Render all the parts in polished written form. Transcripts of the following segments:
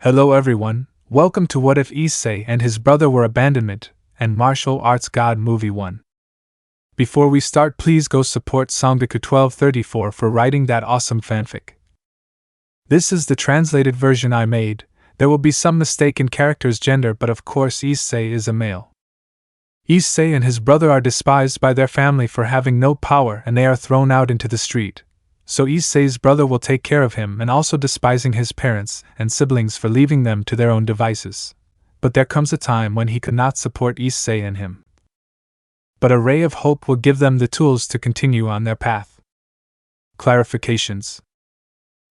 Hello everyone, welcome to What If Issei and His Brother Were Abandonment and Martial Arts God Movie 1. Before we start, please go support Songdeku1234 for writing that awesome fanfic. This is the translated version I made. There will be some mistake in character's gender, but of course Issei is a male. Issei and his brother are despised by their family for having no power and they are thrown out into the street. So Issei's brother will take care of him and also despising his parents and siblings for leaving them to their own devices. But there comes a time when he could not support Issei and him. But a ray of hope will give them the tools to continue on their path. Clarifications.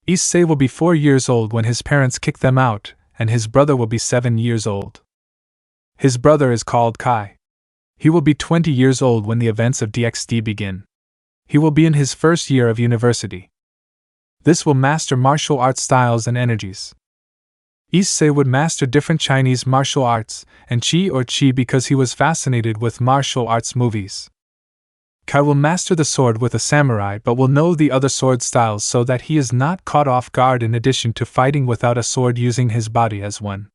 Issei will be 4 years old when his parents kick them out, and his brother will be 7 years old. His brother is called Kai. He will be 20 years old when the events of DxD begin. He will be in his first year of university. This will master martial arts styles and energies. Issei would master different Chinese martial arts and chi because he was fascinated with martial arts movies. Kai will master the sword with a samurai but will know the other sword styles so that he is not caught off guard, in addition to fighting without a sword using his body as one.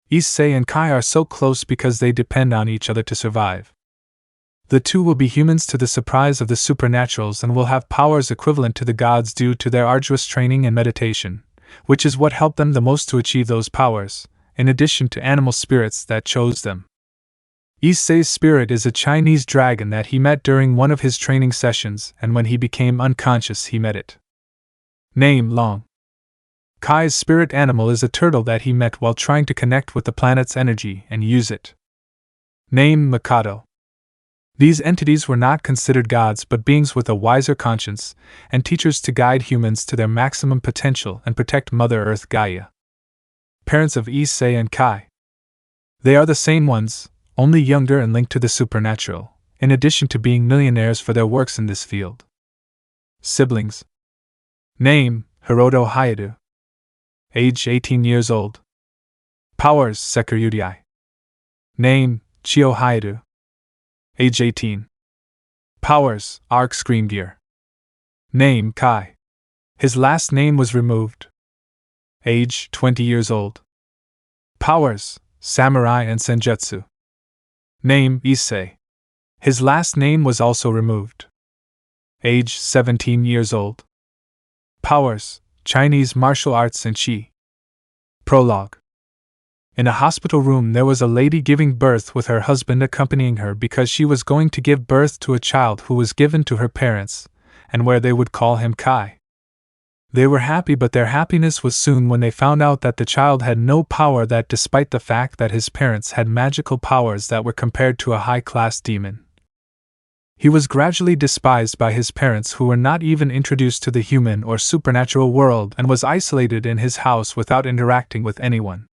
Issei and Kai are so close because they depend on each other to survive. The two will be humans to the surprise of the supernaturals and will have powers equivalent to the gods due to their arduous training and meditation, which is what helped them the most to achieve those powers, in addition to animal spirits that chose them. Issei's spirit is a Chinese dragon that he met during one of his training sessions, and when he became unconscious he met it. Name: Long. Kai's spirit animal is a turtle that he met while trying to connect with the planet's energy and use it. Name: Mikado. These entities were not considered gods but beings with a wiser conscience, and teachers to guide humans to their maximum potential and protect Mother Earth Gaia. Parents of Issei and Kai. They are the same ones, only younger and linked to the supernatural, in addition to being millionaires for their works in this field. Siblings. Name: Hiroto Hayato. Age: 18 years old. Powers: Sekyuryudai. Name: Chio Hayato. Age: 18. Powers: Arc Scream Gear. Name: Kai. His last name was removed. Age: 20 years old. Powers: Samurai and Senjutsu. Name: Issei. His last name was also removed. Age: 17 years old. Powers: Chinese martial arts and Qi. Prologue. In a hospital room there was a lady giving birth with her husband accompanying her because she was going to give birth to a child who was given to her parents, and where they would call him Kai. They were happy, but their happiness was soon when they found out that the child had no power, that despite the fact that his parents had magical powers that were compared to a high-class demon. He was gradually despised by his parents, who were not even introduced to the human or supernatural world, and was isolated in his house without interacting with anyone.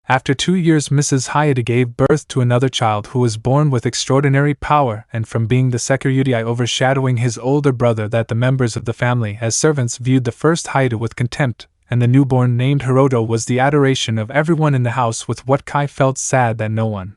After 2 years, Mrs. Hayato gave birth to another child who was born with extraordinary power, and from being the Sekyuryudai overshadowing his older brother, that the members of the family as servants viewed the first Hayato with contempt, and the newborn named Hiroto was the adoration of everyone in the house, with what Kai felt sad that no one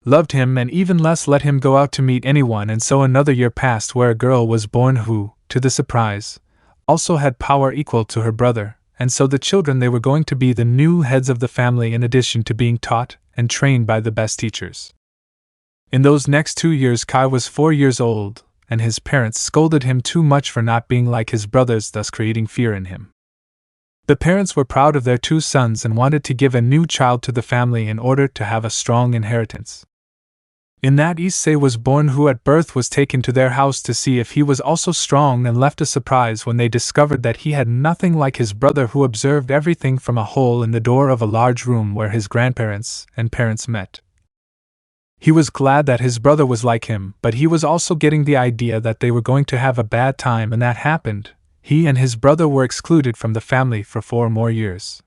loved him and even less let him go out to meet anyone. And so another year passed where a girl was born who, to the surprise, also had power equal to her brother. And so the children, they were going to be the new heads of the family, in addition to being taught and trained by the best teachers. In those next 2 years Kai was 4 years old, and his parents scolded him too much for not being like his brothers, thus creating fear in him. The parents were proud of their 2 sons and wanted to give a new child to the family in order to have a strong inheritance. In that, Issei was born, who at birth was taken to their house to see if he was also strong, and left a surprise when they discovered that he had nothing like his brother, who observed everything from a hole in the door of a large room where his grandparents and parents met. He was glad that his brother was like him, but he was also getting the idea that they were going to have a bad time, and that happened. He and his brother were excluded from the family for 4 more years.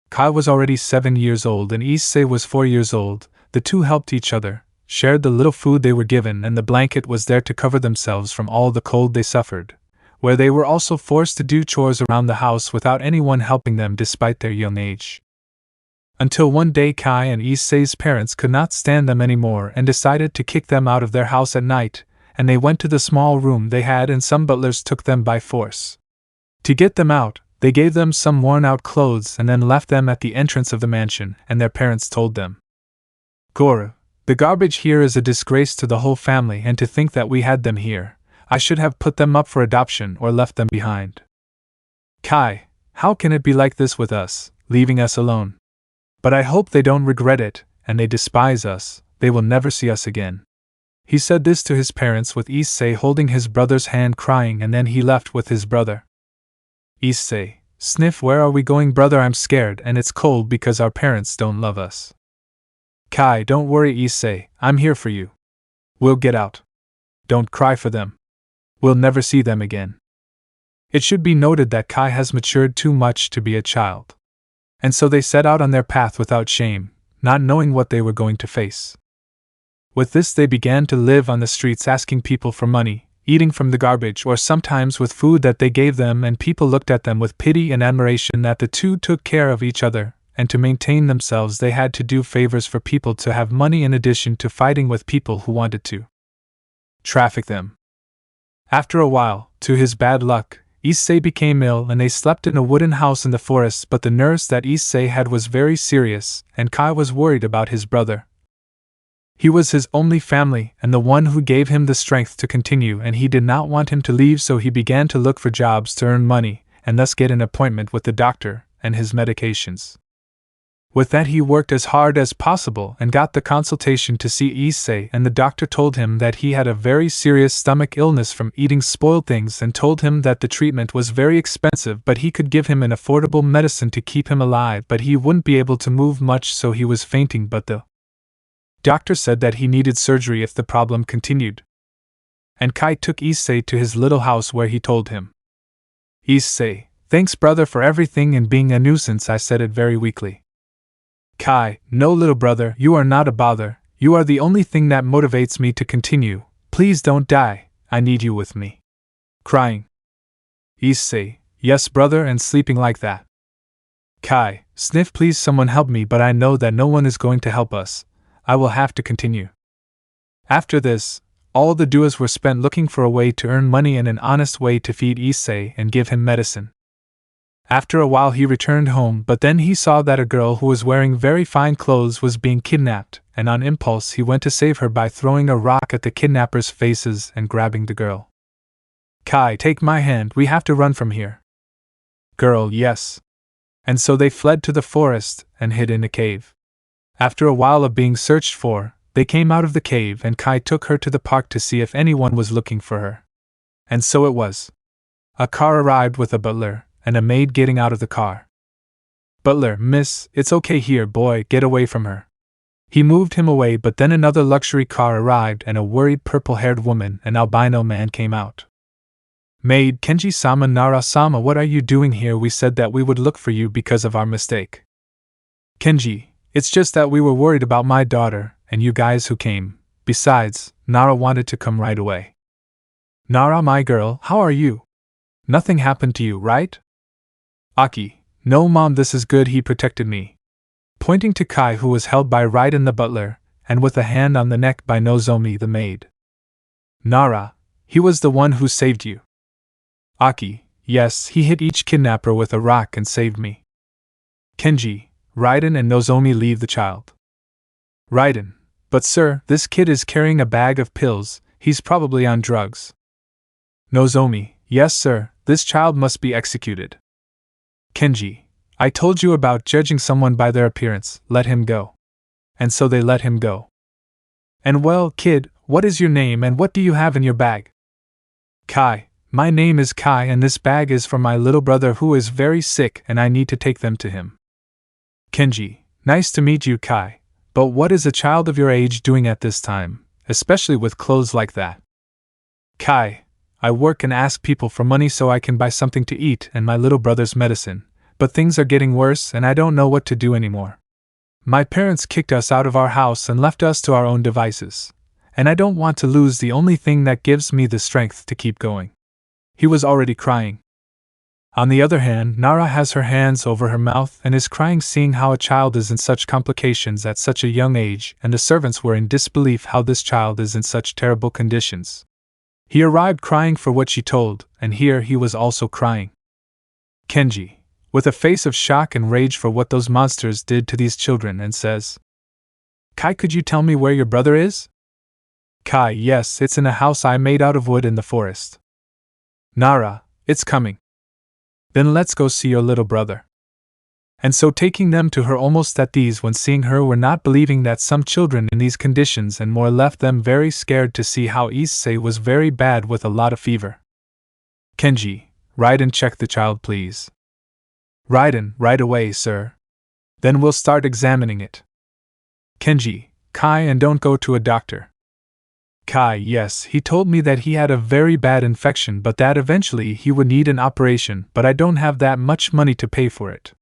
Kai was already 7 years old and Issei was 4 years old. The two helped each other, shared the little food they were given, and the blanket was there to cover themselves from all the cold they suffered, where they were also forced to do chores around the house without anyone helping them despite their young age. Until one day Kai and Issei's parents could not stand them anymore and decided to kick them out of their house at night, and they went to the small room they had, and some butlers took them by force. To get them out, They gave them some worn-out clothes and then left them at the entrance of the mansion, and their parents told them, "Goro, the garbage here is a disgrace to the whole family, and to think that we had them here. I should have put them up for adoption or left them behind. Kai, how can it be like this with us, leaving us alone? But I hope they don't regret it, and they despise us, they will never see us again." He said this to his parents with Issei holding his brother's hand crying, and then he left with his brother. Issei, sniff, where are we going, brother? I'm scared and it's cold because our parents don't love us. Kai, don't worry, Issei, I'm here for you. We'll get out. Don't cry for them. We'll never see them again. It should be noted that Kai has matured too much to be a child. And so they set out on their path without shame, not knowing what they were going to face. With this, they began to live on the streets asking people for money, eating from the garbage or sometimes with food that they gave them, and people looked at them with pity and admiration that the two took care of each other, and to maintain themselves they had to do favors for people to have money in addition to fighting with people who wanted to traffic them. After a while, to his bad luck, Issei became ill and they slept in a wooden house in the forest, but the nurse that Issei had was very serious, and Kai was worried about his brother. He was his only family and the one who gave him the strength to continue, and he did not want him to leave, so he began to look for jobs to earn money and thus get an appointment with the doctor and his medications. With that, he worked as hard as possible and got the consultation to see Issei, and the doctor told him that he had a very serious stomach illness from eating spoiled things and told him that the treatment was very expensive, but he could give him an affordable medicine to keep him alive, but he wouldn't be able to move much, so he was fainting, but the doctor said that he needed surgery if the problem continued. And Kai took Issei to his little house where he told him, "Issei, thanks brother for everything and being a nuisance," I said it very weakly. Kai, no little brother, you are not a bother, you are the only thing that motivates me to continue, please don't die, I need you with me. Crying. Issei, yes brother, and sleeping like that. Kai, sniff, please someone help me, but I know that no one is going to help us, I will have to continue. After this, all the duos were spent looking for a way to earn money and an honest way to feed Issei and give him medicine. After a while he returned home, but then he saw that a girl who was wearing very fine clothes was being kidnapped, and on impulse he went to save her by throwing a rock at the kidnappers' faces and grabbing the girl. Kai, take my hand, we have to run from here. Girl, yes. And so they fled to the forest and hid in a cave. After a while of being searched for, they came out of the cave, and Kai took her to the park to see if anyone was looking for her. And so it was. A car arrived with a butler and a maid getting out of the car. Butler, miss, it's okay here, boy, get away from her. He moved him away, but then another luxury car arrived and a worried purple-haired woman and albino man came out. Maid, Kenji-sama, Nara-sama, what are you doing here? We said that we would look for you because of our mistake. Kenji, it's just that we were worried about my daughter and you guys who came. Besides, Nara wanted to come right away. Nara, my girl, how are you? Nothing happened to you, right? Aki, no mom, this is good, he protected me. Pointing to Kai, who was held by Raiden the butler, and with a hand on the neck by Nozomi the maid. Nara, he was the one who saved you. Aki, yes, he hit each kidnapper with a rock and saved me. Kenji, Raiden and Nozomi leave the child. Raiden, but sir, this kid is carrying a bag of pills, he's probably on drugs. Nozomi, yes sir, this child must be executed. Kenji, I told you about judging someone by their appearance, let him go. And so they let him go. And well, kid, what is your name and what do you have in your bag? Kai, my name is Kai and this bag is for my little brother who is very sick and I need to take them to him. Kenji, nice to meet you, Kai, but what is a child of your age doing at this time, especially with clothes like that? Kai, I work and ask people for money so I can buy something to eat and my little brother's medicine, but things are getting worse and I don't know what to do anymore. My parents kicked us out of our house and left us to our own devices, and I don't want to lose the only thing that gives me the strength to keep going. He was already crying. On the other hand, Nara has her hands over her mouth and is crying, seeing how a child is in such complications at such a young age, and the servants were in disbelief how this child is in such terrible conditions. He arrived crying for what she told, and here he was also crying. Kenji, with a face of shock and rage for what those monsters did to these children, and says, Kai, could you tell me where your brother is? Kai, yes, it's in a house I made out of wood in the forest. Nara, it's coming. Then let's go see your little brother. And so taking them to her almost at these when seeing her were not believing that some children in these conditions and more left them very scared to see how Issei was very bad with a lot of fever. Kenji, ride and check the child please. Raiden, right away, sir. Then we'll start examining it. Kenji, Kai, and don't go to a doctor. Kai, yes, he told me that he had a very bad infection but that eventually he would need an operation, but I don't have that much money to pay for it.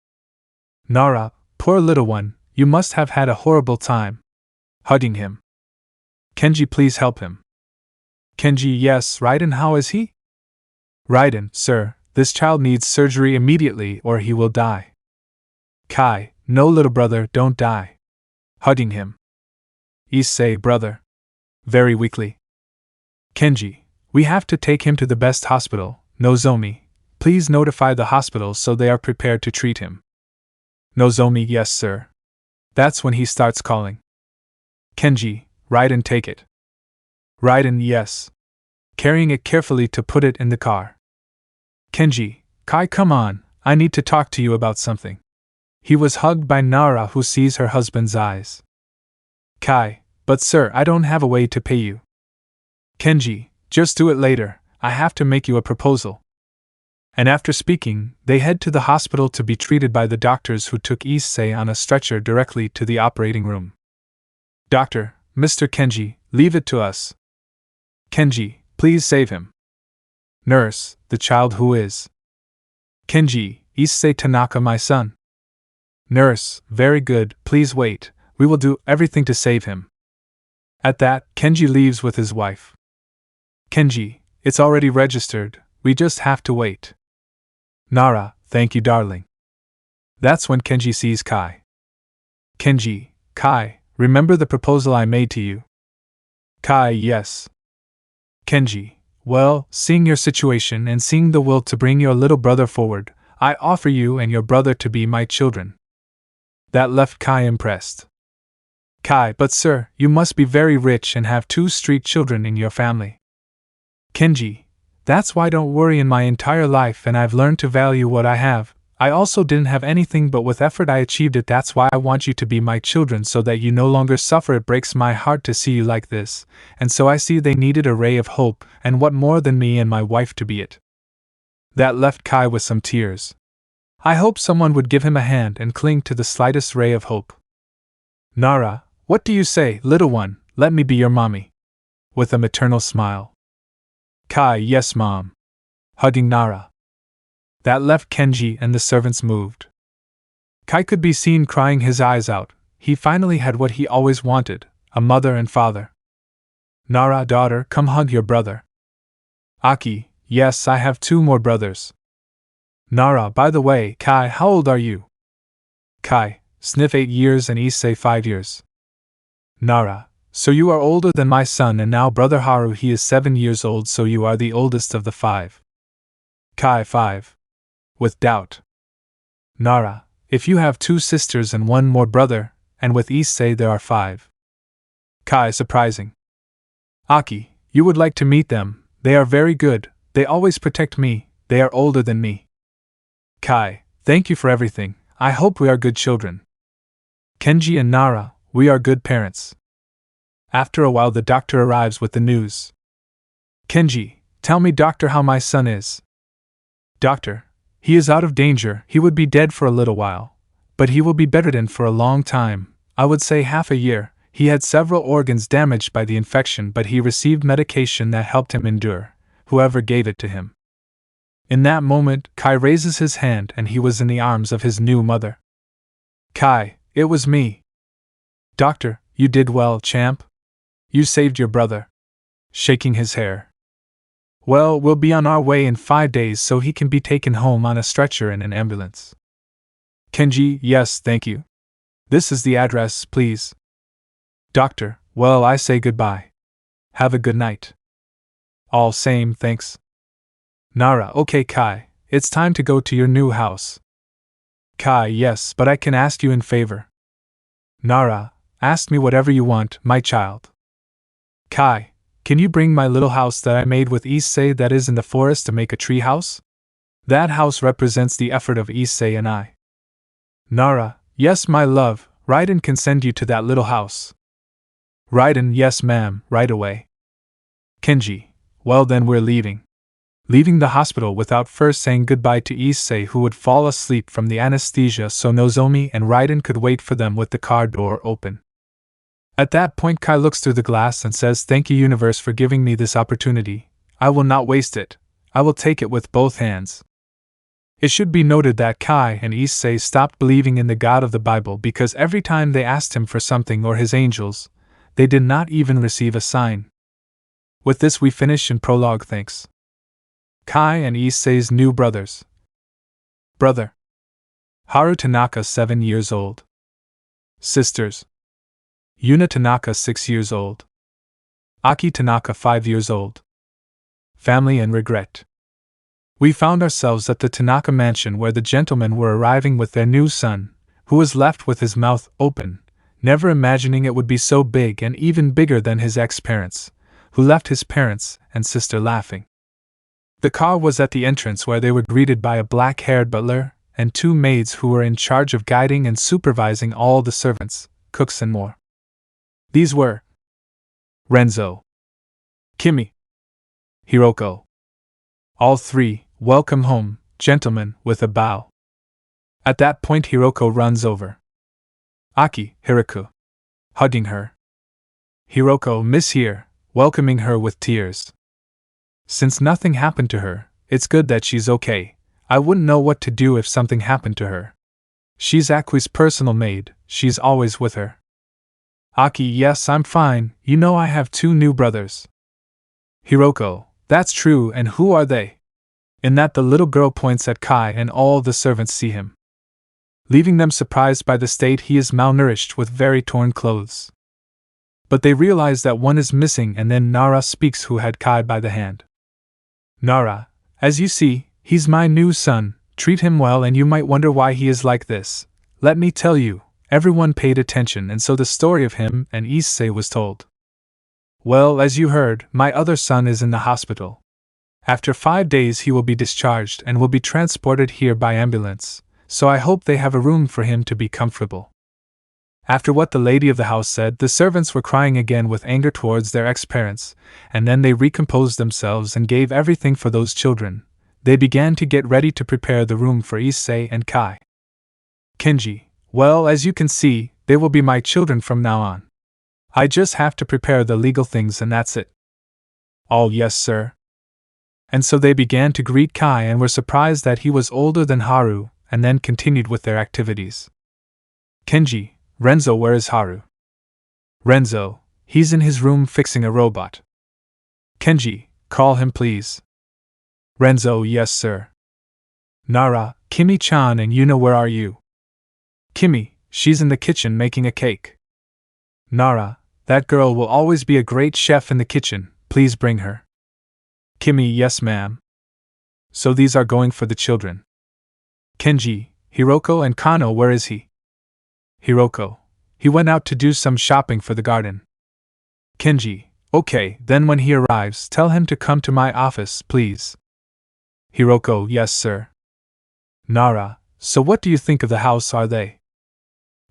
Nara, poor little one, you must have had a horrible time. Hugging him. Kenji, please help him. Kenji, yes, Raiden, how is he? Raiden, sir, this child needs surgery immediately or he will die. Kai, no little brother, don't die. Hugging him. Issei, brother. Very weakly. Kenji, we have to take him to the best hospital, Nozomi. Please notify the hospital so they are prepared to treat him. Nozomi, yes sir. That's when he starts calling. Kenji, Raiden, take it. Raiden, yes. Carrying it carefully to put it in the car. Kenji, Kai, come on, I need to talk to you about something. He was hugged by Nara, who sees her husband's eyes. Kai, but sir, I don't have a way to pay you. Kenji, just do it later, I have to make you a proposal. And after speaking, they head to the hospital to be treated by the doctors who took Issei on a stretcher directly to the operating room. Doctor, Mr. Kenji, leave it to us. Kenji, please save him. Nurse, the child who is. Kenji, Issei Tanaka, my son. Nurse, very good, please wait, we will do everything to save him. At that, Kenji leaves with his wife. Kenji, it's already registered, we just have to wait. Nara, thank you, darling. That's when Kenji sees Kai. Kenji, Kai, remember the proposal I made to you? Kai, yes. Kenji, well, seeing your situation and seeing the will to bring your little brother forward, I offer you and your brother to be my children. That left Kai impressed. Kai, but sir, you must be very rich and have 2 street children in your family. Kenji, that's why don't worry in my entire life and I've learned to value what I have. I also didn't have anything but with effort I achieved it. That's why I want you to be my children so that you no longer suffer. It breaks my heart to see you like this, and so I see they needed a ray of hope, and what more than me and my wife to be it. That left Kai with some tears. I hope someone would give him a hand and cling to the slightest ray of hope. Nara, what do you say, little one, let me be your mommy? With a maternal smile. Kai, yes mom. Hugging Nara. That left Kenji and the servants moved. Kai could be seen crying his eyes out. He finally had what he always wanted, a mother and father. Nara, daughter, come hug your brother. Aki, yes, I have 2 more brothers. Nara, by the way, Kai, how old are you? Kai, sniff 8 years and Issei 5 years. Nara, so you are older than my son and now brother Haru, he is 7 years old, so you are the oldest of the 5. Kai, 5. With doubt. Nara, if you have 2 sisters and 1 more brother, and with Issei there are 5. Kai, surprising. Aki, you would like to meet them, they are very good, they always protect me, they are older than me. Kai, thank you for everything, I hope we are good children. Kenji and Nara, we are good parents. After a while the doctor arrives with the news. Kenji, tell me doctor how my son is. Doctor, he is out of danger, he would be dead for a little while. But he will be bedridden for a long time, I would say half a year. He had several organs damaged by the infection but he received medication that helped him endure, whoever gave it to him. In that moment, Kai raises his hand and he was in the arms of his new mother. Kai, it was me. Doctor, you did well, champ. You saved your brother. Shaking his hair. Well, we'll be on our way in 5 days so he can be taken home on a stretcher in an ambulance. Kenji, yes, thank you. This is the address, please. Doctor, well, I say goodbye. Have a good night. All same, thanks. Nara, okay Kai, it's time to go to your new house. Kai, yes, but I can ask you in favor. Nara, ask me whatever you want, my child. Kai, can you bring my little house that I made with Issei that is in the forest to make a tree house? That house represents the effort of Issei and I. Nara, yes, my love, Raiden can send you to that little house. Raiden, yes, ma'am, right away. Kenji, well then we're leaving. Leaving the hospital without first saying goodbye to Issei, who would fall asleep from the anesthesia, so Nozomi and Raiden could wait for them with the car door open. At that point, Kai looks through the glass and says, "Thank you, universe, for giving me this opportunity. I will not waste it. I will take it with both hands." It should be noted that Kai and Issei stopped believing in the God of the Bible because every time they asked him for something or his angels, they did not even receive a sign. With this we finish in prologue. Thanks. Kai and Issei's new brothers. Brother Haru Tanaka, 7 years old. Sisters Yuna Tanaka, 6 years old. Aki Tanaka, 5 years old. Family and regret. We found ourselves at the Tanaka mansion where the gentlemen were arriving with their new son, who was left with his mouth open, never imagining it would be so big and even bigger than his ex-parents, who left his parents and sister laughing. The car was at the entrance where they were greeted by a black-haired butler and 2 maids who were in charge of guiding and supervising all the servants, cooks and more. These were Renzo, Kimi, Hiroko. All 3, "Welcome home, gentlemen," with a bow. At that point Hiroko runs over Aki, Hiroko, hugging her. Hiroko, "Miss here," welcoming her with tears. Since nothing happened to her, it's good that she's okay. I wouldn't know what to do if something happened to her. She's Aki's personal maid, she's always with her. Aki, "Yes, I'm fine, you know I have 2 new brothers." Hiroko, "That's true, and who are they?" In that the little girl points at Kai and all the servants see him, leaving them surprised by the state he is malnourished with very torn clothes. But they realize that one is missing, and then Nara speaks, who had Kai by the hand. Nara, "As you see, he's my new son, treat him well, and you might wonder why he is like this. Let me tell you." Everyone paid attention, and so the story of him and Issei was told. "Well, as you heard, my other son is in the hospital. After 5 days he will be discharged and will be transported here by ambulance, so I hope they have a room for him to be comfortable." After what the lady of the house said, the servants were crying again with anger towards their ex-parents, and then they recomposed themselves and gave everything for those children. They began to get ready to prepare the room for Issei and Kai. Kenji, "Well, as you can see, they will be my children from now on. I just have to prepare the legal things and that's it." "Oh, yes, sir." And so they began to greet Kai and were surprised that he was older than Haru, and then continued with their activities. Kenji, "Renzo, where is Haru?" Renzo, "He's in his room fixing a robot." Kenji, "Call him please." Renzo, "Yes, sir." Nara, "Kimi-chan and Yuna, where are you?" Kimi, "She's in the kitchen making a cake." Nara, "That girl will always be a great chef in the kitchen, please bring her." Kimi, "Yes, ma'am." So these are going for the children. Kenji, "Hiroko and Kano, where is he?" Hiroko, "He went out to do some shopping for the garden." Kenji, "Okay, then when he arrives, tell him to come to my office, please." Hiroko, "Yes, sir." Nara, "So what do you think of the house, are they?"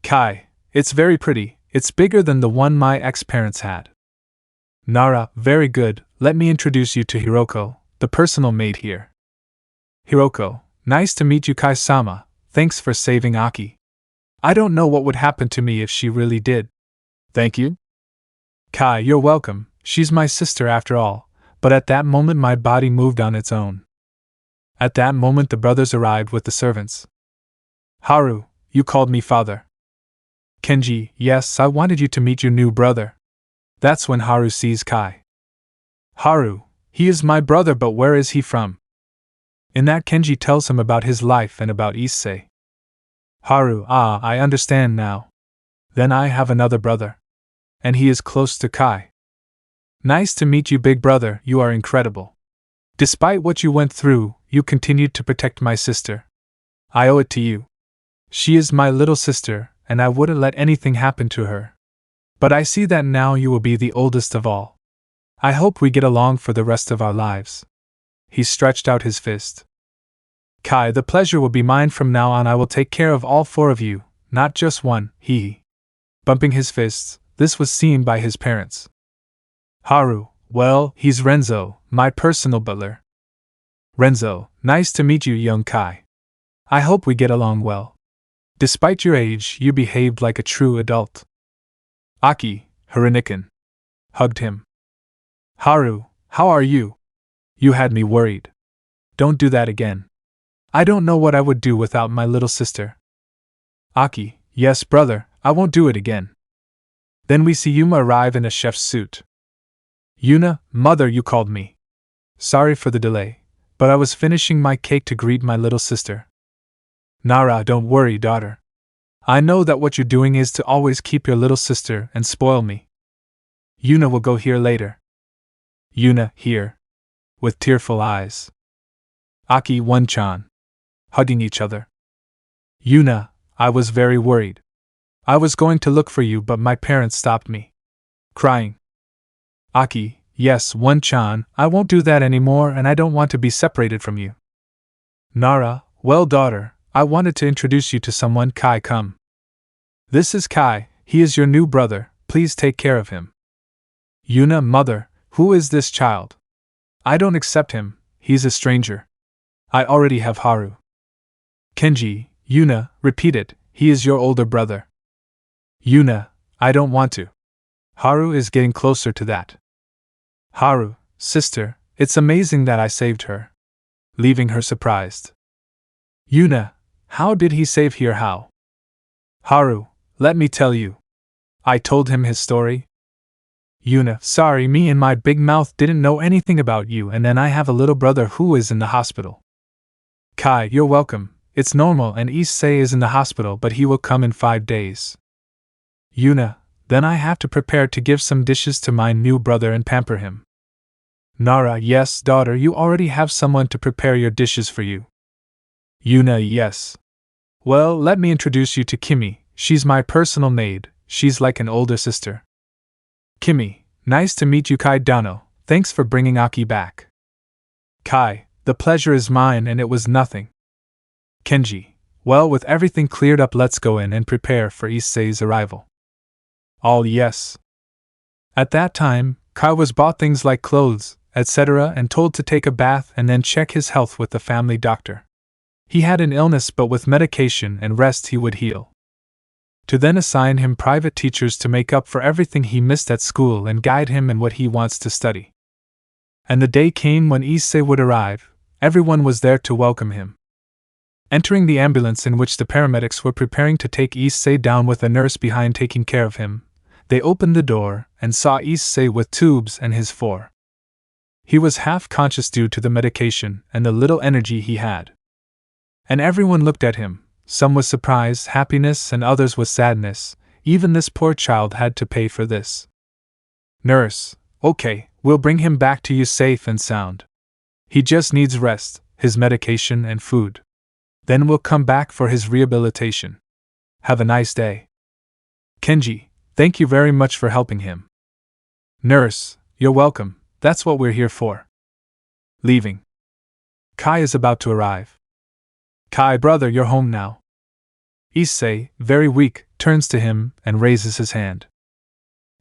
Kai, "It's very pretty, it's bigger than the one my ex-parents had." Nara, "Very good, let me introduce you to Hiroko, the personal maid here." Hiroko, "Nice to meet you, Kai-sama, thanks for saving Aki. I don't know what would happen to me if she really did." "Thank you." Kai, "You're welcome, she's my sister after all," but at that moment my body moved on its own. At that moment the brothers arrived with the servants. "Haru, you called me father." Kenji, "Yes, I wanted you to meet your new brother." That's when Haru sees Kai. "Haru, he is my brother, but where is he from?" In that Kenji tells him about his life and about Issei. Haru, "Ah, I understand now. Then I have another brother. And he is close to Kai. Nice to meet you, big brother, you are incredible. Despite what you went through, you continued to protect my sister. I owe it to you. She is my little sister, and I wouldn't let anything happen to her. But I see that now you will be the oldest of all. I hope we get along for the rest of our lives. He stretched out his fist. Kai, the pleasure will be mine from now on. I will take care of all four of you, not just one, he. Bumping his fists, this was seen by his parents. Haru, well, he's Renzo, my personal butler. Renzo, nice to meet you, young Kai. I hope we get along well. Despite your age, you behaved like a true adult. Aki, Harinikan, hugged him. Haru, how are you? You had me worried. Don't do that again. I don't know what I would do without my little sister. Aki, yes, brother, I won't do it again. Then we see Yuma arrive in a chef's suit. Yuna, mother, you called me. Sorry for the delay, but I was finishing my cake to greet my little sister. Nara, don't worry, daughter. I know that what you're doing is to always keep your little sister and spoil me. Yuna will go here later. Yuna, here. With tearful eyes. Aki, One-chan. Hugging each other. Yuna, I was very worried. I was going to look for you, but my parents stopped me. Crying. Aki, yes, One-chan, I won't do that anymore, and I don't want to be separated from you. Nara, well, daughter, I wanted to introduce you to someone. Kai, come. This is Kai, he is your new brother, please take care of him. Yuna, mother, who is this child? I don't accept him, he's a stranger. I already have Haru. Kenji, Yuna, repeat it, he is your older brother. Yuna, I don't want to. Haru is getting closer to that. Haru, sister, it's amazing that I saved her. Leaving her surprised. Yuna, how did he save her? How? Haru, let me tell you. I told him his story. Yuna, sorry, me and my big mouth didn't know anything about you, and then I have a little brother who is in the hospital. Kai, you're welcome, it's normal, and Issei is in the hospital, but he will come in 5 days. Yuna, then I have to prepare to give some dishes to my new brother and pamper him. Nara, yes, daughter, you already have someone to prepare your dishes for you. Yuna, yes. Well, let me introduce you to Kimi, she's my personal maid, she's like an older sister. Kimi, nice to meet you. Kai Dano, thanks for bringing Aki back. Kai, the pleasure is mine, and it was nothing. Kenji, well, with everything cleared up, let's go in and prepare for Issei's arrival. All yes. At that time, Kai was bought things like clothes, etc., and told to take a bath and then check his health with the family doctor. He had an illness, but with medication and rest he would heal. To then assign him private teachers to make up for everything he missed at school and guide him in what he wants to study. And the day came when Issei would arrive. Everyone was there to welcome him. Entering the ambulance in which the paramedics were preparing to take Issei down with a nurse behind taking care of him, they opened the door and saw Issei with tubes and his four. He was half conscious due to the medication and the little energy he had. And everyone looked at him, some with surprise, happiness, and others with sadness. Even this poor child had to pay for this. Nurse, okay, we'll bring him back to you safe and sound. He just needs rest, his medication and food. Then we'll come back for his rehabilitation. Have a nice day. Kenji, thank you very much for helping him. Nurse, you're welcome, that's what we're here for. Leaving. Kai is about to arrive. Kai, brother, you're home now. Issei, very weak, turns to him and raises his hand.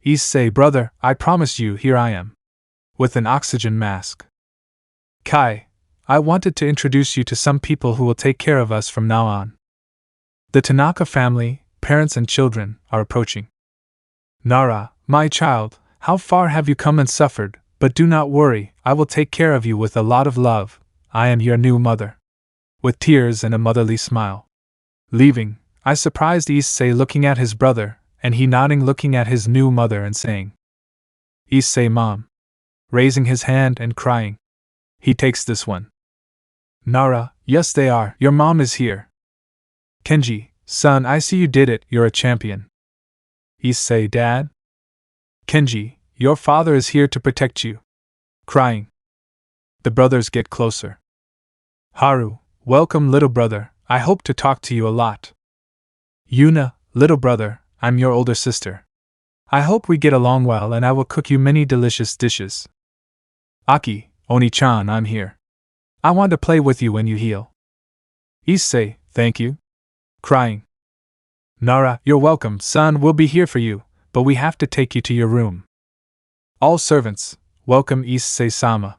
Issei, brother, I promise you, here I am. With an oxygen mask. Kai, I wanted to introduce you to some people who will take care of us from now on. The Tanaka family, parents and children, are approaching. Nara, my child, how far have you come and suffered, but do not worry, I will take care of you with a lot of love, I am your new mother. With tears and a motherly smile. Leaving, I surprised Issei looking at his brother, and he nodding looking at his new mother and saying, Issei, mom. Raising his hand and crying. He takes this one. Nara, yes they are, your mom is here. Kenji, son, I see you did it, you're a champion. Issei, dad? Kenji, your father is here to protect you. Crying. The brothers get closer. Haru, welcome little brother, I hope to talk to you a lot. Yuna, little brother, I'm your older sister. I hope we get along well and I will cook you many delicious dishes. Aki, Oni-chan, I'm here. I want to play with you when you heal. Issei, thank you. Crying. Nara, you're welcome, son, we'll be here for you, but we have to take you to your room. All servants, welcome Issei-sama.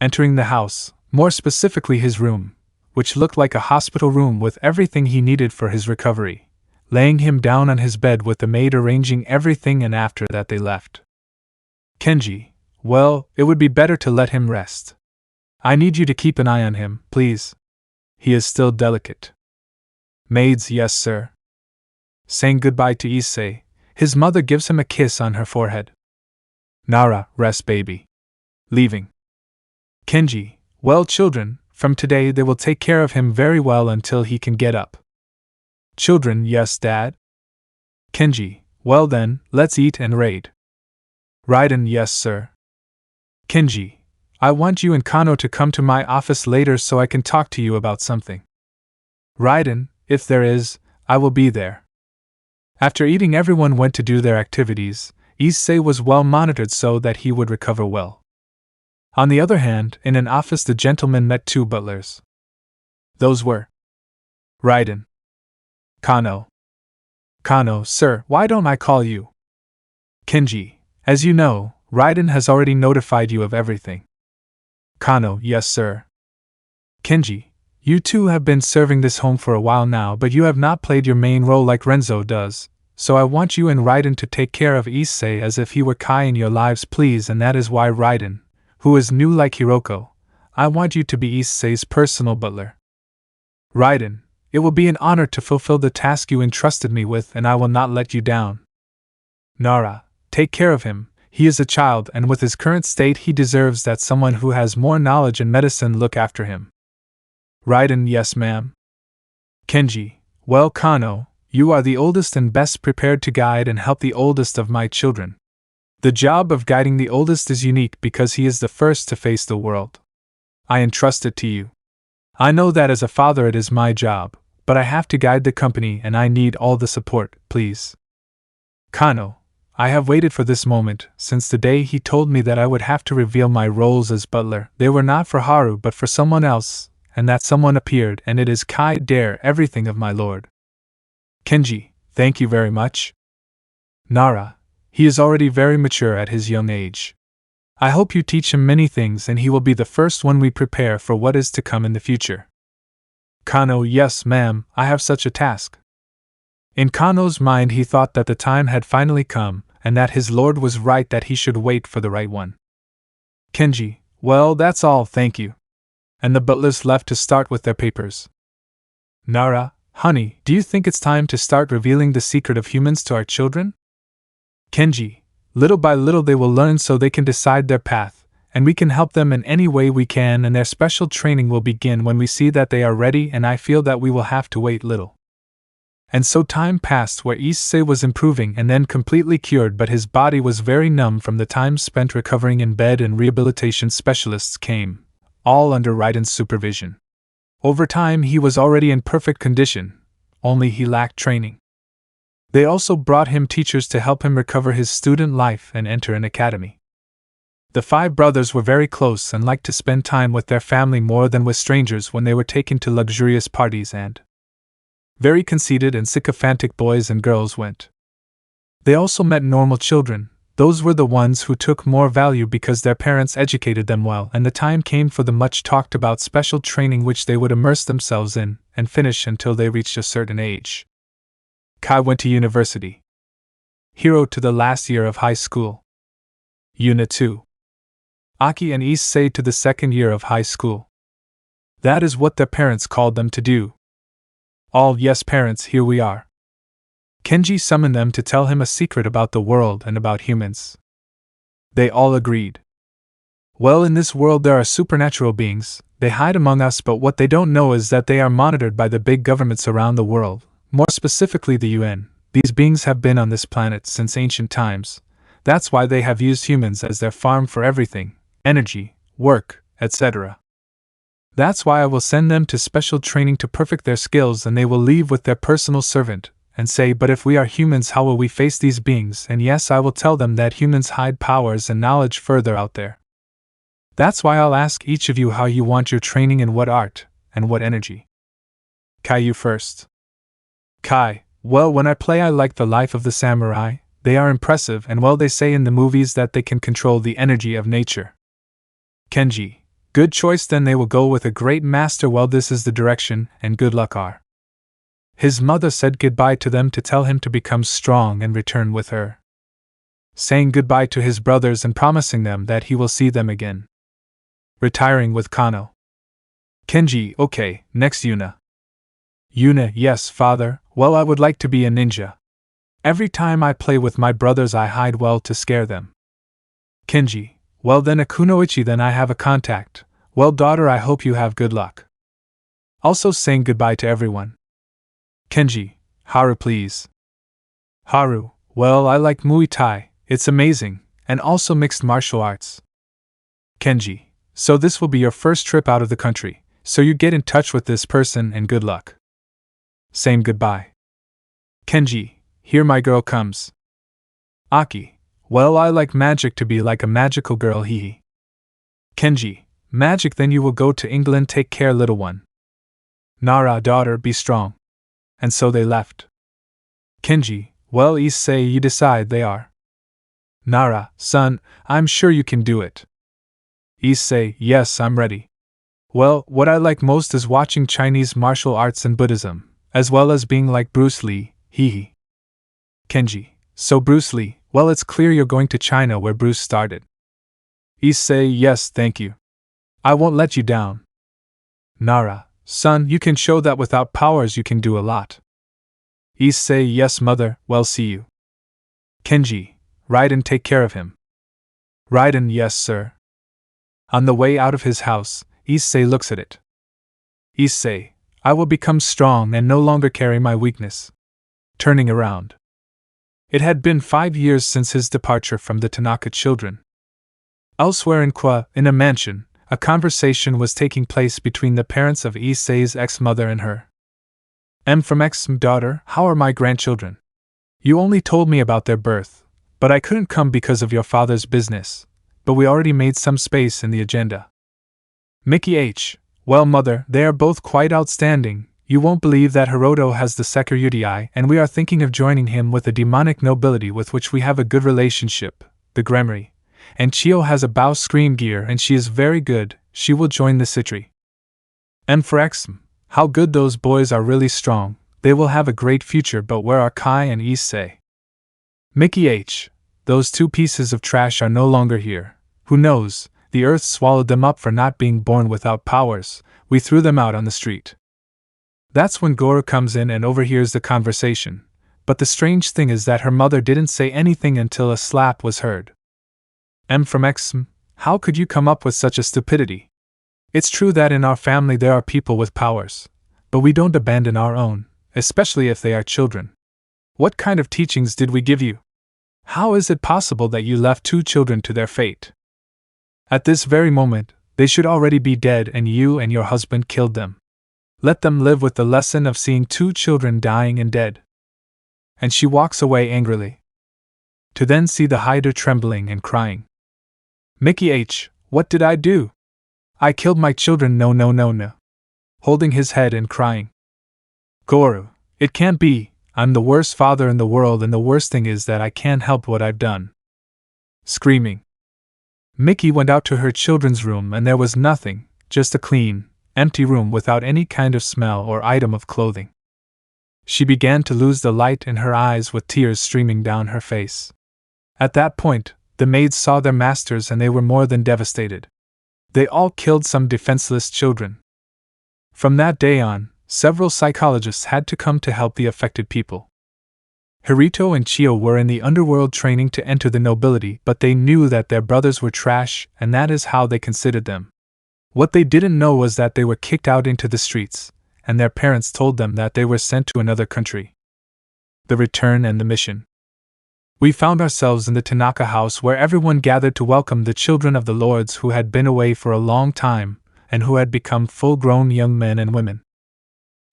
Entering the house, more specifically his room, which looked like a hospital room with everything he needed for his recovery, laying him down on his bed with the maid arranging everything, and after that they left. Kenji, well, it would be better to let him rest. I need you to keep an eye on him, please. He is still delicate. Maids, yes sir. Saying goodbye to Issei, his mother gives him a kiss on her forehead. Nara, rest baby. Leaving. Kenji, well children, from today they will take care of him very well until he can get up. Children, yes dad. Kenji, well then, let's eat and raid. Raiden, yes sir. Kenji, I want you and Kano to come to my office later so I can talk to you about something. Raiden, if there is, I will be there. After eating, everyone went to do their activities. Issei was well monitored so that he would recover well. On the other hand, in an office the gentleman met two butlers. Those were Raiden. Kano. Kano, sir, why don't I call you? Kenji, as you know, Raiden has already notified you of everything. Kano, yes sir. Kenji, you two have been serving this home for a while now, but you have not played your main role like Renzo does, so I want you and Raiden to take care of Issei as if he were Kai in your lives, please, and that is why Raiden, who is new like Hiroko, I want you to be Issei's personal butler. Raiden, it will be an honor to fulfill the task you entrusted me with, and I will not let you down. Nara, take care of him, he is a child and with his current state he deserves that someone who has more knowledge in medicine look after him. Raiden, yes ma'am. Kenji, well Kano, you are the oldest and best prepared to guide and help the oldest of my children. The job of guiding the oldest is unique because he is the first to face the world. I entrust it to you. I know that as a father it is my job, but I have to guide the company and I need all the support, please. Kano, I have waited for this moment since the day he told me that I would have to reveal my roles as butler. They were not for Haru but for someone else, and that someone appeared, and it is Cadre, everything of my lord. Kenji, thank you very much. Nara, he is already very mature at his young age. I hope you teach him many things and he will be the first one we prepare for what is to come in the future. Kano, yes ma'am, I have such a task. In Kano's mind he thought that the time had finally come, and that his lord was right that he should wait for the right one. Kenji, well that's all, thank you. And the butlers left to start with their papers. Nara, honey, do you think it's time to start revealing the secret of humans to our children? Kenji, little by little they will learn so they can decide their path, and we can help them in any way we can, and their special training will begin when we see that they are ready, and I feel that we will have to wait little. And so time passed where Issei was improving and then completely cured, but his body was very numb from the time spent recovering in bed, and rehabilitation specialists came, all under Raiden's supervision. Over time he was already in perfect condition, only he lacked training. They also brought him teachers to help him recover his student life and enter an academy. The five brothers were very close and liked to spend time with their family more than with strangers when they were taken to luxurious parties, and very conceited and sycophantic boys and girls went. They also met normal children. Those were the ones who took more value because their parents educated them well, and the time came for the much talked about special training which they would immerse themselves in and finish until they reached a certain age. Kai went to university. Hiro to the last year of high school. Yuna 2. Aki and Issei to the second year of high school. That is what their parents called them to do. All, yes parents, here we are. Kenji summoned them to tell him a secret about the world and about humans. They all agreed. Well, in this world there are supernatural beings, they hide among us, but what they don't know is that they are monitored by the big governments around the world, more specifically the UN. These beings have been on this planet since ancient times. That's why they have used humans as their farm for everything, energy, work, etc. That's why I will send them to special training to perfect their skills, and they will leave with their personal servant, and say, but if we are humans, how will we face these beings? And yes, I will tell them that humans hide powers and knowledge further out there. That's why I'll ask each of you how you want your training in what art, and what energy. Kai, you first. Kai, well, when I play I like the life of the samurai, they are impressive, and well, they say in the movies that they can control the energy of nature. Kenji, good choice, then they will go with a great master. Well, this is the direction, and good luck. R. His mother said goodbye to them to tell him to become strong and return with her. Saying goodbye to his brothers and promising them that he will see them again. Retiring with Kano. Kenji, okay, next Yuna. Yuna, yes, father, well, I would like to be a ninja. Every time I play with my brothers I hide well to scare them. Kenji, well then a kunoichi, then I have a contact. Well daughter, I hope you have good luck. Also saying goodbye to everyone. Kenji, Haru please. Haru, well I like Muay Thai, it's amazing, and also mixed martial arts. Kenji, so this will be your first trip out of the country, so you get in touch with this person and good luck. Saying goodbye. Kenji, here my girl comes. Aki, well I like magic, to be like a magical girl, hee. Kenji, magic, then you will go to England, take care little one. Nara, daughter, be strong. And so they left. Kenji, well Issei, you decide. They are. Nara, son, I'm sure you can do it. Issei, yes, I'm ready. Well, what I like most is watching Chinese martial arts and Buddhism, as well as being like Bruce Lee, hee. Kenji, so Bruce Lee, well it's clear you're going to China where Bruce started. Issei, yes, thank you. I won't let you down. Nara, son, you can show that without powers you can do a lot. Issei, yes mother, well see you. Kenji, Raiden, take care of him. Raiden, yes sir. On the way out of his house, Issei looks at it. Issei, I will become strong and no longer carry my weakness. Turning around. It had been 5 years since his departure from the Tanaka children. Elsewhere in a mansion, a conversation was taking place between the parents of Issei's ex-mother and her. From daughter, how are my grandchildren? You only told me about their birth, but I couldn't come because of your father's business, but we already made some space in the agenda. Mickey H, well mother, they are both quite outstanding. You won't believe that Hiroto has the Sekyuti, and we are thinking of joining him with the demonic nobility with which we have a good relationship, the Gremry. And Chio has a bow scream gear and she is very good, she will join the Citri. For X, how good those boys are, really strong, they will have a great future, but where are Kai and Issei? Mickey H, those two pieces of trash are no longer here. Who knows, the earth swallowed them up for not being born without powers, we threw them out on the street. That's when Goro comes in and overhears the conversation, but the strange thing is that her mother didn't say anything until a slap was heard. From X, how could you come up with such a stupidity? It's true that in our family there are people with powers, but we don't abandon our own, especially if they are children. What kind of teachings did we give you? How is it possible that you left 2 children to their fate? At this very moment, they should already be dead and you and your husband killed them. Let them live with the lesson of seeing 2 children dying and dead. And she walks away angrily. To then see the hider trembling and crying. Mickey H, what did I do? I killed my children, no. Holding his head and crying. Goro, it can't be, I'm the worst father in the world, and the worst thing is that I can't help what I've done. Screaming. Mickey went out to her children's room and there was nothing, just a clean, empty room without any kind of smell or item of clothing. She began to lose the light in her eyes with tears streaming down her face. At that point, the maids saw their masters and they were more than devastated. They all killed some defenseless children. From that day on, several psychologists had to come to help the affected people. Hirito and Chio were in the underworld training to enter the nobility, but they knew that their brothers were trash, and that is how they considered them. What they didn't know was that they were kicked out into the streets, and their parents told them that they were sent to another country. The return and the mission. We found ourselves in the Tanaka house where everyone gathered to welcome the children of the lords who had been away for a long time, and who had become full-grown young men and women.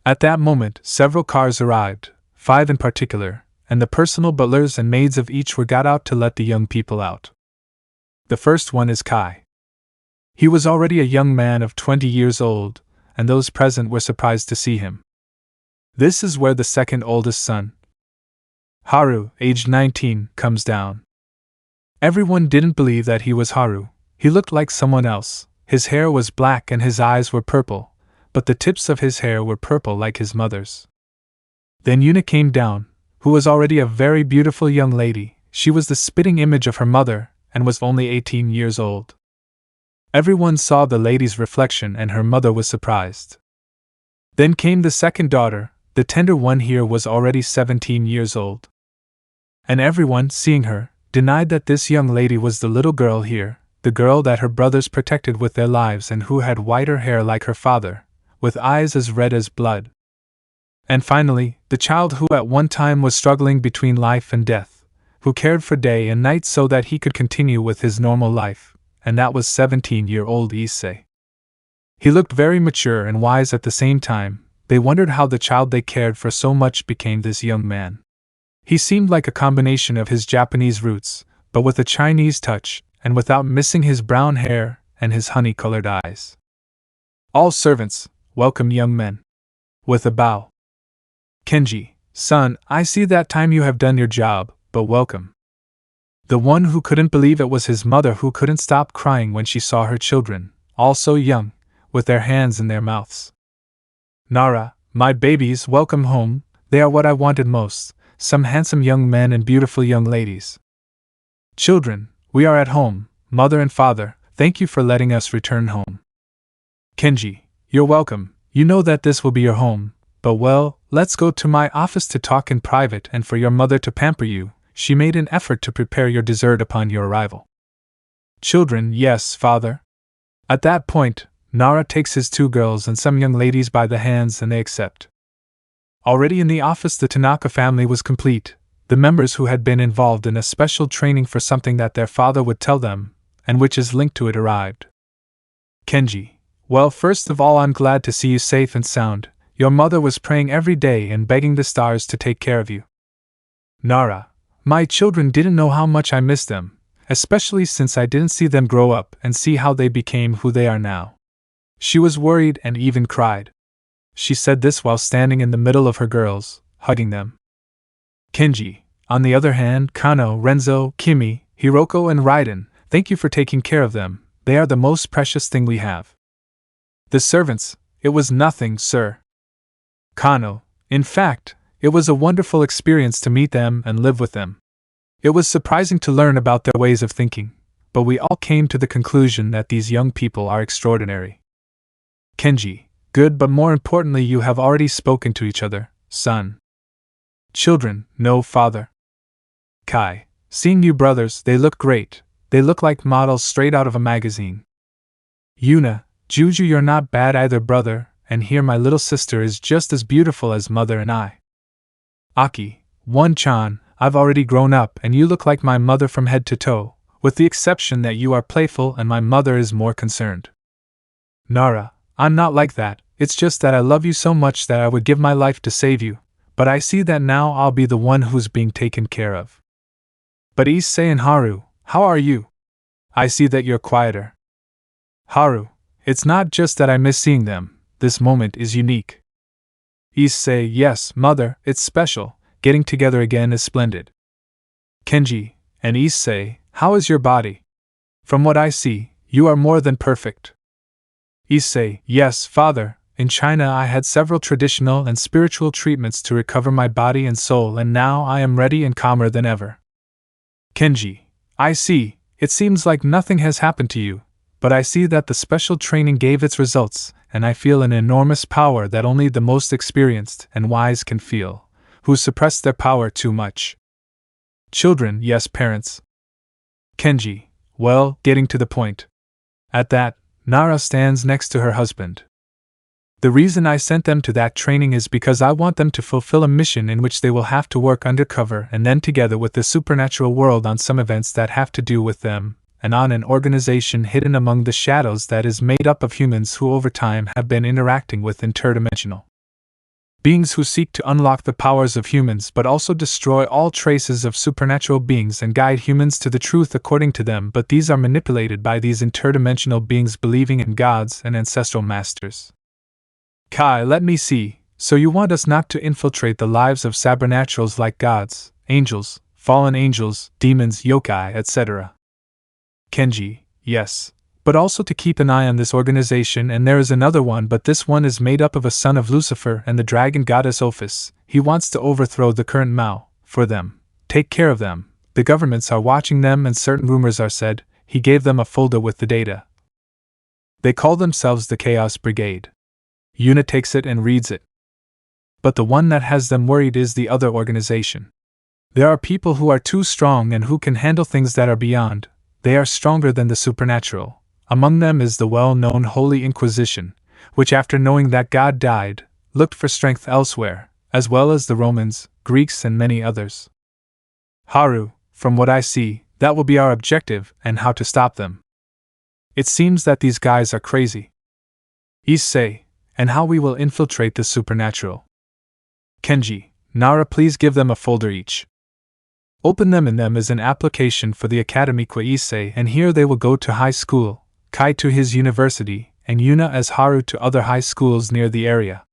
At that moment, several cars arrived, 5 in particular, and the personal butlers and maids of each were got out to let the young people out. The first one is Kai. He was already a young man of 20 years old, and those present were surprised to see him. This is where the second oldest son, Haru, aged 19, comes down. Everyone didn't believe that he was Haru. He looked like someone else. His hair was black and his eyes were purple, but the tips of his hair were purple like his mother's. Then Yuna came down, who was already a very beautiful young lady. She was the spitting image of her mother, and was only 18 years old. Everyone saw the lady's reflection and her mother was surprised. Then came the second daughter. The tender one here was already 17 years old. And everyone, seeing her, denied that this young lady was the little girl here, the girl that her brothers protected with their lives and who had whiter hair like her father, with eyes as red as blood. And finally, the child who at one time was struggling between life and death, who cared for day and night so that he could continue with his normal life, and that was 17-year-old Issei. He looked very mature and wise at the same time. They wondered how the child they cared for so much became this young man. He seemed like a combination of his Japanese roots, but with a Chinese touch, and without missing his brown hair and his honey-colored eyes. All servants, welcome young men. With a bow. Kenji, son, I see that time you have done your job, but welcome. The one who couldn't believe it was his mother, who couldn't stop crying when she saw her children, all so young, with their hands in their mouths. Nara, my babies, welcome home. They are what I wanted most, some handsome young men and beautiful young ladies. Children, we are at home. Mother and father, thank you for letting us return home. Kenji, you're welcome. You know that this will be your home, but well, let's go to my office to talk in private and for your mother to pamper you. She made an effort to prepare your dessert upon your arrival. Children, yes, father. At that point, Nara takes his 2 girls and some young ladies by the hands and they accept. Already in the office the Tanaka family was complete. The members who had been involved in a special training for something that their father would tell them, and which is linked to it, arrived. Kenji, well, first of all I'm glad to see you safe and sound. Your mother was praying every day and begging the stars to take care of you. Nara, my children didn't know how much I missed them, especially since I didn't see them grow up and see how they became who they are now. She was worried and even cried. She said this while standing in the middle of her girls, hugging them. Kenji, on the other hand, Kano, Renzo, Kimi, Hiroko and Raiden, thank you for taking care of them. They are the most precious thing we have. The servants, it was nothing, sir. Kano, in fact, it was a wonderful experience to meet them and live with them. It was surprising to learn about their ways of thinking, but we all came to the conclusion that these young people are extraordinary. Kenji, good, but more importantly you have already spoken to each other, son. Children, no, father. Kai, seeing you brothers, they look great. They look like models straight out of a magazine. Yuna, Juju, you're not bad either, brother, and here my little sister is just as beautiful as mother and I. Aki, One-chan, I've already grown up and you look like my mother from head to toe, with the exception that you are playful and my mother is more concerned. Nara, I'm not like that, it's just that I love you so much that I would give my life to save you, but I see that now I'll be the one who's being taken care of. But Issei and Haru, how are you? I see that you're quieter. Haru, it's not just that I miss seeing them, this moment is unique. Issei, yes, mother, it's special, getting together again is splendid. Kenji, and Issei, how is your body? From what I see, you are more than perfect. Issei, yes, father, in China I had several traditional and spiritual treatments to recover my body and soul and now I am ready and calmer than ever. Kenji, I see, it seems like nothing has happened to you, but I see that the special training gave its results, and I feel an enormous power that only the most experienced and wise can feel, who suppress their power too much. Children, yes, parents. Kenji, well, getting to the point. At that, Nara stands next to her husband. The reason I sent them to that training is because I want them to fulfill a mission in which they will have to work undercover and then together with the supernatural world on some events that have to do with them, and on an organization hidden among the shadows that is made up of humans who over time have been interacting with interdimensional beings who seek to unlock the powers of humans but also destroy all traces of supernatural beings and guide humans to the truth according to them, but these are manipulated by these interdimensional beings believing in gods and ancestral masters. Kai, let me see, so you want us not to infiltrate the lives of supernaturals like gods, angels, fallen angels, demons, yokai, etc. Kenji, yes. But also to keep an eye on this organization, and there is another one, but this one is made up of a son of Lucifer and the dragon goddess Ophis. He wants to overthrow the current Mao, for them. Take care of them. The governments are watching them and certain rumors are said. He gave them a folder with the data. They call themselves the Chaos Brigade. Yuna takes it and reads it. But the one that has them worried is the other organization. There are people who are too strong and who can handle things that are beyond. They are stronger than the supernatural. Among them is the well-known Holy Inquisition, which after knowing that God died, looked for strength elsewhere, as well as the Romans, Greeks and many others. Haru, from what I see, that will be our objective and how to stop them. It seems that these guys are crazy. Issei, and how we will infiltrate the supernatural. Kenji, Nara, please give them a folder each. Open them, and them is an application for the Academy qua Issei, and here they will go to high school, Kai to his university, and Yuna as Haru to other high schools near the area.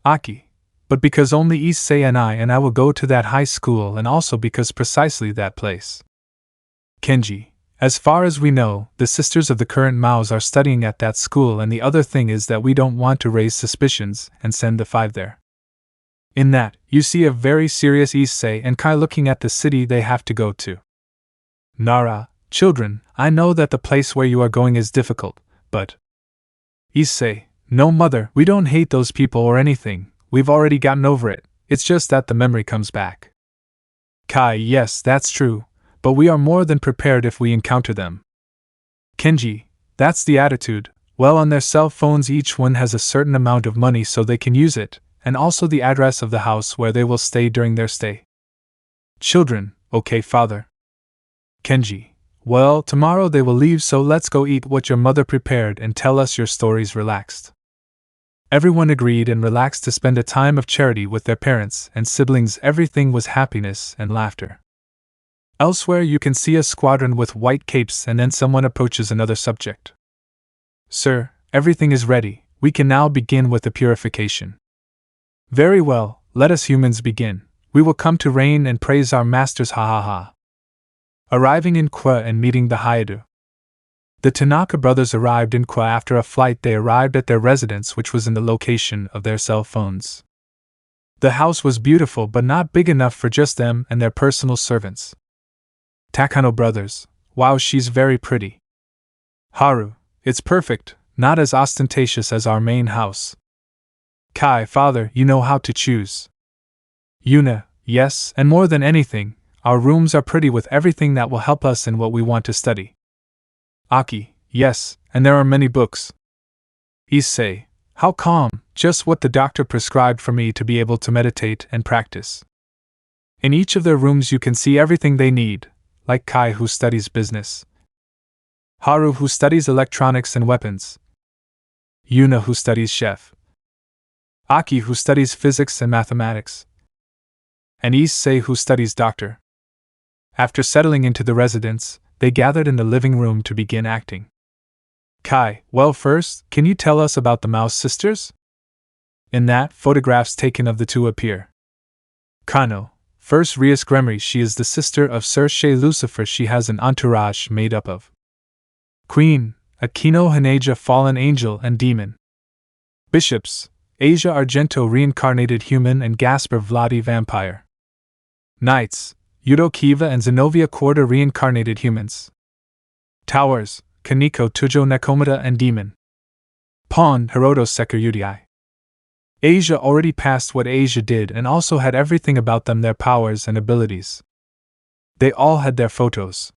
Aki, but because only Issei and I will go to that high school, and also because precisely that place. Kenji, as far as we know, the sisters of the current Maos are studying at that school, and the other thing is that we don't want to raise suspicions and send the 5 there. In that, you see a very serious Issei and Kai looking at the city they have to go to. Nara, children, I know that the place where you are going is difficult, but… Issei, no mother, we don't hate those people or anything, we've already gotten over it, it's just that the memory comes back. Kai, yes, that's true, but we are more than prepared if we encounter them. Kenji, that's the attitude. Well, on their cell phones each one has a certain amount of money so they can use it, and also the address of the house where they will stay during their stay. Children, okay father. Kenji, well, tomorrow they will leave, so let's go eat what your mother prepared and tell us your stories relaxed. Everyone agreed and relaxed to spend a time of charity with their parents and siblings. Everything was happiness and laughter. Elsewhere you can see a squadron with white capes, and then someone approaches another subject. Sir, everything is ready, we can now begin with the purification. Very well, let us humans begin. We will come to reign and praise our masters, ha ha ha. Arriving in Kwa and meeting the Hayabu. The Tanaka brothers arrived in Kwa after a flight. They arrived at their residence, which was in the location of their cell phones. The house was beautiful but not big enough for just them and their personal servants. Takano brothers, wow, she's very pretty. Haru, it's perfect, not as ostentatious as our main house. Kai, father, you know how to choose. Yuna, yes, and more than anything, our rooms are pretty with everything that will help us in what we want to study. Aki, yes, and there are many books. Issei, how calm, just what the doctor prescribed for me to be able to meditate and practice. In each of their rooms you can see everything they need, like Kai who studies business, Haru who studies electronics and weapons, Yuna who studies chef, Aki who studies physics and mathematics, and Issei who studies doctor. After settling into the residence, they gathered in the living room to begin acting. Kai, well, first, can you tell us about the Mouse sisters? In that, photographs taken of the two appear. Kano, first Rias Gremory, she is the sister of Sir Shea Lucifer. She has an entourage made up of Queen, Akeno Haneja, fallen angel and demon. Bishops, Asia Argento, reincarnated human, and Gasper Vladi, vampire. Knights, Yudo Kiva and Zenobia Quarter, reincarnated humans. Towers, Kaneko Tujo Nakomata and demon. Pawn, Hiroto Seker Udai. Asia already passed what Asia did and also had everything about them, their powers and abilities. They all had their photos.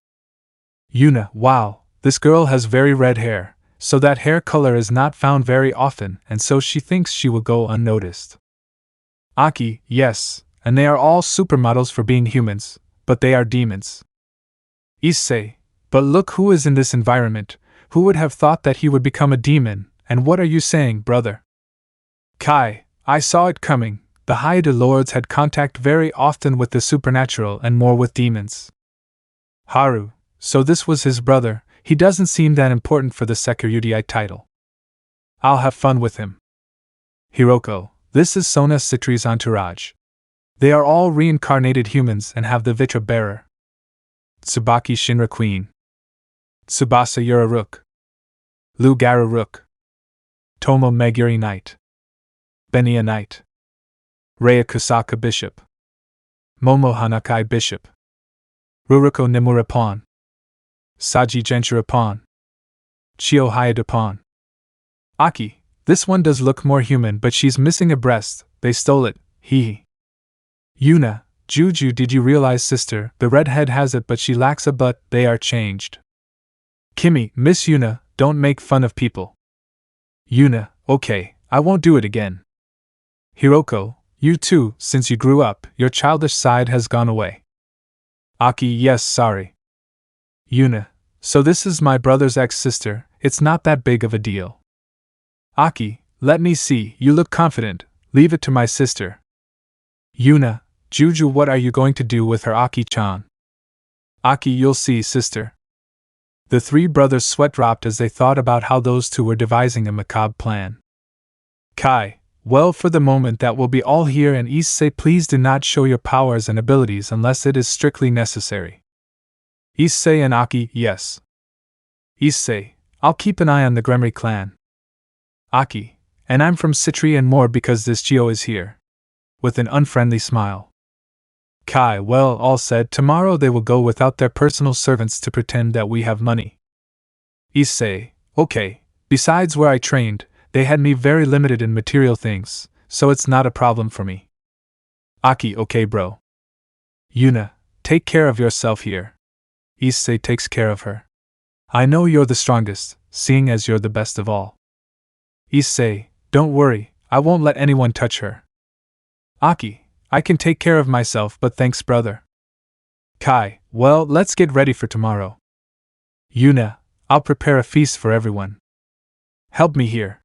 Yuna, wow, this girl has very red hair, so that hair color is not found very often, and so she thinks she will go unnoticed. Aki, yes, and they are all supermodels for being humans, but they are demons. Issei, But look who is in this environment. Who would have thought that he would become a demon, and what are you saying, brother? Kai, I saw it coming. The High Lords had contact very often with the supernatural and more with demons. Haru, so this was his brother. He doesn't seem that important for the Security title. I'll have fun with him. Hiroko, this is Sona Citri's entourage. They are all reincarnated humans and have the Vitra bearer. Tsubaki Shinra Queen. Tsubasa Yura Rook. Lu Garu Rook. Tomo Meguri Knight. Benia Knight. Rei Kusaka Bishop. Momo Hanakai Bishop. Ruruko Nimura Pawn. Saji Genshura Pawn. Chio Hayada Pawn. Aki, this one does look more human, but she's missing a breast. They stole it, hee. Yuna, Juju, did you realize, sister, the redhead has it but she lacks a butt. They are changed. Kimmy, Miss Yuna, don't make fun of people. Yuna, okay, I won't do it again. Hiroko, you too, since you grew up, your childish side has gone away. Aki, yes, sorry. Yuna, so this is my brother's ex-sister, it's not that big of a deal. Aki, let me see, you look confident, leave it to my sister. Yuna, Juju, what are you going to do with her, Aki-chan? Aki, you'll see, sister. The three brothers' sweat dropped as they thought about how those two were devising a macabre plan. Kai, well, for the moment that will be all here, and Issei, please do not show your powers and abilities unless it is strictly necessary. Issei and Aki, yes. Issei, I'll keep an eye on the Gremry clan. Aki, and I'm from Citri and more because this Geo is here. With an unfriendly smile. Kai, well, all said, tomorrow they will go without their personal servants to pretend that we have money. Issei, okay, besides where I trained, they had me very limited in material things, so it's not a problem for me. Aki, okay bro. Yuna, take care of yourself here. Issei takes care of her. I know you're the strongest, seeing as you're the best of all. Issei, don't worry, I won't let anyone touch her. Aki, I can take care of myself, but thanks, brother. Kai, well, let's get ready for tomorrow. Yuna, I'll prepare a feast for everyone. Help me here.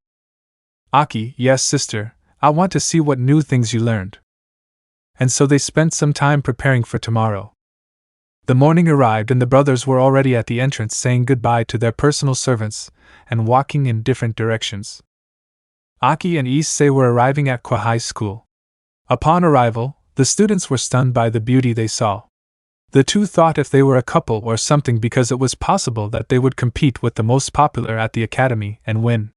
Aki, yes, sister, I want to see what new things you learned. And so they spent some time preparing for tomorrow. The morning arrived and the brothers were already at the entrance saying goodbye to their personal servants and walking in different directions. Aki and Issei were arriving at Kwa High School. Upon arrival, the students were stunned by the beauty they saw. The two thought if they were a couple or something because it was possible that they would compete with the most popular at the academy and win.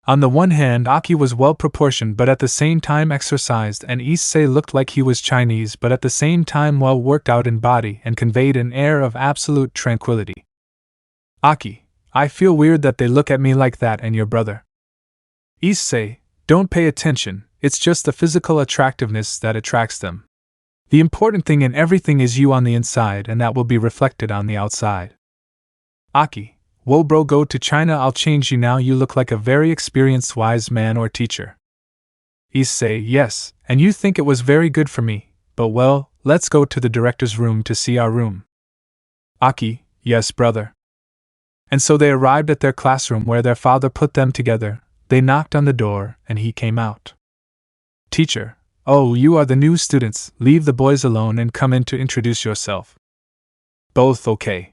On the one hand, Aki was well proportioned but at the same time exercised, and Issei looked like he was Chinese but at the same time well worked out in body and conveyed an air of absolute tranquility. Aki, I feel weird that they look at me like that and your brother. Issei, don't pay attention, it's just the physical attractiveness that attracts them. The important thing in everything is you on the inside, and that will be reflected on the outside. Aki, whoa bro, go to China, I'll change you now, you look like a very experienced wise man or teacher. Issei, yes, and you think it was very good for me, but well, let's go to the director's room to see our room. Aki, yes brother. And so they arrived at their classroom where their father put them together. They knocked on the door, and he came out. Teacher, oh, you are the new students, leave the boys alone and come in to introduce yourself. Both okay.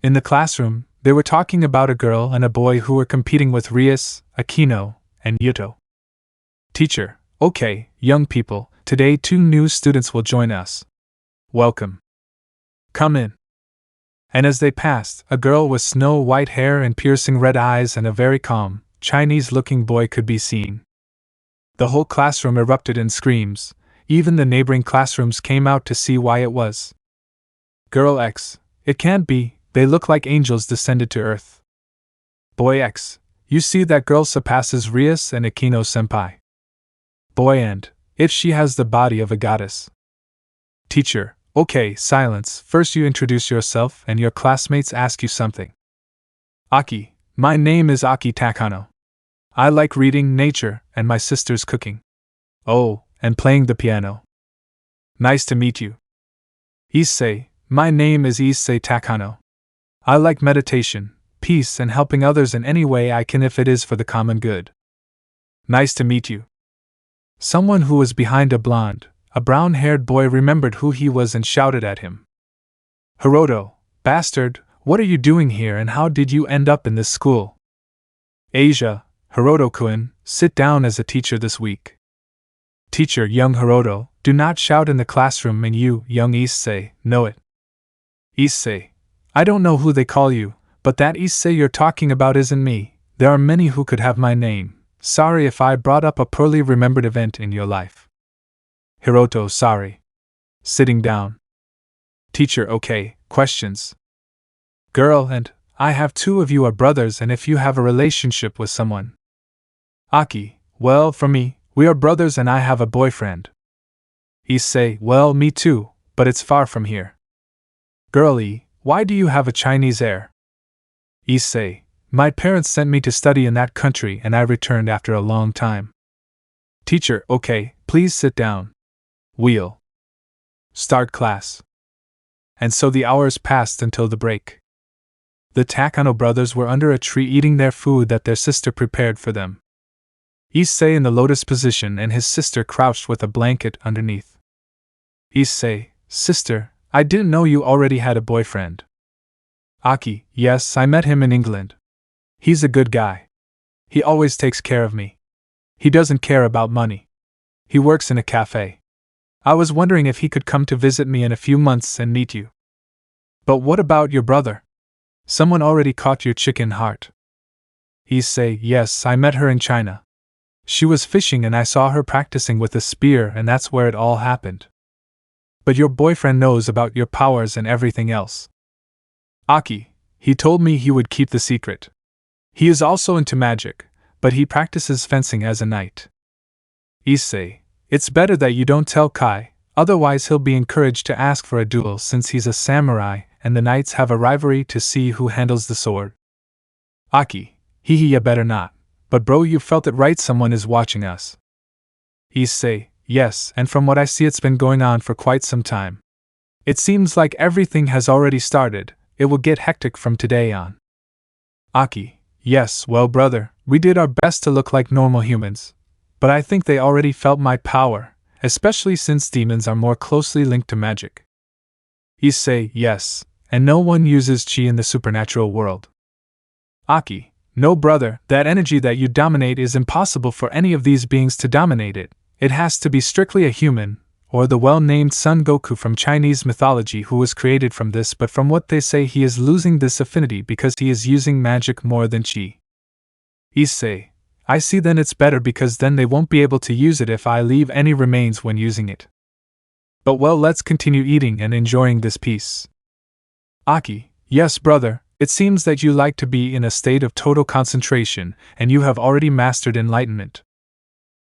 In the classroom, they were talking about a girl and a boy who were competing with Rias, Akeno, and Yuto. Teacher, okay, young people, today 2 new students will join us. Welcome. Come in. And as they passed, a girl with snow-white hair and piercing red eyes and a very calm, Chinese-looking boy could be seen. The whole classroom erupted in screams. Even the neighboring classrooms came out to see why it was. Girl X, it can't be, they look like angels descended to earth. Boy X, you see that girl surpasses Rias and Akeno-senpai. Boy and, if she has the body of a goddess. Teacher, okay, silence, first you introduce yourself and your classmates ask you something. Aki, my name is Aki Takano. I like reading, nature, and my sister's cooking. Oh, and playing the piano. Nice to meet you. Issei, my name is Issei Takano. I like meditation, peace, and helping others in any way I can if it is for the common good. Nice to meet you. Someone who was behind a brown-haired boy remembered who he was and shouted at him. Hiroto, bastard, what are you doing here and how did you end up in this school? Asia, Hiroto-kun, sit down as a teacher this week. Teacher, young Hiroto, do not shout in the classroom and you, young Issei, know it. Issei, I don't know who they call you, but that Issei you're talking about isn't me. There are many who could have my name. Sorry if I brought up a poorly remembered event in your life. Hiroto, sorry. Sitting down. Teacher, okay, questions. Girl, and I have two of you are brothers and if you have a relationship with someone. Aki, well, for me, we are brothers and I have a boyfriend. Issei, well, me too, but it's far from here. Girlie, why do you have a Chinese air? Issei, my parents sent me to study in that country and I returned after a long time. Teacher, okay, please sit down. Wheel. Start class. And so the hours passed until the break. The Takano brothers were under a tree eating their food that their sister prepared for them. Issei in the lotus position and his sister crouched with a blanket underneath. Issei, sister, I didn't know you already had a boyfriend. Aki, yes, I met him in England. He's a good guy. He always takes care of me. He doesn't care about money. He works in a cafe. I was wondering if he could come to visit me in a few months and meet you. But what about your brother? Someone already caught your chicken heart. Issei, yes, I met her in China. She was fishing and I saw her practicing with a spear and that's where it all happened. But your boyfriend knows about your powers and everything else. Aki, he told me he would keep the secret. He is also into magic, but he practices fencing as a knight. Issei, it's better that you don't tell Kai, otherwise he'll be encouraged to ask for a duel since he's a samurai and the knights have a rivalry to see who handles the sword. Aki, ya better not, but bro you felt it right someone is watching us. Issei, yes, and from what I see it's been going on for quite some time. It seems like everything has already started, it will get hectic from today on. Aki, yes, well brother, we did our best to look like normal humans, but I think they already felt my power, especially since demons are more closely linked to magic. Issei, yes, and no one uses chi in the supernatural world. Aki, no brother, that energy that you dominate is impossible for any of these beings to dominate it. It has to be strictly a human, or the well-named Son Goku from Chinese mythology who was created from this, but from what they say he is losing this affinity because he is using magic more than chi. Issei, I see then it's better because then they won't be able to use it if I leave any remains when using it. But well, let's continue eating and enjoying this piece. Aki, yes brother, it seems that you like to be in a state of total concentration, and you have already mastered enlightenment.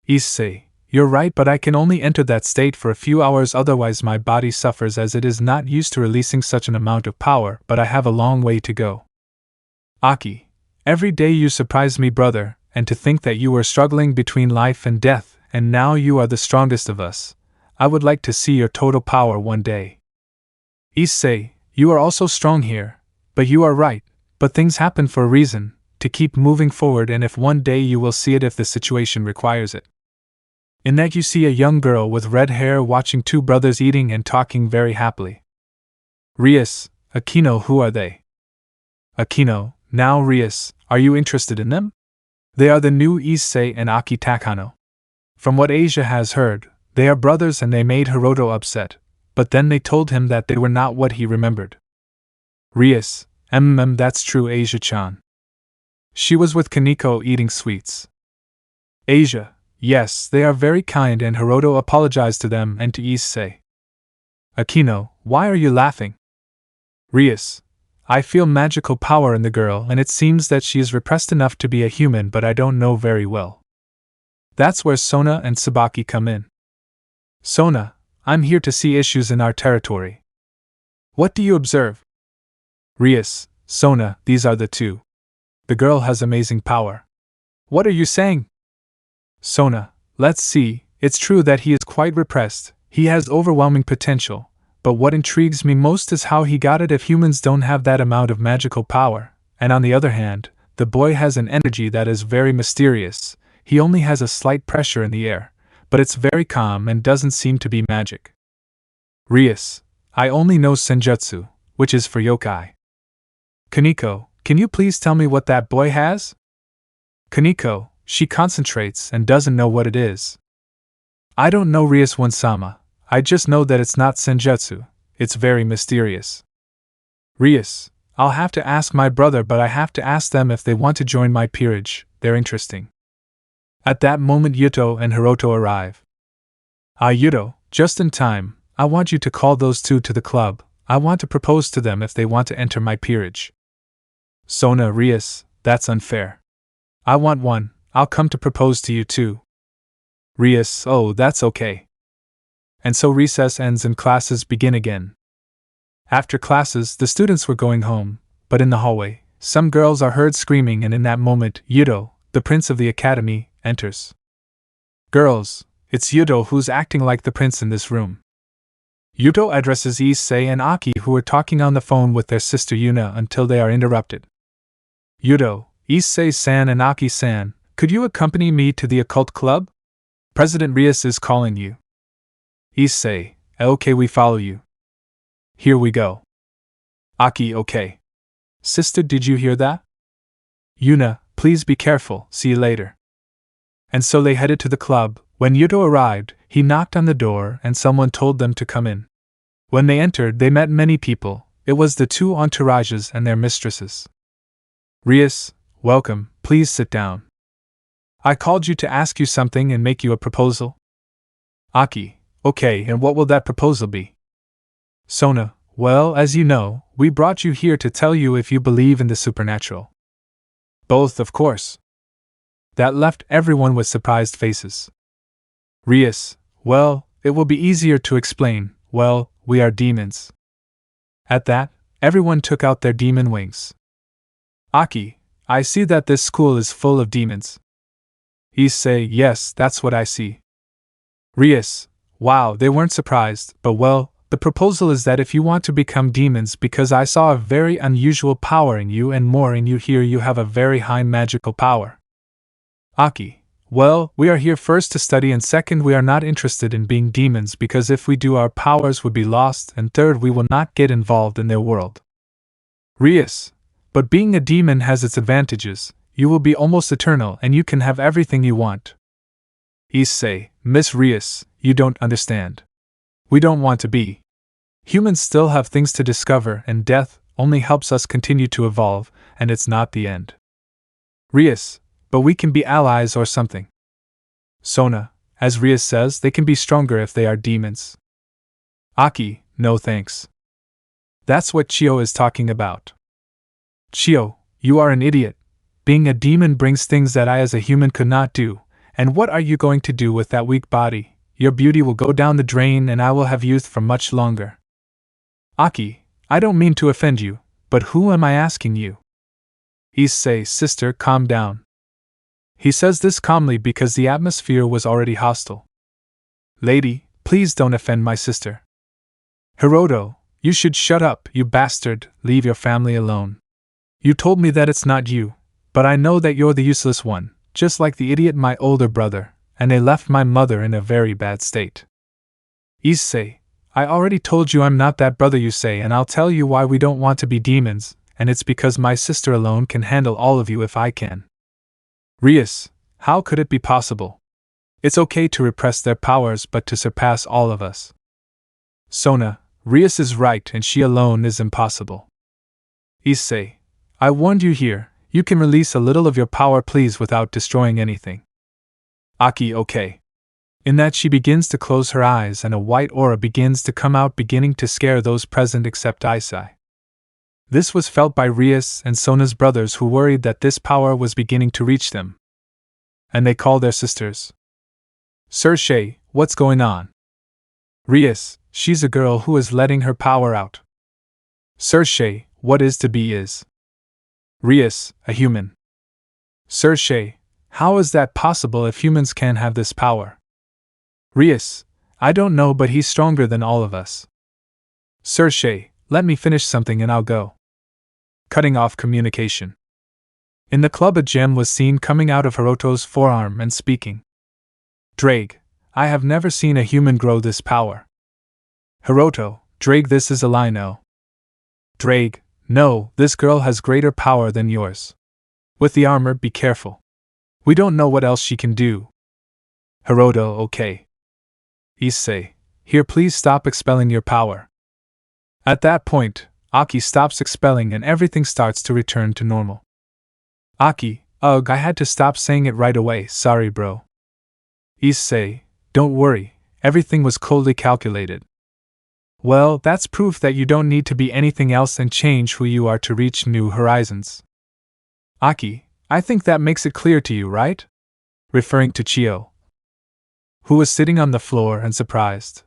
Issei, you're right, but I can only enter that state for a few hours, otherwise my body suffers as it is not used to releasing such an amount of power, but I have a long way to go. Aki, every day you surprise me brother, and to think that you were struggling between life and death, and now you are the strongest of us. I would like to see your total power one day. Issei, you are also strong here, but you are right, but things happen for a reason, to keep moving forward, and if one day you will see it if the situation requires it. In that you see a young girl with red hair watching two brothers eating and talking very happily. Rias, Akeno, who are they? Akeno, now Rias, are you interested in them? They are the new Issei and Aki Takano. From what Asia has heard, they are brothers and they made Hiroto upset, but then they told him that they were not what he remembered. Rias, that's true Asia-chan. She was with Kaneko eating sweets. Asia, yes, they are very kind and Hiroto apologized to them and to Issei. Akeno, why are you laughing? Rias, I feel magical power in the girl and it seems that she is repressed enough to be a human, but I don't know very well. That's where Sona and Tsubaki come in. Sona, I'm here to see issues in our territory. What do you observe? Rias, Sona, these are the two. The girl has amazing power. What are you saying? Sona, let's see, it's true that he is quite repressed, he has overwhelming potential, but what intrigues me most is how he got it if humans don't have that amount of magical power, and on the other hand, the boy has an energy that is very mysterious. He only has a slight pressure in the air, but it's very calm and doesn't seem to be magic. Rias, I only know senjutsu, which is for yokai. Kaneko, can you please tell me what that boy has? Kaneko, she concentrates and doesn't know what it is. I don't know Rias One-sama, I just know that it's not senjutsu, it's very mysterious. Rias, I'll have to ask my brother, but I have to ask them if they want to join my peerage, they're interesting. At that moment Yuto and Hiroto arrive. Ah Yuto, just in time, I want you to call those two to the club, I want to propose to them if they want to enter my peerage. Sona Rias, that's unfair. I want one, I'll come to propose to you too. Rias, oh that's okay. And so recess ends and classes begin again. After classes, the students were going home, but in the hallway, some girls are heard screaming, and in that moment, Yuto, the prince of the academy, enters. Girls, it's Yuto who's acting like the prince in this room. Yuto addresses Issei and Aki, who are talking on the phone with their sister Yuna until they are interrupted. Yuto, Issei-san and Aki-san, could you accompany me to the occult club? President Rias is calling you. Issei, okay, we follow you. Here we go. Aki, okay. Sister, did you hear that? Yuna, please be careful, see you later. And so they headed to the club. When Yuto arrived, he knocked on the door and someone told them to come in. When they entered, they met many people. It was the two entourages and their mistresses. Rias, welcome, please sit down. I called you to ask you something and make you a proposal. Aki, okay, and what will that proposal be? Sona, well, as you know, we brought you here to tell you if you believe in the supernatural. Both, of course. That left everyone with surprised faces. Rias, well, it will be easier to explain, well, we are demons. At that, everyone took out their demon wings. Aki, I see that this school is full of demons. Issei, yes, that's what I see. Rias, wow, they weren't surprised, but well, the proposal is that if you want to become demons, because I saw a very unusual power in you and more in you here, you have a very high magical power. Aki, well, we are here first to study, and second, we are not interested in being demons because if we do, our powers would be lost, and third, we will not get involved in their world. Rias, but being a demon has its advantages, you will be almost eternal and you can have everything you want. Issei, Miss Rias, you don't understand. We don't want to be. Humans still have things to discover, and death only helps us continue to evolve, and it's not the end. Rias, but we can be allies or something. Sona, as Rias says, they can be stronger if they are demons. Aki, no thanks. That's what Chio is talking about. Chio, you are an idiot. Being a demon brings things that I as a human could not do, and what are you going to do with that weak body? Your beauty will go down the drain and I will have youth for much longer. Aki, I don't mean to offend you, but who am I asking you? Issei, sister, calm down. He says this calmly because the atmosphere was already hostile. Lady, please don't offend my sister. Hiroto, you should shut up, you bastard, leave your family alone. You told me that it's not you, but I know that you're the useless one, just like the idiot my older brother, and they left my mother in a very bad state. Issei, I already told you I'm not that brother you say, and I'll tell you why we don't want to be demons, and it's because my sister alone can handle all of you if I can. Rias, how could it be possible? It's okay to repress their powers, but to surpass all of us. Sona, Rias is right and she alone is impossible. Issei, I warned you here, you can release a little of your power please without destroying anything. Aki, okay. In that she begins to close her eyes and a white aura begins to come out, beginning to scare those present except Isay. This was felt by Rias and Sona's brothers, who worried that this power was beginning to reach them. And they called their sisters. Issei, what's going on? Rias, she's a girl who is letting her power out. Issei, what is to be is. Rias, a human. Issei, how is that possible if humans can have this power? Rias, I don't know, but he's stronger than all of us. Sir Shay, let me finish something and I'll go. Cutting off communication. In the club, a gem was seen coming out of Hiroto's forearm and speaking. Drake, I have never seen a human grow this power. Hiroto, Drake, this is a lie, no. Drake, no, this girl has greater power than yours. With the armor, be careful. We don't know what else she can do. Hiroto, okay. Issei, here, please stop expelling your power. At that point, Aki stops expelling and everything starts to return to normal. Aki, ugh, I had to stop saying it right away, sorry bro. Issei, don't worry, everything was coldly calculated. Well, that's proof that you don't need to be anything else and change who you are to reach new horizons. Aki, I think that makes it clear to you, right? Referring to Chio, who was sitting on the floor and surprised.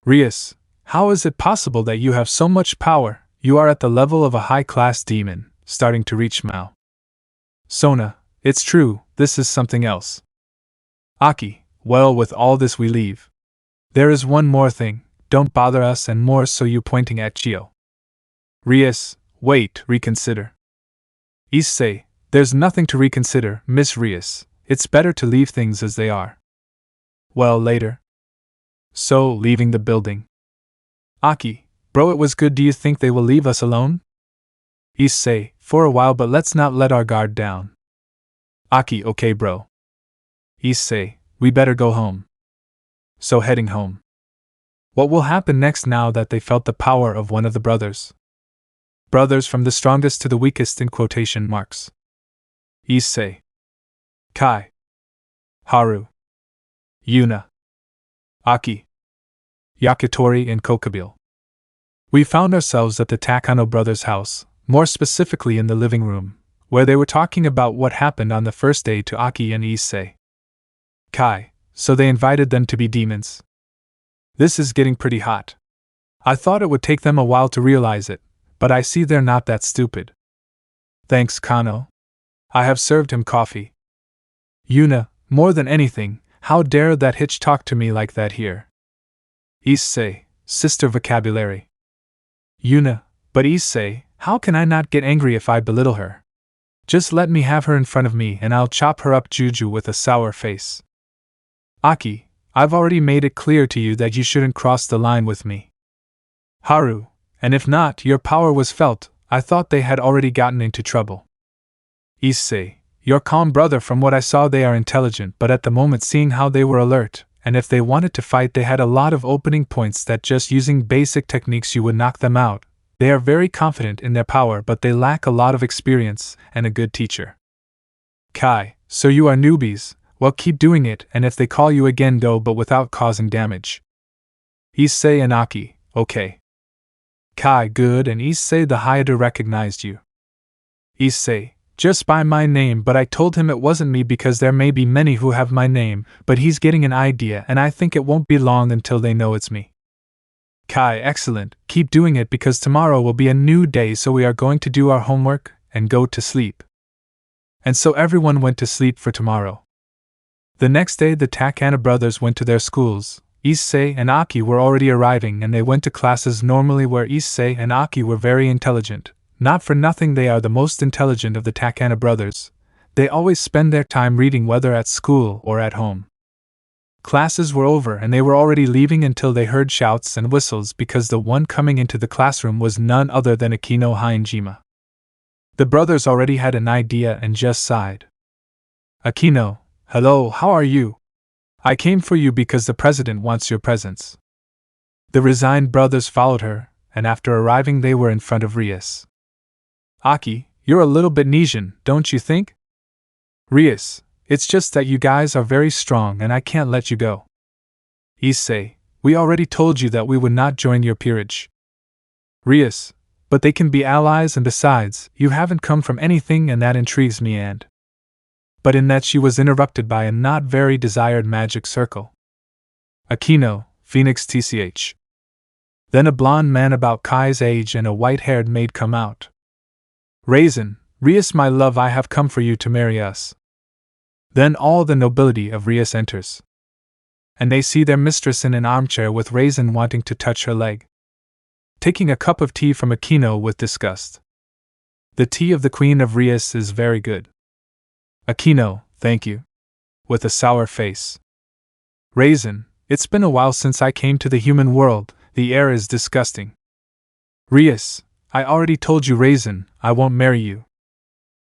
Rias, how is it possible that you have so much power? You are at the level of a high-class demon, starting to reach Mao. Sona, it's true, this is something else. Aki, well, with all this we leave. There is one more thing, don't bother us and more so you pointing at Chio. Rias, wait, reconsider. Issei, there's nothing to reconsider, Miss Rias, it's better to leave things as they are. Well, later. So, leaving the building. Aki, bro, it was good, do you think they will leave us alone? Issei, for a while, but let's not let our guard down. Aki, okay bro. Issei, we better go home. So heading home. What will happen next now that they felt the power of one of the brothers? Brothers from the strongest to the weakest in quotation marks. Issei. Kai. Haru. Yuna. Aki. Yakitori and Kokabil. We found ourselves at the Takano brothers' house, more specifically in the living room, where they were talking about what happened on the first day to Aki and Issei. Kai, so they invited them to be demons. This is getting pretty hot. I thought it would take them a while to realize it, but I see they're not that stupid. Thanks, Kano. I have served him coffee. Yuna, more than anything, how dare that hitch talk to me like that here? Issei, sister vocabulary. Yuna, but Issei, how can I not get angry if I belittle her? Just let me have her in front of me and I'll chop her up juju with a sour face. Aki, I've already made it clear to you that you shouldn't cross the line with me. Haru, and if not, your power was felt, I thought they had already gotten into trouble. Issei, your calm brother, from what I saw they are intelligent, but at the moment seeing how they were alert, and if they wanted to fight they had a lot of opening points that just using basic techniques you would knock them out. They are very confident in their power but they lack a lot of experience and a good teacher. Kai, so you are newbies, well keep doing it and if they call you again go but without causing damage. Issei and Aki, okay. Kai, good, and Issei the Hayate recognized you. Issei, just by my name, but I told him it wasn't me because there may be many who have my name, but he's getting an idea and I think it won't be long until they know it's me. Kai, excellent, keep doing it because tomorrow will be a new day so we are going to do our homework and go to sleep. And so everyone went to sleep for tomorrow. The next day the Takano brothers went to their schools. Issei and Aki were already arriving and they went to classes normally where Issei and Aki were very intelligent. Not for nothing they are the most intelligent of the Takano brothers. They always spend their time reading whether at school or at home. Classes were over and they were already leaving until they heard shouts and whistles because the one coming into the classroom was none other than Akeno Hyunjima. The brothers already had an idea and just sighed. Akeno, hello, how are you? I came for you because the president wants your presence. The resigned brothers followed her, and after arriving they were in front of Rias. Aki, you're a little bit Nesian, don't you think? Rias, it's just that you guys are very strong and I can't let you go. Issei, we already told you that we would not join your peerage. Rias, but they can be allies and besides, you haven't come from anything and that intrigues me and… But in that she was interrupted by a not very desired magic circle. Akeno, Phoenix TCH. Then a blonde man about Kai's age and a white-haired maid come out. Raisin, Rias my love, I have come for you to marry us. Then all the nobility of Rias enters. And they see their mistress in an armchair with Raisin wanting to touch her leg. taking a cup of tea from Akeno with disgust. The tea of the Queen of Rias is very good. Akeno, thank you. With a sour face. Raisin, it's been a while since I came to the human world, the air is disgusting. Rias, I already told you, Raisin, I won't marry you.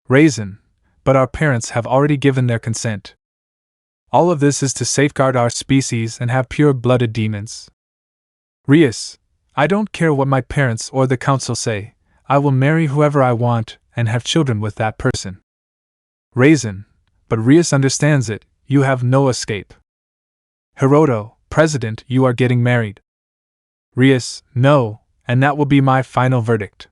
Raisin, but our parents have already given their consent. All of this is to safeguard our species and have pure-blooded demons. Rias, I don't care what my parents or the council say, I will marry whoever I want and have children with that person. Raisin, but Rias understands it, you have no escape. Hiroto, President, you are getting married. Rias, no, and that will be my final verdict.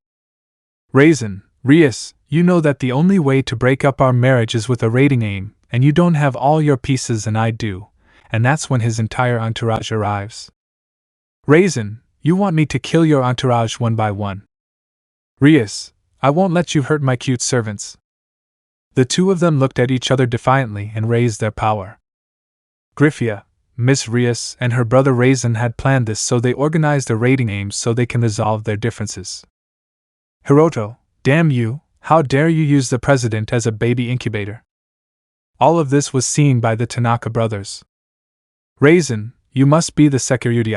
Raisin, Rias, you know that the only way to break up our marriage is with a raiding aim, and you don't have all your pieces and I do, and that's when his entire entourage arrives. Raisin, you want me to kill your entourage one by one. Rias, I won't let you hurt my cute servants. The two of them looked at each other defiantly and raised their power. Griffia, Miss Rias, and her brother Raisin had planned this, so they organized a raiding aim so they can resolve their differences. Hiroto, damn you, how dare you use the president as a baby incubator? All of this was seen by the Tanaka brothers. Raisin, you must be the security.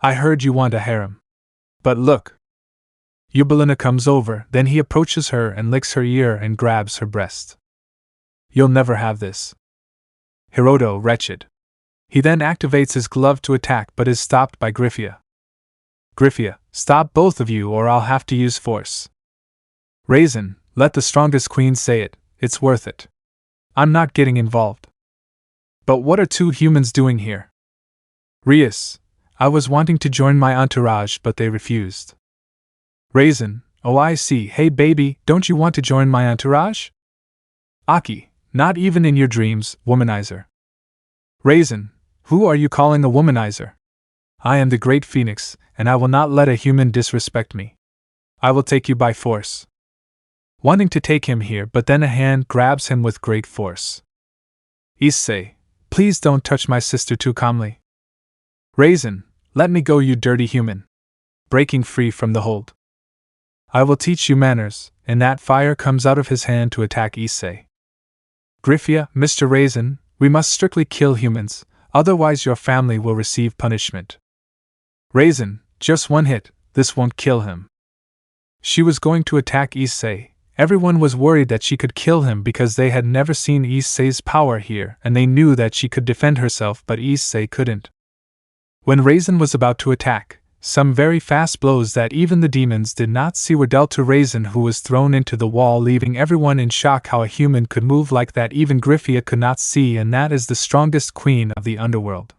I heard you want a harem. But look. Yubelina comes over, then he approaches her and licks her ear and grabs her breast. You'll never have this. Hiroto, wretched. He then activates his glove to attack but is stopped by Griffia. Griffia, stop both of you or I'll have to use force. Raisin, let the strongest queen say it, it's worth it. I'm not getting involved. But what are two humans doing here? Rias, I was wanting to join my entourage but they refused. Raisin, oh I see, hey baby, don't you want to join my entourage? Aki, not even in your dreams, womanizer. Raisin, who are you calling a womanizer? I am the great phoenix, and I will not let a human disrespect me. I will take you by force. Wanting to take him here, but then a hand grabs him with great force. Issei, please don't touch my sister too calmly. Raisin, let me go, you dirty human. Breaking free from the hold. I will teach you manners, and that fire comes out of his hand to attack Issei. Griffia, Mr. Raisin, we must strictly kill humans, otherwise your family will receive punishment. Raisin, just one hit, this won't kill him. She was going to attack Issei. Everyone was worried that she could kill him because they had never seen Issei's power here and they knew that she could defend herself but Issei couldn't. When Raisin was about to attack, some very fast blows that even the demons did not see were dealt to Raisin, who was thrown into the wall, leaving everyone in shock how a human could move like that. Even Griffia could not see, and that is the strongest queen of the underworld.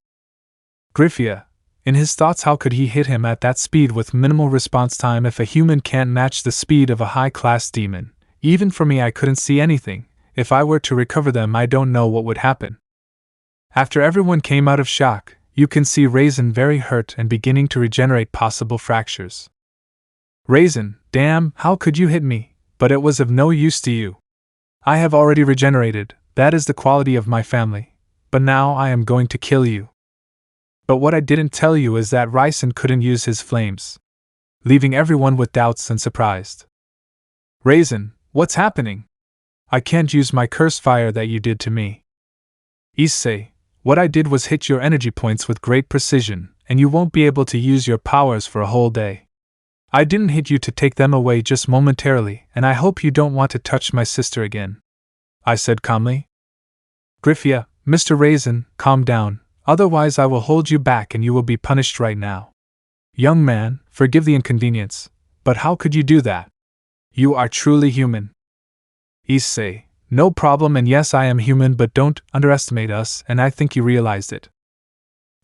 Griffia, in his thoughts, how could he hit him at that speed with minimal response time if a human can't match the speed of a high-class demon? Even for me, I couldn't see anything. If I were to recover them, I don't know what would happen. After everyone came out of shock, you can see Raisin very hurt and beginning to regenerate possible fractures. Raisin, damn, how could you hit me? But it was of no use to you. I have already regenerated, that is the quality of my family. But now I am going to kill you. But what I didn't tell you is that Raisin couldn't use his flames, leaving everyone with doubts and surprised. Raisin, what's happening? I can't use my curse fire that you did to me. Issei, what I did was hit your energy points with great precision, and you won't be able to use your powers for a whole day. I didn't hit you to take them away, just momentarily, and I hope you don't want to touch my sister again. I said calmly. Griffia, Mr. Raisin, calm down, otherwise I will hold you back and you will be punished right now. Young man, forgive the inconvenience, but how could you do that? You are truly human. Issei, no problem, and yes, I am human, but don't underestimate us, and I think you realized it.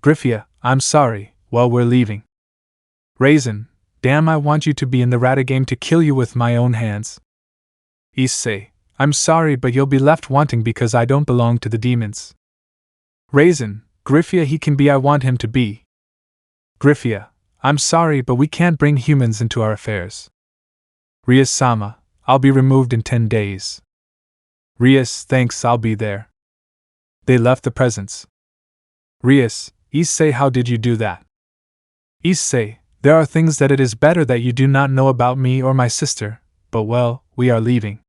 Griffia, I'm sorry, well, we're leaving. Raisin, damn, I want you to be in the rata game to kill you with my own hands. Issei, I'm sorry, but you'll be left wanting because I don't belong to the demons. Raisin, Griffia, he can be, I want him to be. Griffia, I'm sorry, but we can't bring humans into our affairs. Rias-sama, I'll be removed in 10 days. Rias, thanks, I'll be there. They left the presence. Rias, Issei, how did you do that? Issei, There are things that it is better that you do not know about me or my sister, but well, we are leaving.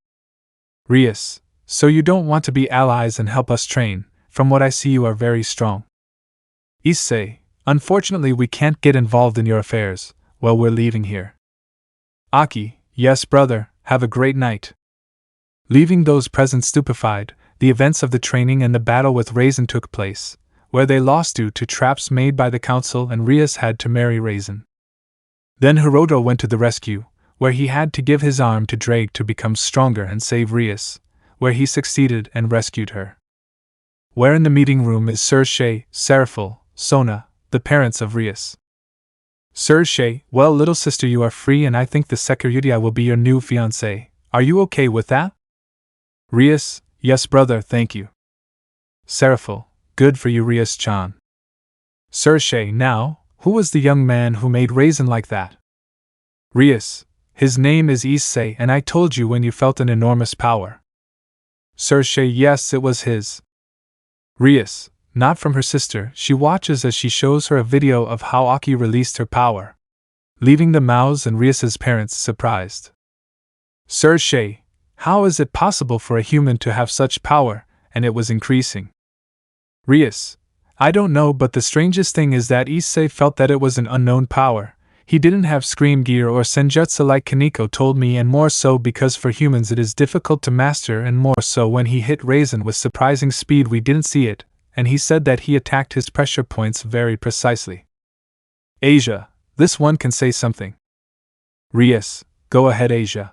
Rias, so you don't want to be allies and help us train. From what I see, you are very strong. Issei, unfortunately we can't get involved in your affairs. Well, we're leaving here. Aki, yes brother, have a great night. Leaving those present stupefied, the events of the training and the battle with Raisin took place, where they lost due to traps made by the council and Rias had to marry Raisin. Then Hiroto went to the rescue, where he had to give his arm to Drake to become stronger and save Rias, where he succeeded and rescued her. Where in the meeting room is Sir Issei, Seraphil, Sona, the parents of Rias. Sir Issei, well little sister, you are free and I think the security will be your new fiancé. Are you okay with that? Rias, yes brother, thank you. Seraphil, good for you Rias-chan. Sir Issei, now, who was the young man who made Raisin like that? Rias, his name is Issei and I told you when you felt an enormous power. Sir Issei, yes it was his. Rias, not from her sister, she watches as she shows her a video of how Aki released her power, leaving the Maos and Rias's parents surprised. Sir Issei, how is it possible for a human to have such power, and it was increasing? Rias, I don't know, but the strangest thing is that Issei felt that it was an unknown power. He didn't have scream gear or senjutsu like Kaneko told me, and more so because for humans it is difficult to master, and more so when he hit Raisin with surprising speed we didn't see it, and he said that he attacked his pressure points very precisely. Asia, this one can say something. Rias, go ahead Asia.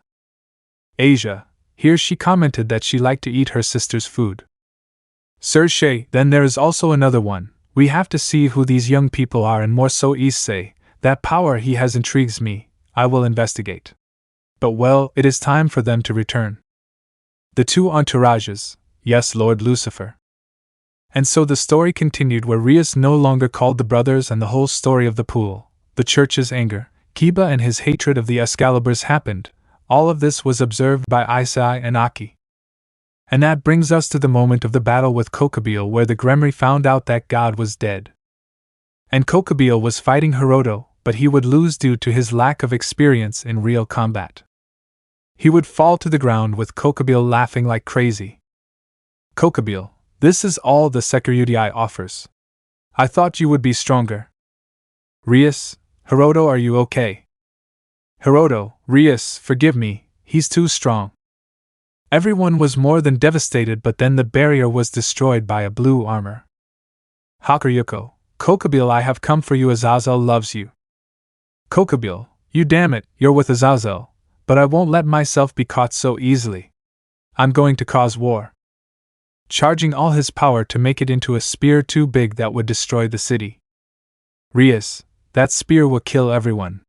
Asia, here she commented that she liked to eat her sister's food. Sir Issei, then there is also another one. We have to see who these young people are, and more so Issei. That power he has intrigues me. I will investigate. But well, it is time for them to return. The two entourages, yes Lord Lucifer. And so the story continued, where Rias no longer called the brothers, and the whole story of the pool, the church's anger, Kiba and his hatred of the Excaliburs happened. All of this was observed by Isay and Aki. And that brings us to the moment of the battle with Kokobile, where the Gremry found out that God was dead. And Kokobile was fighting Hiroto, but he would lose due to his lack of experience in real combat. He would fall to the ground with Kokobile laughing like crazy. Kokobile, this is all the security offers. I thought you would be stronger. Rias, Hiroto, are you okay? Hiroto, Rias, forgive me, he's too strong. Everyone was more than devastated, but then the barrier was destroyed by a blue armor. Hakuryuko, Kokobile, I have come for you. Azazel loves you. Kokobile, you damn it, you're with Azazel, but I won't let myself be caught so easily. I'm going to cause war. Charging all his power to make it into a spear too big that would destroy the city. Rias, that spear will kill everyone.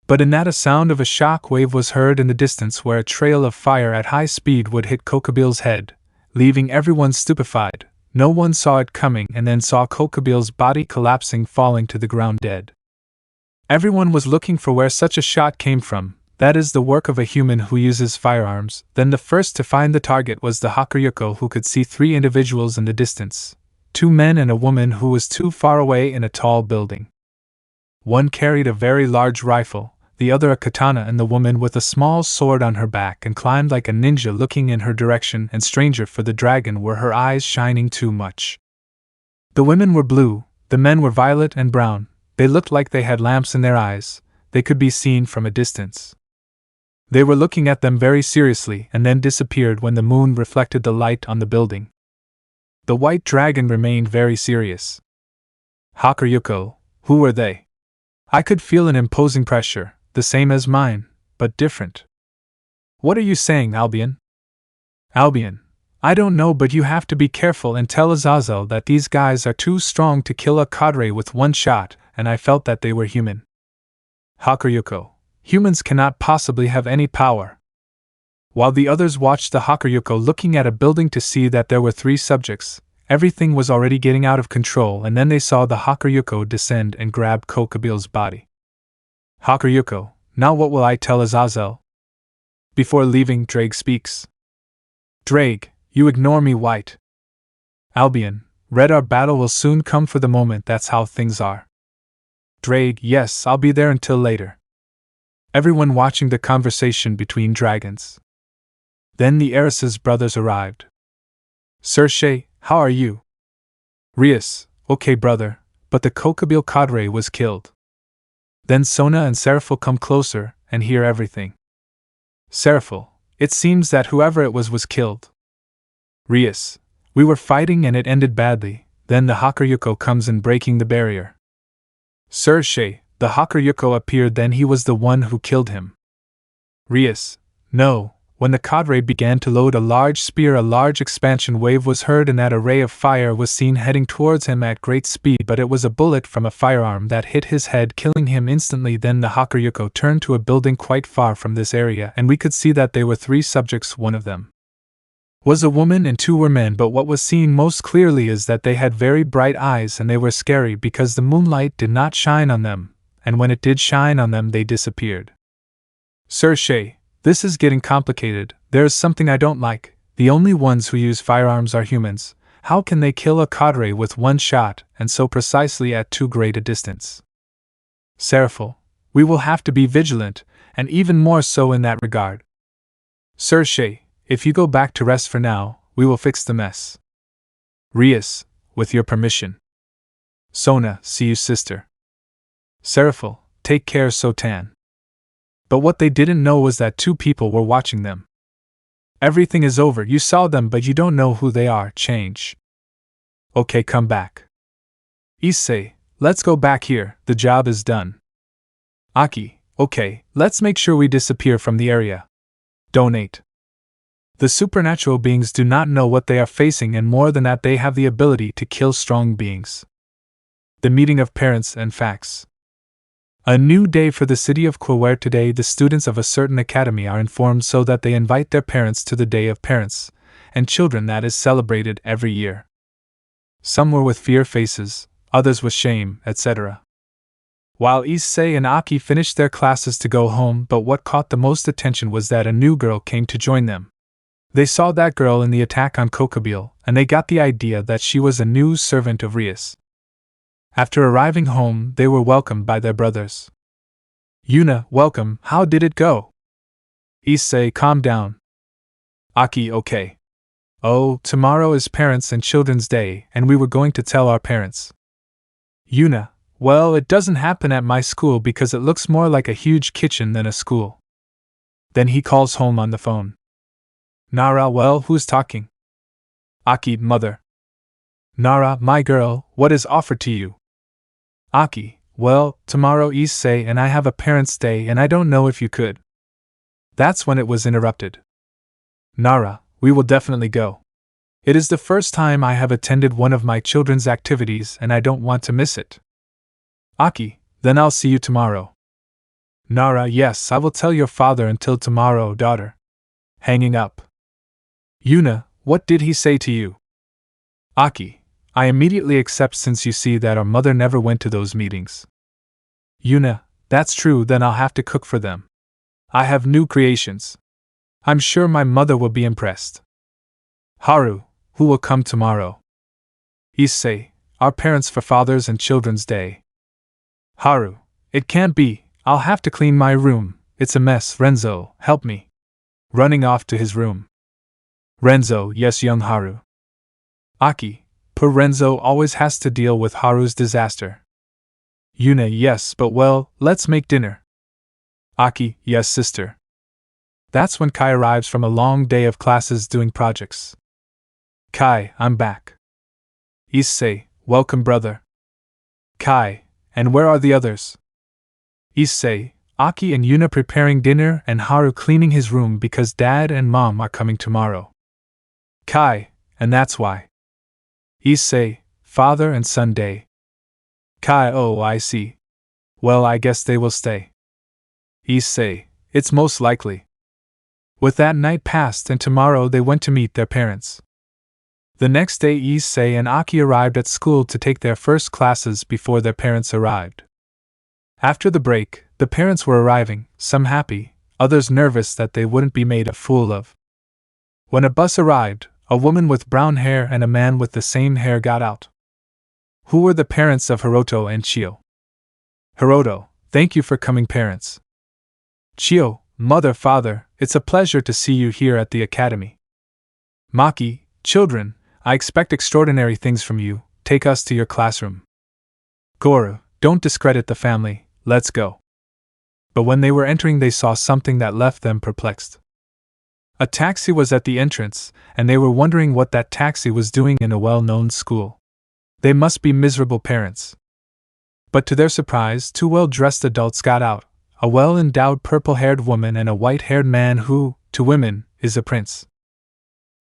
But in that a sound of a shock wave was heard in the distance, where a trail of fire at high speed would hit Kokobile's head, leaving everyone stupefied. No one saw it coming, and then saw Kokobile's body collapsing, falling to the ground dead. Everyone was looking for where such a shot came from. That is the work of a human who uses firearms. Then the first to find the target was the Hakuryuko, who could see three individuals in the distance, 2 men and a woman who was too far away in a tall building. One carried a very large rifle, the other a katana, and the woman with a small sword on her back, and climbed like a ninja looking in her direction, and stranger for the dragon were her eyes shining too much. The women were blue, the men were violet and brown. They looked like they had lamps in their eyes. They could be seen from a distance. They were looking at them very seriously, and then disappeared when the moon reflected the light on the building. The white dragon remained very serious. Hakuryuko, who were they? I could feel an imposing pressure, the same as mine, but different. What are you saying, Albion? Albion, I don't know, but you have to be careful and tell Azazel that these guys are too strong to kill a cadre with one shot, and I felt that they were human. Hakuryuko, humans cannot possibly have any power. While the others watched the Hakuryuko looking at a building to see that there were 3 subjects, everything was already getting out of control, and then they saw the Hakuryuko descend and grab Kokobile's body. Hakuryuko, now what will I tell Azazel? Before leaving, Drake speaks. Drake, you ignore me, White. Albion, Red, our battle will soon come. For the moment, that's how things are. Drake, yes, I'll be there until later. Everyone watching the conversation between dragons. Then the heiress's brothers arrived. Issei, how are you? Rias, okay brother, but the Kokabile Cadre was killed. Then Sona and Seraphil come closer and hear everything. Seraphil, it seems that whoever it was killed. Rias, we were fighting and it ended badly, then the Hakuryuko comes in breaking the barrier. Issei, the Hakuryuko appeared, then he was the one who killed him. Rias, no, when the cadre began to load a large spear, a large expansion wave was heard and that a ray of fire was seen heading towards him at great speed, but it was a bullet from a firearm that hit his head, killing him instantly. Then the Hakuryuko turned to a building quite far from this area, and we could see that there were 3 subjects. One of them was a woman and 2 were men, but what was seen most clearly is that they had very bright eyes and they were scary because the moonlight did not shine on them, and when it did shine on them they disappeared. Issei, this is getting complicated. There is something I don't like. The only ones who use firearms are humans. How can they kill a cadre with 1 shot, and so precisely at too great a distance? Seraphil, we will have to be vigilant, and even more so in that regard. Issei, if you go back to rest for now, we will fix the mess. Rias, with your permission. Sona, see you sister. Seraphil, take care Sotan. But what they didn't know was that 2 people were watching them. Everything is over, you saw them but you don't know who they are, change. Okay, come back. Issei, let's go back here, the job is done. Aki, okay, let's make sure we disappear from the area. Donate. The supernatural beings do not know what they are facing, and more than that, they have the ability to kill strong beings. The meeting of parents and facts. A new day for the city of Quaware. Today the students of a certain academy are informed so that they invite their parents to the Day of Parents and Children that is celebrated every year. Some were with fear faces, others with shame, etc. While Issei and Aki finished their classes to go home, but what caught the most attention was that a new girl came to join them. They saw that girl in the attack on Kokabile, and they got the idea that she was a new servant of Rias. After arriving home, they were welcomed by their brothers. Yuna, welcome, how did it go? Issei, calm down. Aki, okay. Oh, tomorrow is Parents and Children's Day, and we were going to tell our parents. Yuna, well, it doesn't happen at my school because it looks more like a huge kitchen than a school. Then he calls home on the phone. Nara, well, who's talking? Aki, mother. Nara, my girl, what is offered to you? Aki, well, tomorrow Issei and I have a parents' day and I don't know if you could. That's when it was interrupted. Nara, we will definitely go. It is the first time I have attended one of my children's activities and I don't want to miss it. Aki, then I'll see you tomorrow. Nara, yes, I will tell your father until tomorrow, daughter. Hanging up. Yuna, what did he say to you? Aki, I immediately accept since you see that our mother never went to those meetings. Yuna, that's true, then I'll have to cook for them. I have new creations. I'm sure my mother will be impressed. Haru, who will come tomorrow? Issei, our parents for Father's and Children's Day. Haru, it can't be, I'll have to clean my room, it's a mess. Renzo, help me. Running off to his room. Renzo, yes, young Haru. Aki, poor Renzo always has to deal with Haru's disaster. Yuna, yes, but well, let's make dinner. Aki, yes, sister. That's when Kai arrives from a long day of classes doing projects. Kai, I'm back. Issei, welcome brother. Kai, and where are the others? Issei, Aki and Yuna preparing dinner and Haru cleaning his room because Dad and Mom are coming tomorrow. Kai, and that's why. Issei, Father and Son Day. Kai, oh, I see. Well, I guess they will stay. Issei, it's most likely. With that night passed and tomorrow they went to meet their parents. The next day Issei and Aki arrived at school to take their first classes before their parents arrived. After the break, the parents were arriving, some happy, others nervous that they wouldn't be made a fool of. When a bus arrived, a woman with brown hair and a man with the same hair got out. Who were the parents of Hiroto and Chio? Hiroto, thank you for coming, parents. Chio, mother, father, it's a pleasure to see you here at the academy. Maki, children, I expect extraordinary things from you, take us to your classroom. Goru, don't discredit the family, let's go. But when they were entering, they saw something that left them perplexed. A taxi was at the entrance, and they were wondering what that taxi was doing in a well-known school. They must be miserable parents. But to their surprise, two well-dressed adults got out, a well-endowed purple-haired woman and a white-haired man who, to women, is a prince.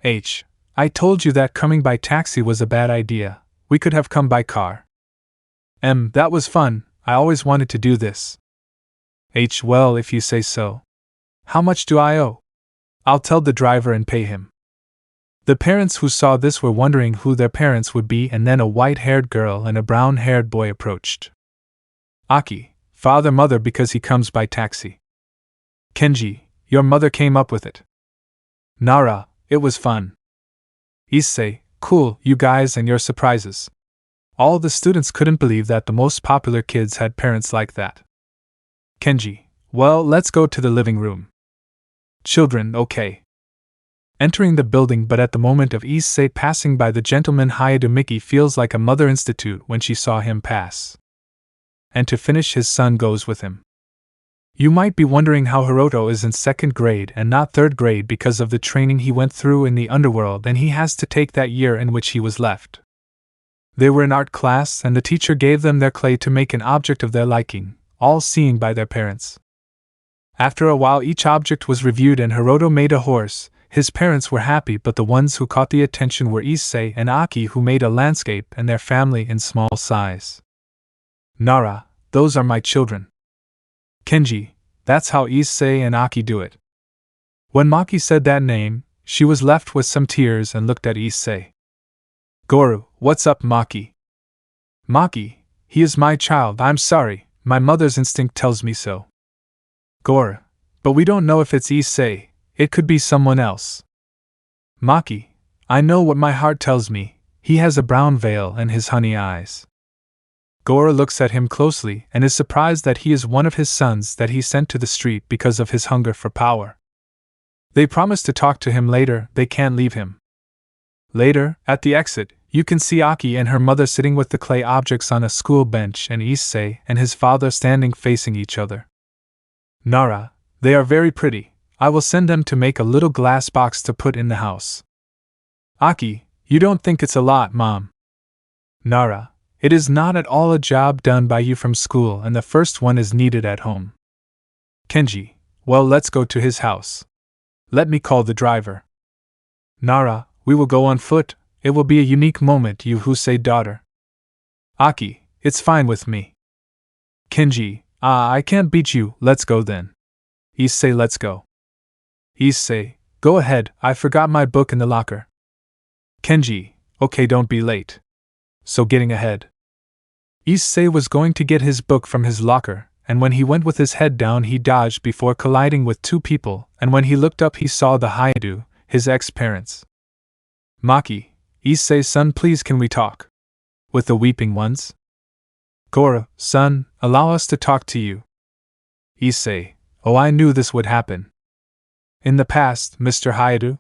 I told you that coming by taxi was a bad idea. We could have come by car. That was fun. I always wanted to do this. Well, if you say so. How much do I owe? I'll tell the driver and pay him. The parents who saw this were wondering who their parents would be, and then a white-haired girl and a brown-haired boy approached. Aki, father, mother, because he comes by taxi. Kenji, your mother came up with it. Nara, it was fun. Issei, cool, you guys and your surprises. All the students couldn't believe that the most popular kids had parents like that. Kenji, well, let's go to the living room. Children, okay. Entering the building, but at the moment of Issei passing by the gentleman Hayadu, Miki feels like a mother institute when she saw him pass. And to finish, his son goes with him. You might be wondering how Hiroto is in 2nd grade and not 3rd grade because of the training he went through in the Underworld, and he has to take that year in which he was left. They were in art class, and the teacher gave them their clay to make an object of their liking, all seen by their parents. After a while, each object was reviewed and Hiroto made a horse. His parents were happy, but the ones who caught the attention were Issei and Aki, who made a landscape and their family in small size. Nara, those are my children. Kenji, that's how Issei and Aki do it. When Maki said that name, she was left with some tears and looked at Issei. Goru, what's up, Maki? Maki, he is my child, I'm sorry, my mother's instinct tells me so. Goru, but we don't know if it's Issei, it could be someone else. Maki, I know what my heart tells me, he has a brown veil and his honey eyes. Goru looks at him closely and is surprised that he is one of his sons that he sent to the street because of his hunger for power. They promise to talk to him later, they can't leave him. Later, at the exit, you can see Aki and her mother sitting with the clay objects on a school bench and Issei and his father standing facing each other. Nara, they are very pretty, I will send them to make a little glass box to put in the house. Aki, you don't think it's a lot, Mom? Nara, it is not at all a job done by you from school, and the first one is needed at home. Kenji, well, let's go to his house. Let me call the driver. Nara, we will go on foot, it will be a unique moment, you who say daughter. Aki, it's fine with me. Kenji, I can't beat you, let's go then. Issei, let's go. Issei, go ahead, I forgot my book in the locker. Kenji, okay, don't be late. So getting ahead. Issei was going to get his book from his locker, and when he went with his head down he dodged before colliding with two people, and when he looked up he saw the Hayadu, his ex-parents. Maki, Issei son, please can we talk? With the weeping ones? Goru, son, allow us to talk to you. Issei, oh, I knew this would happen. In the past, Mr. Hayadu?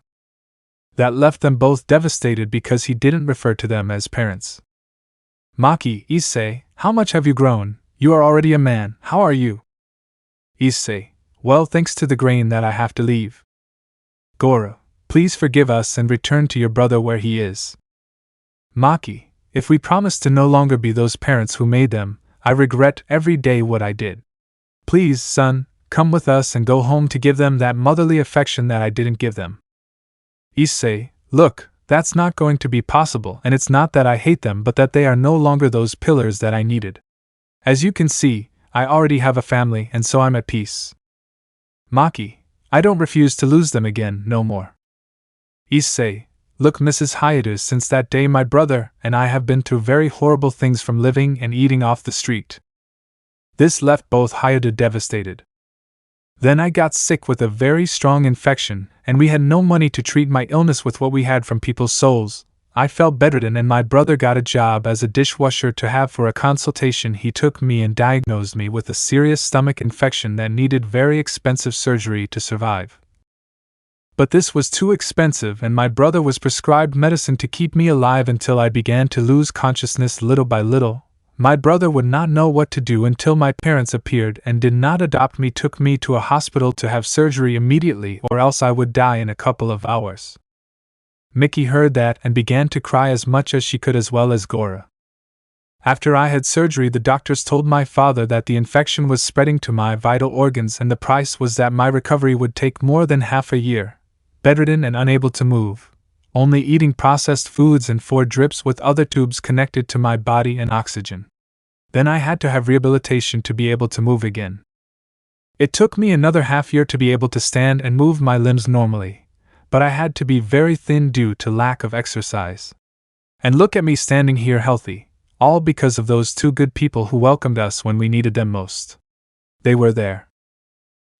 That left them both devastated because he didn't refer to them as parents. Maki, Issei, how much have you grown? You are already a man, how are you? Issei, well, thanks to the grain that I have to leave. Goru, please forgive us and return to your brother where he is. Maki, if we promise to no longer be those parents who made them, I regret every day what I did. Please, son, come with us and go home to give them that motherly affection that I didn't give them. Issei, look, that's not going to be possible, and it's not that I hate them but that they are no longer those pillars that I needed. As you can see, I already have a family and so I'm at peace. Maki, I don't refuse to lose them again, no more. Issei, look, Mrs. Hayadu, since that day my brother and I have been through very horrible things from living and eating off the street. This left both Hayadu devastated. Then I got sick with a very strong infection, and we had no money to treat my illness with what we had from people's souls. I felt bedridden and my brother got a job as a dishwasher to have for a consultation. He took me and diagnosed me with a serious stomach infection that needed very expensive surgery to survive. But this was too expensive and my brother was prescribed medicine to keep me alive until I began to lose consciousness little by little. My brother would not know what to do until my parents appeared and did not adopt me, took me to a hospital to have surgery immediately or else I would die in a couple of hours. Mickey heard that and began to cry as much as she could, as well as Gora. After I had surgery, the doctors told my father that the infection was spreading to my vital organs and the price was that my recovery would take more than half a year. Bedridden and unable to move, only eating processed foods and 4 drips with other tubes connected to my body and oxygen. Then I had to have rehabilitation to be able to move again. It took me another half year to be able to stand and move my limbs normally, but I had to be very thin due to lack of exercise. And look at me standing here healthy, all because of those 2 good people who welcomed us when we needed them most. They were there.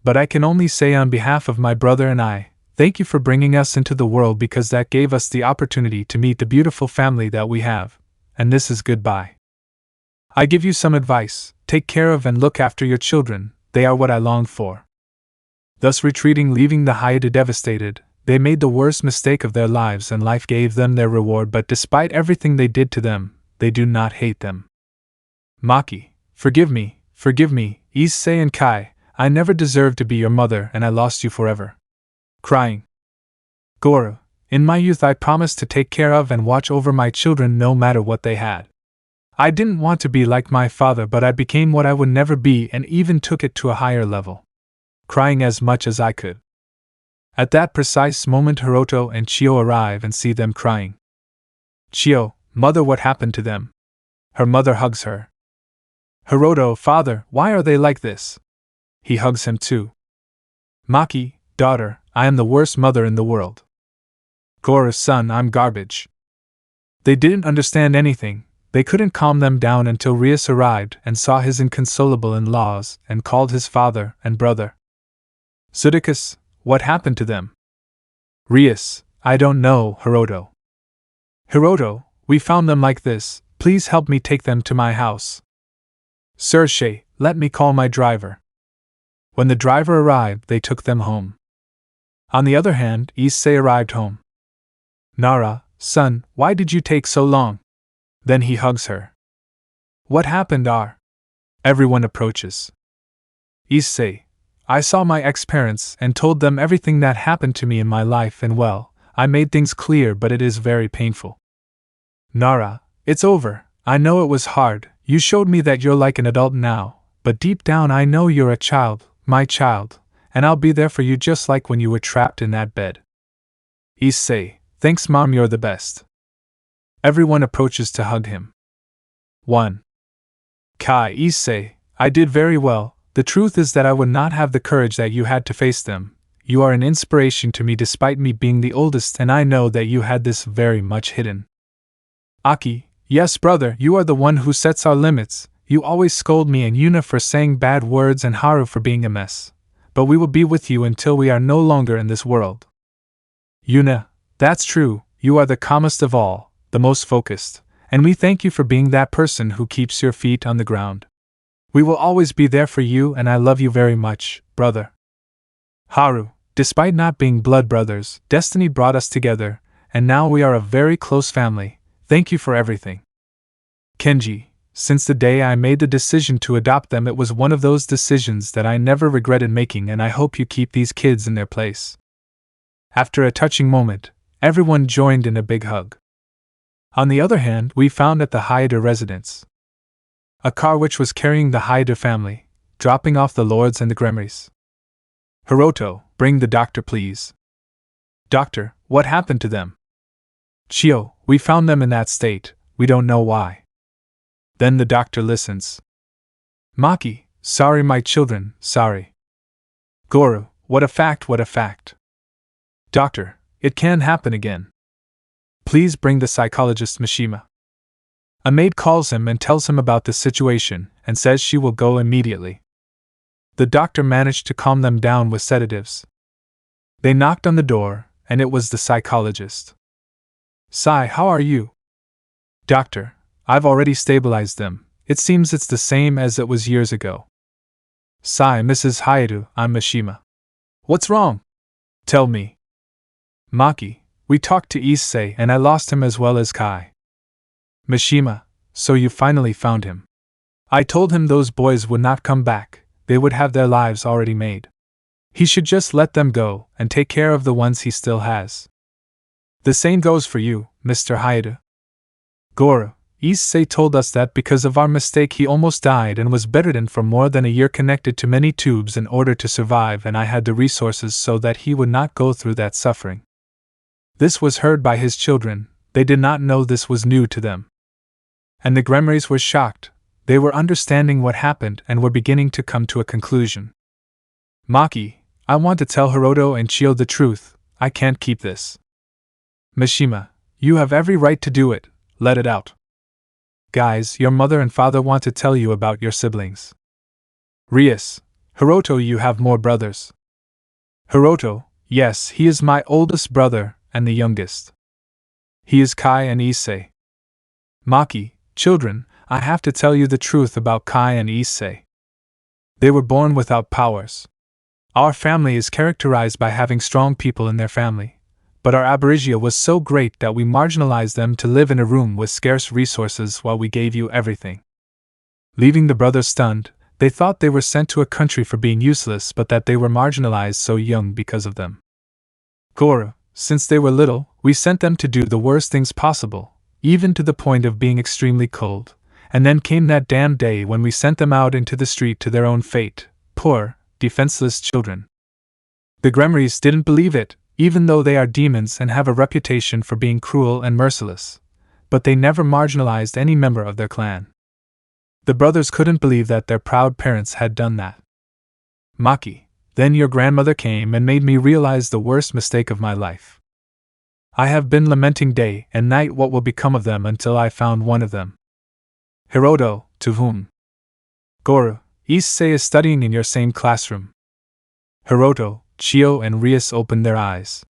But I can only say on behalf of my brother and I, thank you for bringing us into the world, because that gave us the opportunity to meet the beautiful family that we have, and this is goodbye. I give you some advice: take care of and look after your children, they are what I longed for. Thus retreating, leaving the Haida devastated, they made the worst mistake of their lives and life gave them their reward, but despite everything they did to them, they do not hate them. Maki, forgive me, Issei and Kai, I never deserved to be your mother and I lost you forever. Crying. Goro, in my youth I promised to take care of and watch over my children no matter what they had. I didn't want to be like my father, but I became what I would never be and even took it to a higher level. Crying as much as I could. At that precise moment Hiroto and Chio arrive and see them crying. Chio, mother, what happened to them? Her mother hugs her. Hiroto, father, why are they like this? He hugs him too. Maki, daughter, I am the worst mother in the world. Goro's son, I'm garbage. They didn't understand anything. They couldn't calm them down until Rias arrived and saw his inconsolable in-laws and called his father and brother. Sudikus, what happened to them? Rias, I don't know, Hiroto. Hiroto, we found them like this, please help me take them to my house. Sir Shay, let me call my driver. When the driver arrived, they took them home. On the other hand, Issei arrived home. Nara, son, why did you take so long? Then he hugs her. What happened, R? Everyone approaches. Issei, I saw my ex-parents and told them everything that happened to me in my life, and well, I made things clear, but it is very painful. Nara, it's over. I know it was hard. You showed me that you're like an adult now, but deep down I know you're a child, my child, and I'll be there for you just like when you were trapped in that bed. Issei, thanks mom, you're the best. Everyone approaches to hug him. 1. Kai, Issei, I did very well. The truth is that I would not have the courage that you had to face them. You are an inspiration to me despite me being the oldest, and I know that you had this very much hidden. Aki, yes brother, you are the one who sets our limits. You always scold me and Yuna for saying bad words and Haru for being a mess. But we will be with you until we are no longer in this world. Yuna, that's true, you are the calmest of all, the most focused, and we thank you for being that person who keeps your feet on the ground. We will always be there for you and I love you very much, brother. Haru, despite not being blood brothers, destiny brought us together, and now we are a very close family. Thank you for everything. Kenji, since the day I made the decision to adopt them, it was one of those decisions that I never regretted making, and I hope you keep these kids in their place. After a touching moment, everyone joined in a big hug. On the other hand, we found at the Haida residence a car which was carrying the Haida family, dropping off the lords and the Gremries. Hiroto, bring the doctor please. Doctor, what happened to them? Chio, we found them in that state, we don't know why. Then the doctor listens. Maki, sorry my children, sorry. Goro, what a fact, what a fact. Doctor, it can happen again. Please bring the psychologist Mishima. A maid calls him and tells him about the situation, and says she will go immediately. The doctor managed to calm them down with sedatives. They knocked on the door, and it was the psychologist. Sai, how are you? Doctor, I've already stabilized them. It seems it's the same as it was years ago. Sai, Mrs. Hayato, I'm Mishima. What's wrong? Tell me. Maki, we talked to Issei and I lost him as well as Kai. Mishima, so you finally found him. I told him those boys would not come back, they would have their lives already made. He should just let them go and take care of the ones he still has. The same goes for you, Mr. Hayato. Goro, Issei told us that because of our mistake he almost died and was bedridden for more than a year connected to many tubes in order to survive, and I had the resources so that he would not go through that suffering. This was heard by his children, they did not know this was new to them. And the Gremlins were shocked, they were understanding what happened and were beginning to come to a conclusion. Maki, I want to tell Hiroto and Chio the truth, I can't keep this. Mishima, you have every right to do it, let it out. Guys, your mother and father want to tell you about your siblings. Rias, Hiroto, you have more brothers. Hiroto, yes, he is my oldest brother and the youngest. He is Kai and Issei. Maki, children, I have to tell you the truth about Kai and Issei. They were born without powers. Our family is characterized by having strong people in their family, but our aberration was so great that we marginalized them to live in a room with scarce resources while we gave you everything. Leaving the brothers stunned, they thought they were sent to a country for being useless, but that they were marginalized so young because of them. Goro, since they were little, we sent them to do the worst things possible, even to the point of being extremely cold, and then came that damn day when we sent them out into the street to their own fate, poor, defenseless children. The Gremlins didn't believe it, even though they are demons and have a reputation for being cruel and merciless, but they never marginalized any member of their clan. The brothers couldn't believe that their proud parents had done that. Maki, then your grandmother came and made me realize the worst mistake of my life. I have been lamenting day and night what will become of them until I found one of them. Hiroto, to whom? Goro, Issei is studying in your same classroom. Hiroto, Chio and Rias opened their eyes.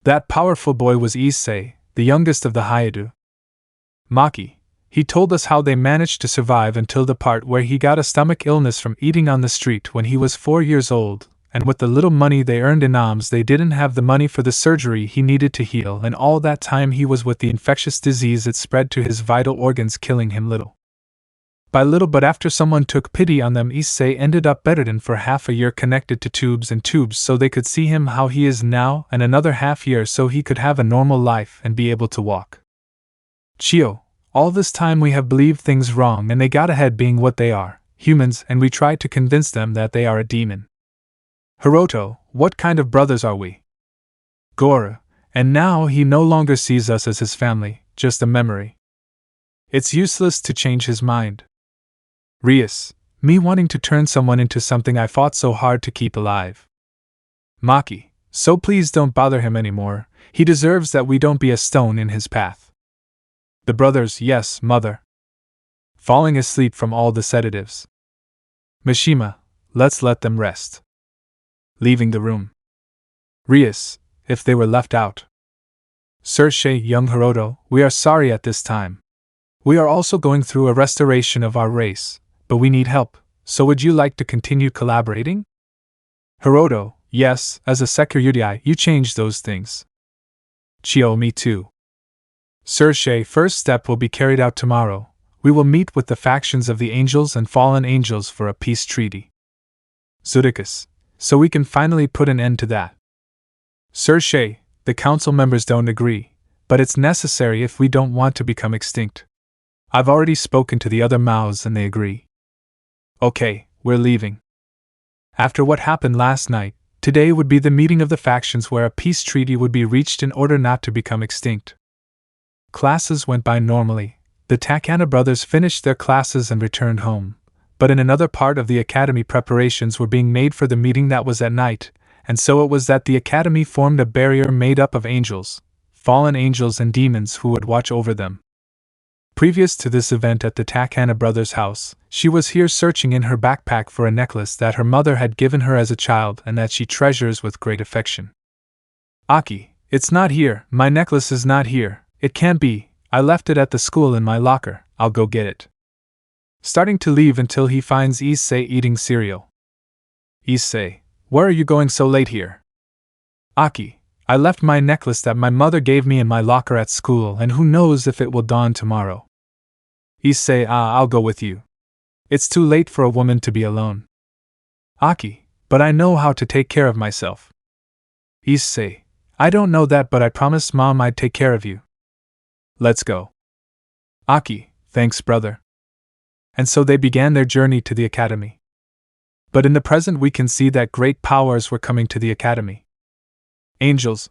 That powerful boy was Issei, the youngest of the Hayato. Maki, he told us how they managed to survive until the part where he got a stomach illness from eating on the street when he was 4 years old, and with the little money they earned in alms they didn't have the money for the surgery he needed to heal, and all that time he was with the infectious disease it spread to his vital organs, killing him little by little, but after someone took pity on them Issei ended up bedridden for half a year connected to tubes and tubes so they could see him how he is now, and another half year so he could have a normal life and be able to walk. Chio, all this time we have believed things wrong and they got ahead being what they are, humans, and we tried to convince them that they are a demon. Hiroto, what kind of brothers are we? Goro, and now he no longer sees us as his family, just a memory. It's useless to change his mind. Rias, me wanting to turn someone into something I fought so hard to keep alive. Maki, so please don't bother him anymore, he deserves that we don't be a stone in his path. The brothers, yes, mother. Falling asleep from all the sedatives. Mishima, let's let them rest. Leaving the room. Rias, if they were left out. Sir Shay, young Hiroto, we are sorry at this time. We are also going through a restoration of our race, but we need help, so would you like to continue collaborating? Hiroto, yes, as a security you change those things. Chio, me too. Sir Shay, first step will be carried out tomorrow. We will meet with the factions of the angels and fallen angels for a peace treaty. Zudikus, so we can finally put an end to that. Sir Shay, the council members don't agree, but it's necessary if we don't want to become extinct. I've already spoken to the other Maos and they agree. Okay, we're leaving. After what happened last night, today would be the meeting of the factions where a peace treaty would be reached in order not to become extinct. Classes went by normally. The Takana brothers finished their classes and returned home, but in another part of the academy preparations were being made for the meeting that was at night, and so it was that the academy formed a barrier made up of angels, fallen angels and demons who would watch over them. Previous to this event at the Takana brothers' house, she was here searching in her backpack for a necklace that her mother had given her as a child and that she treasures with great affection. Aki, it's not here, my necklace is not here, It can't be, I left it at the school in my locker, I'll go get it. Starting to leave until he finds Issei eating cereal. Issei, where are you going so late here? Aki, I left my necklace that my mother gave me in my locker at school, and who knows if it will dawn tomorrow. Issei, I'll go with you. It's too late for a woman to be alone. Aki, but I know how to take care of myself. Issei, I don't know that, but I promised Mom I'd take care of you. Let's go. Aki, thanks brother. And so they began their journey to the academy. But in the present we can see that great powers were coming to the academy. Angels.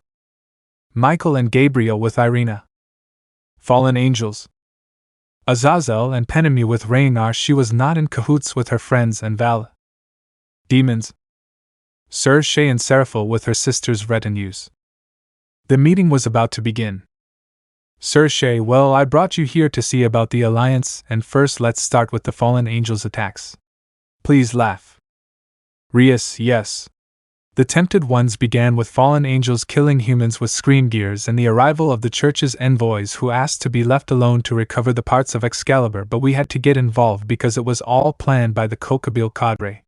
Michael and Gabriel with Irina. Fallen angels. Azazel and Penemy with Raynar. She was not in cahoots with her friends and Val. Demons. Sir Shay and Seraphil with her sister's retinues. The meeting was about to begin. Sir Shay, well, I brought you here to see about the alliance, and first let's start with the fallen angels' attacks. Please laugh. Rias, yes. The tempted ones began with fallen angels killing humans with scream gears and the arrival of the church's envoys who asked to be left alone to recover the parts of Excalibur, but we had to get involved because it was all planned by the Kokabile Cadre.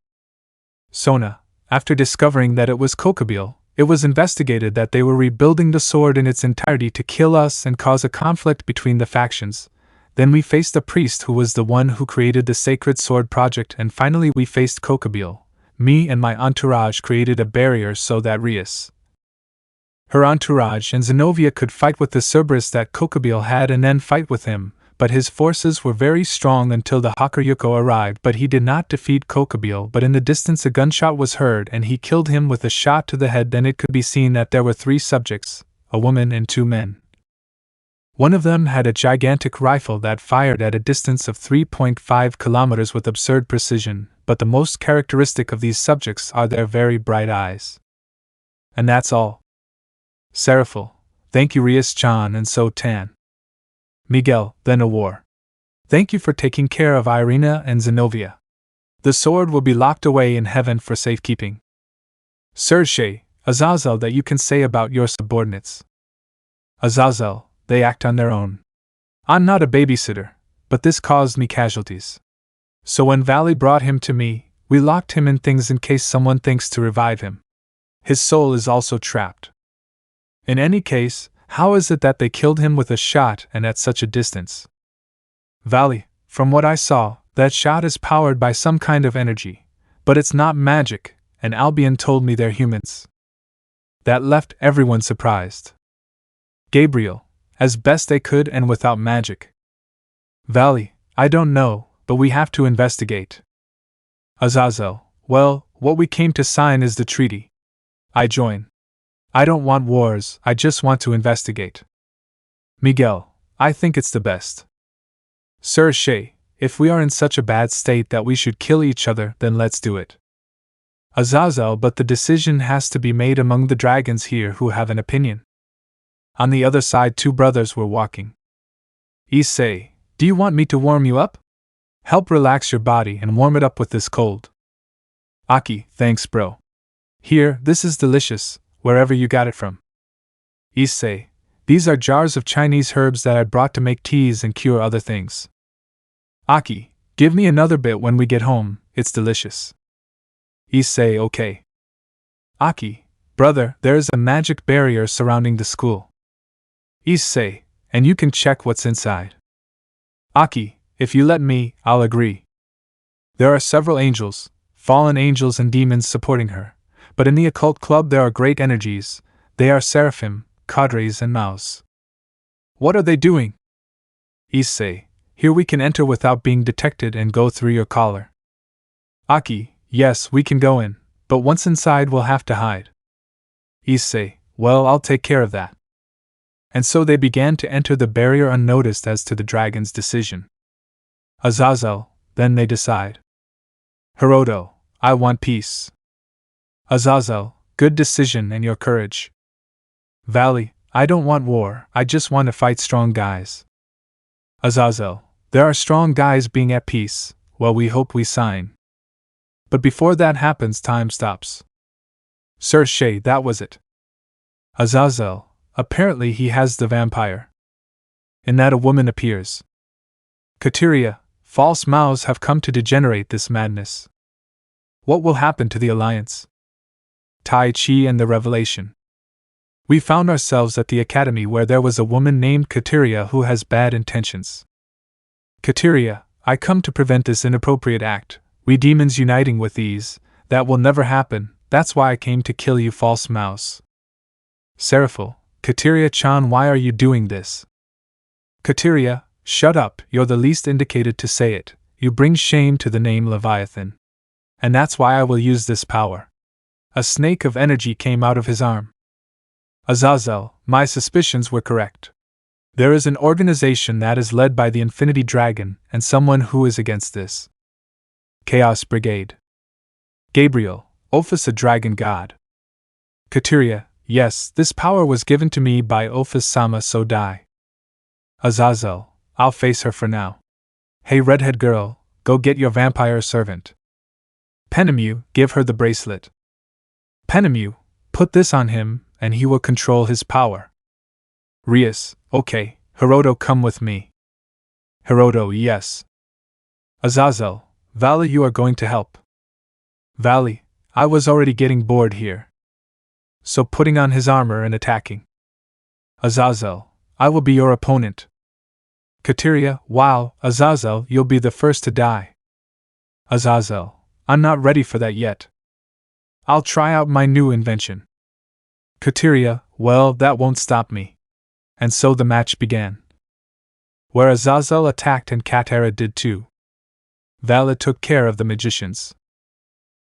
Sona, after discovering that it was Kokabile, it was investigated that they were rebuilding the sword in its entirety to kill us and cause a conflict between the factions. Then we faced a priest who was the one who created the Sacred Sword Project, and finally we faced Kokabile. Me and my entourage created a barrier so that Rias, her entourage, and Zenobia could fight with the Cerberus that Kokabile had and then fight with him, but his forces were very strong until the Hakuryuko arrived, but he did not defeat Kokabile, but in the distance a gunshot was heard and he killed him with a shot to the head. Then it could be seen that there were 3 subjects, a woman and 2 men. One of them had a gigantic rifle that fired at a distance of 3.5 kilometers with absurd precision, but the most characteristic of these subjects are their very bright eyes. And that's all. Seraphil, thank you Rias-chan, and so Tan. Miguel, then a war. Thank you for taking care of Irina and Zenobia. The sword will be locked away in heaven for safekeeping. Sir Shay, Azazel, that you can say about your subordinates. Azazel, they act on their own. I'm not a babysitter, but this caused me casualties. So when Valley brought him to me, we locked him in things in case someone thinks to revive him. His soul is also trapped. In any case, how is it that they killed him with a shot and at such a distance? Valley, from what I saw, that shot is powered by some kind of energy, but it's not magic, and Albion told me they're humans. That left everyone surprised. Gabriel, as best they could and without magic. Valley, I don't know, but we have to investigate. Azazel, well, what we came to sign is the treaty. I join. I don't want wars, I just want to investigate. Miguel, I think it's the best. Sir Shay, if we are in such a bad state that we should kill each other, then let's do it. Azazel, but the decision has to be made among the dragons here who have an opinion. On the other side 2 brothers were walking. Issei, do you want me to warm you up? Help relax your body and warm it up with this cold. Aki, thanks bro. Here, this is delicious, wherever you got it from. Issei, these are jars of Chinese herbs that I brought to make teas and cure other things. Aki, give me another bit when we get home, it's delicious. Issei, okay. Aki, brother, there is a magic barrier surrounding the school. Issei, and you can check what's inside. Aki, if you let me, I'll agree. There are several angels, fallen angels and demons supporting her, but in the occult club there are great energies. They are seraphim, cadres and mouse. What are they doing? Issei, here we can enter without being detected and go through your collar. Aki, yes, we can go in, but once inside we'll have to hide. Issei, well, I'll take care of that. And so they began to enter the barrier unnoticed as to the dragon's decision. Azazel, then they decide. Hiroto, I want peace. Azazel, good decision and your courage. Valley, I don't want war, I just want to fight strong guys. Azazel, there are strong guys being at peace, well we hope we sign. But before that happens time stops. Sir Shay, that was it. Azazel, apparently he has the vampire. In that a woman appears. Kateria, false mouths have come to degenerate this madness. What will happen to the Alliance? Tai Chi and the Revelation. We found ourselves at the academy where there was a woman named Kateria who has bad intentions. Kateria, I come to prevent this inappropriate act, we demons uniting with these, that will never happen, that's why I came to kill you false mouths. Seraphil, Kateria-chan, why are you doing this? Kateria, shut up, you're the least indicated to say it, you bring shame to the name Leviathan. And that's why I will use this power. A snake of energy came out of his arm. Azazel, my suspicions were correct. There is an organization that is led by the Infinity Dragon, and someone who is against this. Chaos Brigade. Gabriel, Ophis, a dragon god. Kateria, yes, this power was given to me by Ophis-sama, so die. Azazel, I'll face her for now. Hey redhead girl, go get your vampire servant. Penemu, give her the bracelet. Penemu, put this on him, and he will control his power. Rias, okay, Hiroto, come with me. Hiroto, yes. Azazel, Valley, you are going to help. Valley, I was already getting bored here. So putting on his armor and attacking. Azazel, I will be your opponent. Kateria, wow, Azazel, you'll be the first to die. Azazel, I'm not ready for that yet. I'll try out my new invention. Kateria, well, that won't stop me. And so the match began. Where Azazel attacked and Katara did too. Vala took care of the magicians.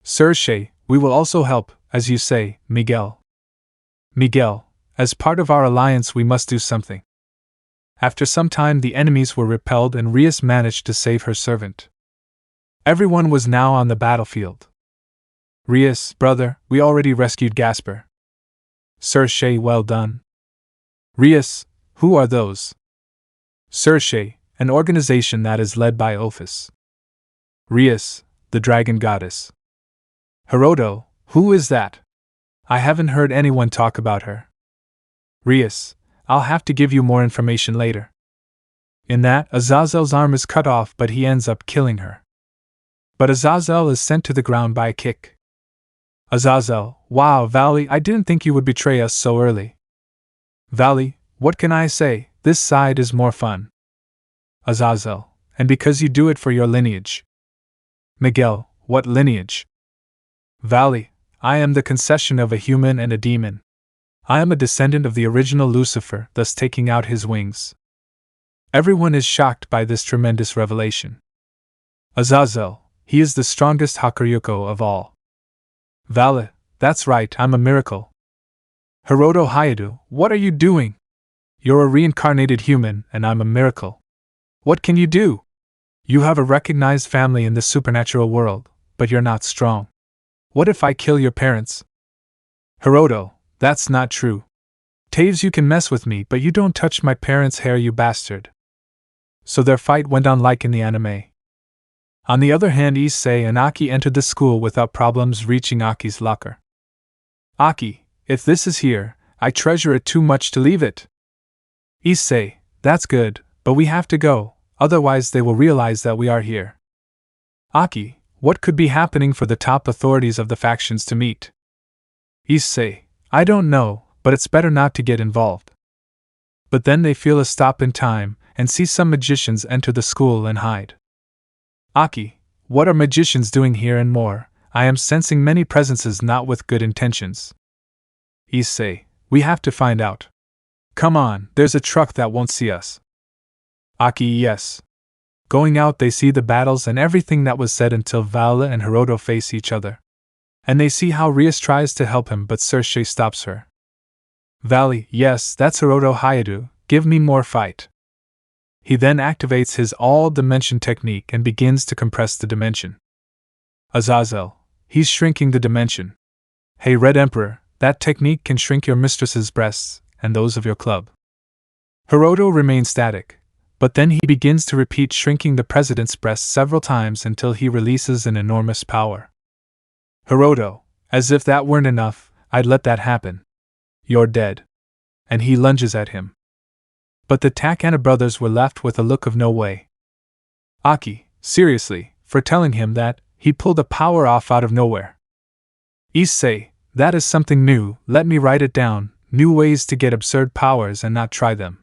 Sir Shay, we will also help, as you say, Miguel. Miguel, as part of our alliance we must do something. After some time the enemies were repelled and Rias managed to save her servant. Everyone was now on the battlefield. Rias, brother, we already rescued Gasper. Sir Shay, well done. Rias, who are those? Sir Shay, an organization that is led by Ophis. Rias, the dragon goddess. Hiroto, who is that? I haven't heard anyone talk about her. Rias, I'll have to give you more information later. In that, Azazel's arm is cut off, but he ends up killing her. But Azazel is sent to the ground by a kick. Azazel, wow, Valley, I didn't think you would betray us so early. Valley, what can I say, this side is more fun. Azazel, and because you do it for your lineage. Miguel, what lineage? Valley, I am the concession of a human and a demon. I am a descendant of the original Lucifer, thus taking out his wings. Everyone is shocked by this tremendous revelation. Azazel, he is the strongest Hakuryuko of all. Valley, that's right, I'm a miracle. Hiroto Hayadu, what are you doing? You're a reincarnated human, and I'm a miracle. What can you do? You have a recognized family in the supernatural world, but you're not strong. What if I kill your parents? Hiroto, that's not true. Taves, you can mess with me, but you don't touch my parents' hair, you bastard. So their fight went on like in the anime. On the other hand, Issei and Aki entered the school without problems, reaching Aki's locker. Aki, if this is here, I treasure it too much to leave it. Issei, that's good, but we have to go, otherwise they will realize that we are here. Aki, what could be happening for the top authorities of the factions to meet? Issei, I don't know, but it's better not to get involved. But then they feel a stop in time, and see some magicians enter the school and hide. Aki, what are magicians doing here, and more, I am sensing many presences not with good intentions. Issei, we have to find out. Come on, there's a truck that won't see us. Aki, yes. Going out they see the battles and everything that was said until Vala and Hiroto face each other. And they see how Rias tries to help him, but Sir Shay stops her. Valley, yes, that's Hiroto Hayadu, give me more fight. He then activates his all-dimension technique and begins to compress the dimension. Azazel, he's shrinking the dimension. Hey Red Emperor, that technique can shrink your mistress's breasts, and those of your club. Hiroto remains static, but then he begins to repeat shrinking the president's breasts several times until he releases an enormous power. Hiroto, as if that weren't enough, I'd let that happen. You're dead. And he lunges at him. but the Takana brothers were left with a look of no way. Aki, seriously, for telling him that, he pulled a power off out of nowhere. Issei, that is something new, let me write it down, new ways to get absurd powers and not try them.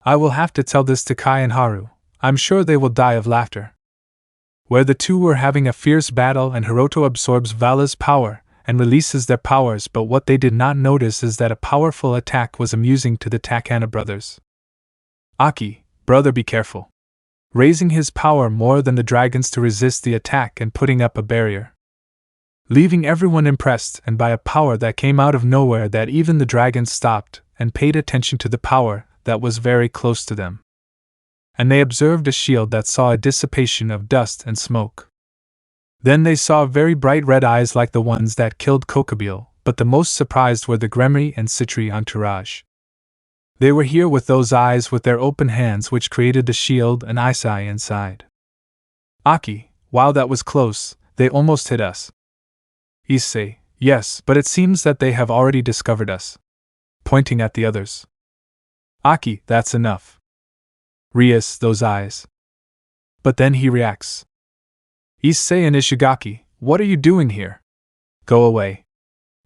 I will have to tell this to Kai and Haru, I'm sure they will die of laughter. Where the two were having a fierce battle and Hiroto absorbs Vala's power and releases their powers, but what they did not notice is that a powerful attack was amusing to the Takana brothers. Aki, brother, be careful. Raising his power more than the dragons to resist the attack and putting up a barrier. Leaving everyone impressed and by a power that came out of nowhere that even the dragons stopped and paid attention to the power that was very close to them. And they observed a shield that saw a dissipation of dust and smoke. Then they saw very bright red eyes like the ones that killed Kokobile, but the most surprised were the Gremry and Citri entourage. They were here with those eyes with their open hands which created the shield and Isay inside. Aki, wow, that was close, they almost hit us. Issei, yes, but it seems that they have already discovered us. Pointing at the others. Aki, that's enough. Rias, those eyes. But then he reacts. Issei and Ishigaki, what are you doing here? Go away.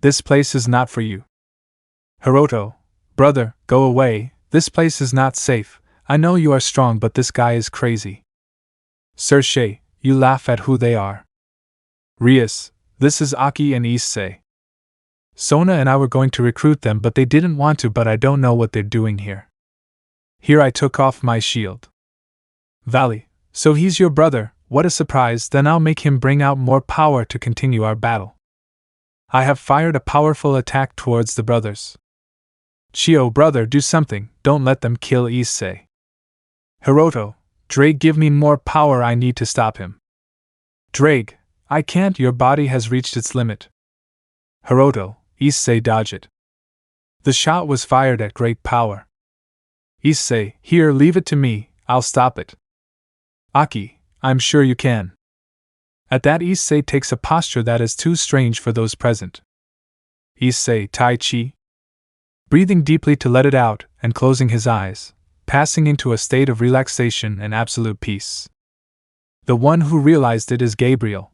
This place is not for you. Hiroto, brother, go away, this place is not safe, I know you are strong but this guy is crazy. Serche, you laugh at who they are. Rias, this is Aki and Issei. Sona and I were going to recruit them but they didn't want to, but I don't know what they're doing here. Here I took off my shield. Valley, so he's your brother, what a surprise, then I'll make him bring out more power to continue our battle. I have fired a powerful attack towards the brothers. Chio, brother, do something, don't let them kill Issei. Hiroto, Drake, give me more power, I need to stop him. Drake, I can't, your body has reached its limit. Hiroto, Issei, dodge it. The shot was fired at great power. Issei, here, leave it to me, I'll stop it. Aki, I'm sure you can. At that, Issei takes a posture that is too strange for those present. Issei, Tai Chi. Breathing deeply to let it out, and closing his eyes, passing into a state of relaxation and absolute peace. The one who realized it is Gabriel.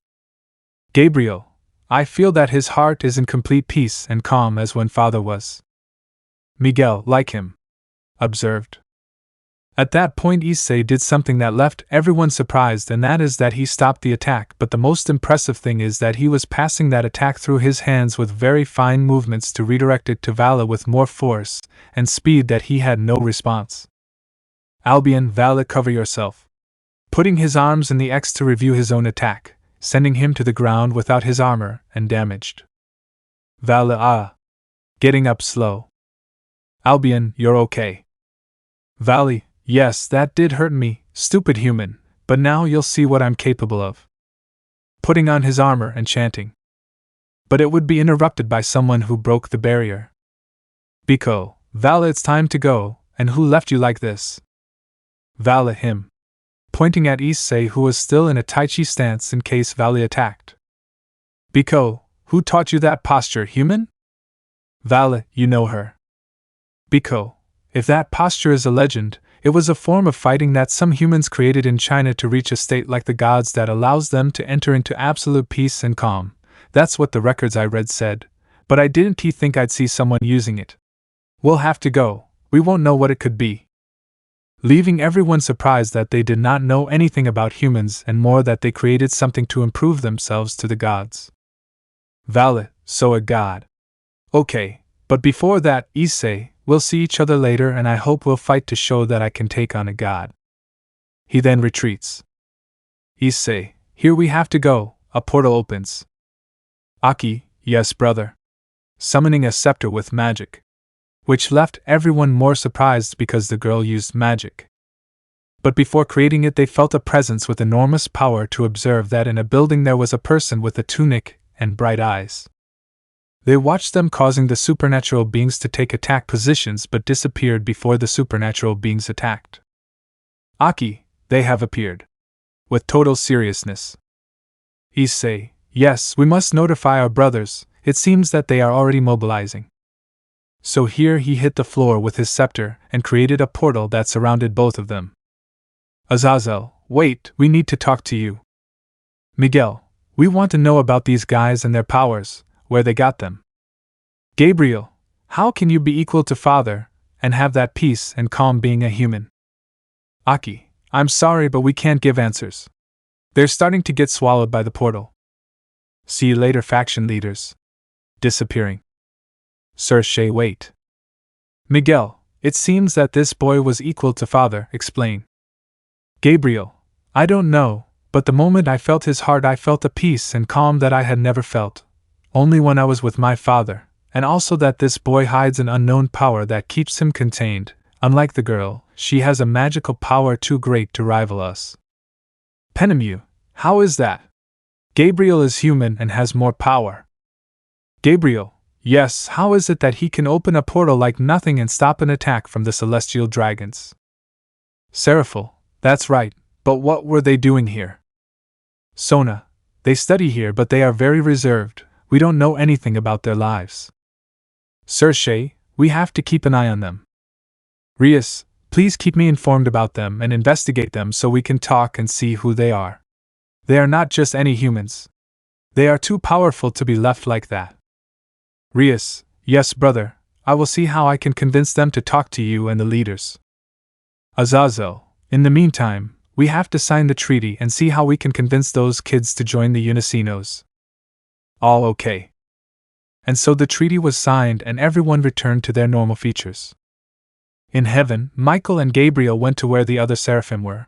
Gabriel, I feel that his heart is in complete peace and calm as when father was. Miguel, like him. Observed. At that point Issei did something that left everyone surprised, and that is that he stopped the attack, but the most impressive thing is that he was passing that attack through his hands with very fine movements to redirect it to Vala with more force and speed that he had no response. Albion, Vala, cover yourself. Putting his arms in the X to review his own attack, sending him to the ground without his armor and damaged. Vala, getting up slow. Albion, you're okay. Valley, yes, that did hurt me, stupid human, but now you'll see what I'm capable of. Putting on his armor and chanting. But it would be interrupted by someone who broke the barrier. Biko, Vala, it's time to go, and who left you like this? Vala, him. Pointing at Issei, who was still in a Tai Chi stance in case Vala attacked. Biko, who taught you that posture, human? Vala, you know her. Biko, if that posture is a legend, it was a form of fighting that some humans created in China to reach a state like the gods that allows them to enter into absolute peace and calm. That's what the records I read said, but I didn't think I'd see someone using it. We'll have to go, we won't know what it could be. Leaving everyone surprised that they did not know anything about humans and more that they created something to improve themselves to the gods. Vala, so a god. Okay, but before that, Issei, we'll see each other later and I hope we'll fight to show that I can take on a god. He then retreats. Issei, here we have to go, a portal opens. Aki, yes brother. Summoning a scepter with magic. Which left everyone more surprised because the girl used magic. But before creating it they felt a presence with enormous power to observe that in a building there was a person with a tunic and bright eyes. They watched them causing the supernatural beings to take attack positions but disappeared before the supernatural beings attacked. Aki, they have appeared. With total seriousness. Issei, yes, we must notify our brothers, it seems that they are already mobilizing. So here he hit the floor with his scepter and created a portal that surrounded both of them. Azazel, wait, we need to talk to you. Miguel, we want to know about these guys and their powers, where they got them. Gabriel, how can you be equal to Father, and have that peace and calm being a human? Aki, I'm sorry but we can't give answers. They're starting to get swallowed by the portal. See you later, faction leaders. Disappearing. Issei, wait. Miguel, it seems that this boy was equal to Father, explain. Gabriel, I don't know, but the moment I felt his heart I felt a peace and calm that I had never felt, only when I was with my father, and also that this boy hides an unknown power that keeps him contained. Unlike the girl, she has a magical power too great to rival us. Penemu, how is that? Gabriel is human and has more power. Gabriel, yes, how is it that he can open a portal like nothing and stop an attack from the celestial dragons? Seraphil, that's right, but what were they doing here? Sona, they study here but they are very reserved, we don't know anything about their lives. Issei, we have to keep an eye on them. Rias, please keep me informed about them and investigate them so we can talk and see who they are. They are not just any humans. They are too powerful to be left like that. Rias, yes brother, I will see how I can convince them to talk to you and the leaders. Azazel, in the meantime, we have to sign the treaty and see how we can convince those kids to join the Unicinos. All okay. And so the treaty was signed and everyone returned to their normal features. In heaven, Michael and Gabriel went to where the other seraphim were.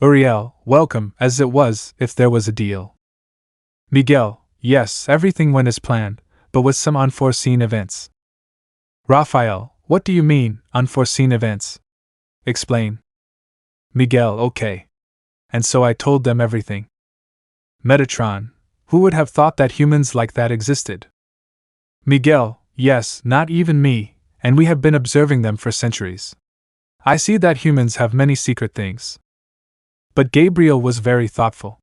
Uriel, welcome, as it was, if there was a deal. Miguel, yes, everything went as planned, but with some unforeseen events. Raphael, what do you mean, unforeseen events? Explain. Miguel, okay. And so I told them everything. Metatron, who would have thought that humans like that existed? Miguel, yes, not even me, and we have been observing them for centuries. I see that humans have many secret things. But Gabriel was very thoughtful.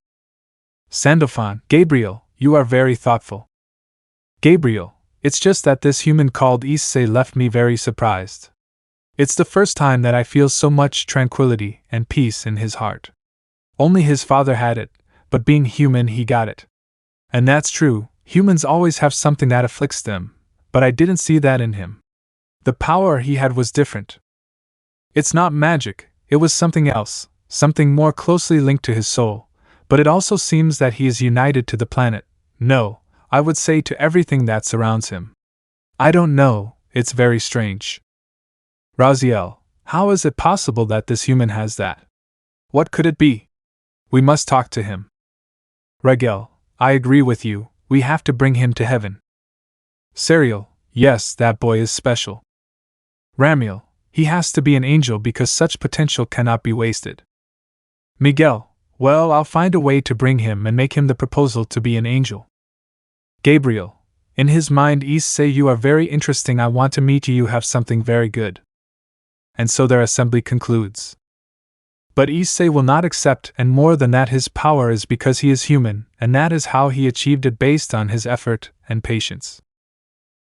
Sandalphon, Gabriel, you are very thoughtful. Gabriel, it's just that this human called Issei left me very surprised. It's the first time that I feel so much tranquility and peace in his heart. Only his father had it, but being human he got it. And that's true, humans always have something that afflicts them, but I didn't see that in him. The power he had was different. It's not magic, it was something else, something more closely linked to his soul, but it also seems that he is united to the planet, no, I would say to everything that surrounds him. I don't know, it's very strange. Raziel, how is it possible that this human has that? What could it be? We must talk to him. Regel, I agree with you, we have to bring him to heaven. Serial, yes, that boy is special. Ramiel, he has to be an angel because such potential cannot be wasted. Miguel, well, I'll find a way to bring him and make him the proposal to be an angel. Gabriel, in his mind Issei, you are very interesting, I want to meet you, you have something very good. And so their assembly concludes. But Issei will not accept, and more than that his power is because he is human, and that is how he achieved it based on his effort and patience.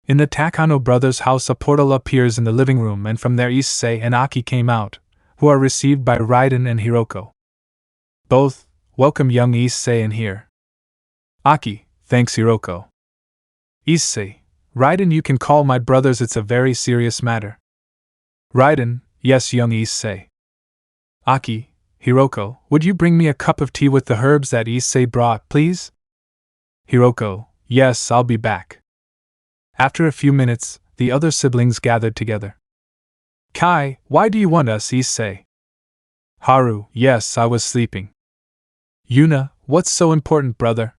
In the Takano brothers' house a portal appears in the living room and from there Issei and Aki came out, who are received by Raiden and Hiroko. Both, welcome young Issei in here. Aki, thanks Hiroko. Issei, Raiden, you can call my brothers, it's a very serious matter. Raiden, yes young Issei. Aki, Hiroko, would you bring me a cup of tea with the herbs that Issei brought, please? Hiroko, yes, I'll be back. After a few minutes, the other siblings gathered together. Kai, why do you want us, Issei? Haru, yes, I was sleeping. Yuna, what's so important, brother?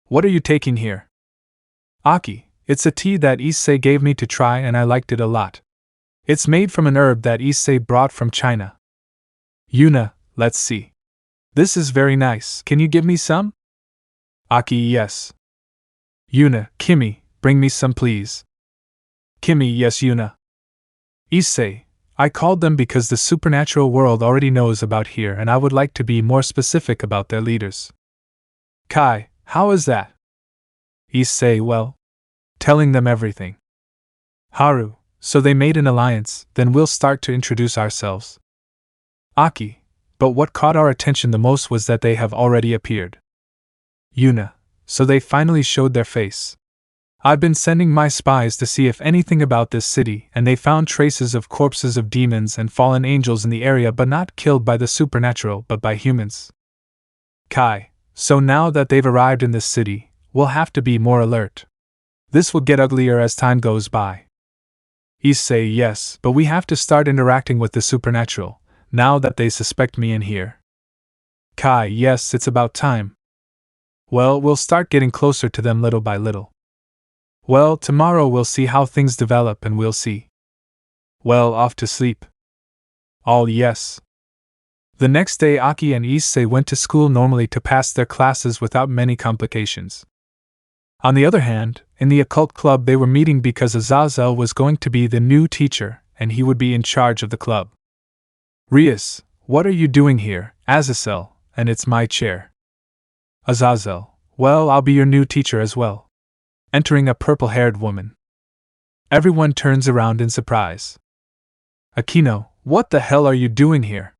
What are you taking here? Aki, it's a tea that Issei gave me to try and I liked it a lot. It's made from an herb that Issei brought from China. Yuna, let's see. This is very nice, can you give me some? Aki, yes. Yuna, Kimi, bring me some please. Kimi, yes Yuna. Issei, I called them because the supernatural world already knows about here and I would like to be more specific about their leaders. Kai, how is that? Issei, well, telling them everything. Haru, so they made an alliance, then we'll start to introduce ourselves. Aki, but what caught our attention the most was that they have already appeared. Yuna, so they finally showed their face. I've been sending my spies to see if anything about this city, and they found traces of corpses of demons and fallen angels in the area, but not killed by the supernatural but by humans. Kai, so now that they've arrived in this city, we'll have to be more alert. This will get uglier as time goes by. Issei, yes, but we have to start interacting with the supernatural, now that they suspect me in here. Kai, yes, it's about time. Well, we'll start getting closer to them little by little. Well, tomorrow we'll see how things develop and we'll see. Well, off to sleep. All yes. The next day Aki and Issei went to school normally to pass their classes without many complications. On the other hand, in the occult club they were meeting because Azazel was going to be the new teacher, and he would be in charge of the club. Rias, what are you doing here, Azazel? And it's my chair. Azazel, well, I'll be your new teacher as well. Entering a purple-haired woman. Everyone turns around in surprise. Akeno, what the hell are you doing here?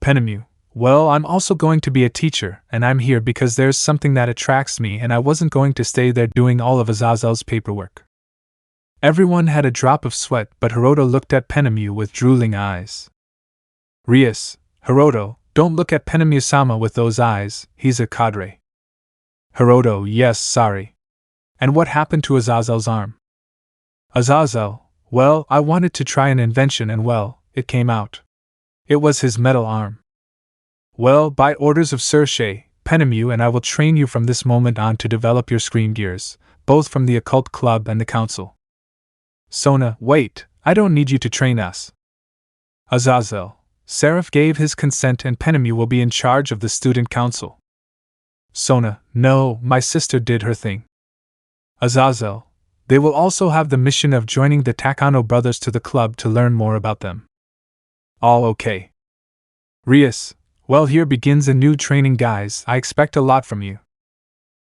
Penemu, well, I'm also going to be a teacher, and I'm here because there's something that attracts me and I wasn't going to stay there doing all of Azazel's paperwork. Everyone had a drop of sweat, but Hiroto looked at Penemu with drooling eyes. Rias, Hiroto, don't look at Penemu-sama with those eyes, he's a cadre. Hiroto, yes, sorry. And what happened to Azazel's arm? Azazel, well, I wanted to try an invention and well, it came out. It was his metal arm. Well, by orders of Sir Shea, Penemu and I will train you from this moment on to develop your screen gears, both from the occult club and the council. Sona, wait, I don't need you to train us. Azazel, Seraph gave his consent and Penemu will be in charge of the student council. Sona, no, my sister did her thing. Azazel, they will also have the mission of joining the Takano brothers to the club to learn more about them. All okay. Rias, well, here begins a new training, guys, I expect a lot from you.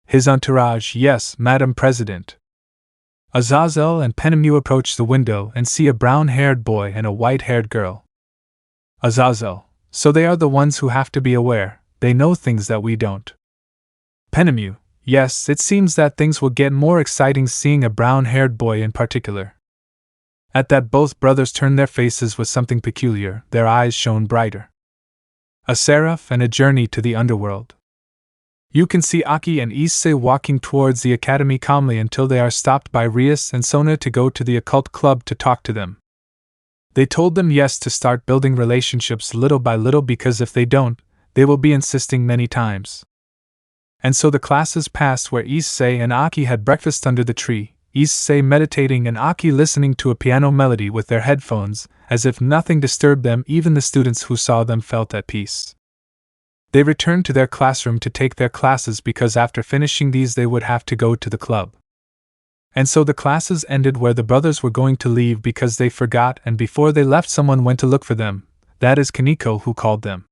His entourage, yes, Madam President. Azazel and Penemu approach the window and see a brown-haired boy and a white-haired girl. Azazel, so they are the ones who have to be aware, they know things that we don't. Penemu, yes, it seems that things will get more exciting seeing a brown-haired boy in particular. At that both brothers turned their faces with something peculiar, their eyes shone brighter. A seraph and a journey to the underworld. You can see Aki and Issei walking towards the academy calmly until they are stopped by Rias and Sona to go to the occult club to talk to them. They told them yes to start building relationships little by little because if they don't, they will be insisting many times. And so the classes passed where Issei and Aki had breakfast under the tree, Issei meditating and Aki listening to a piano melody with their headphones, as if nothing disturbed them. Even the students who saw them felt at peace. They returned to their classroom to take their classes because after finishing these they would have to go to the club. And so the classes ended where the brothers were going to leave because they forgot, and before they left someone went to look for them, that is Kaneko, who called them.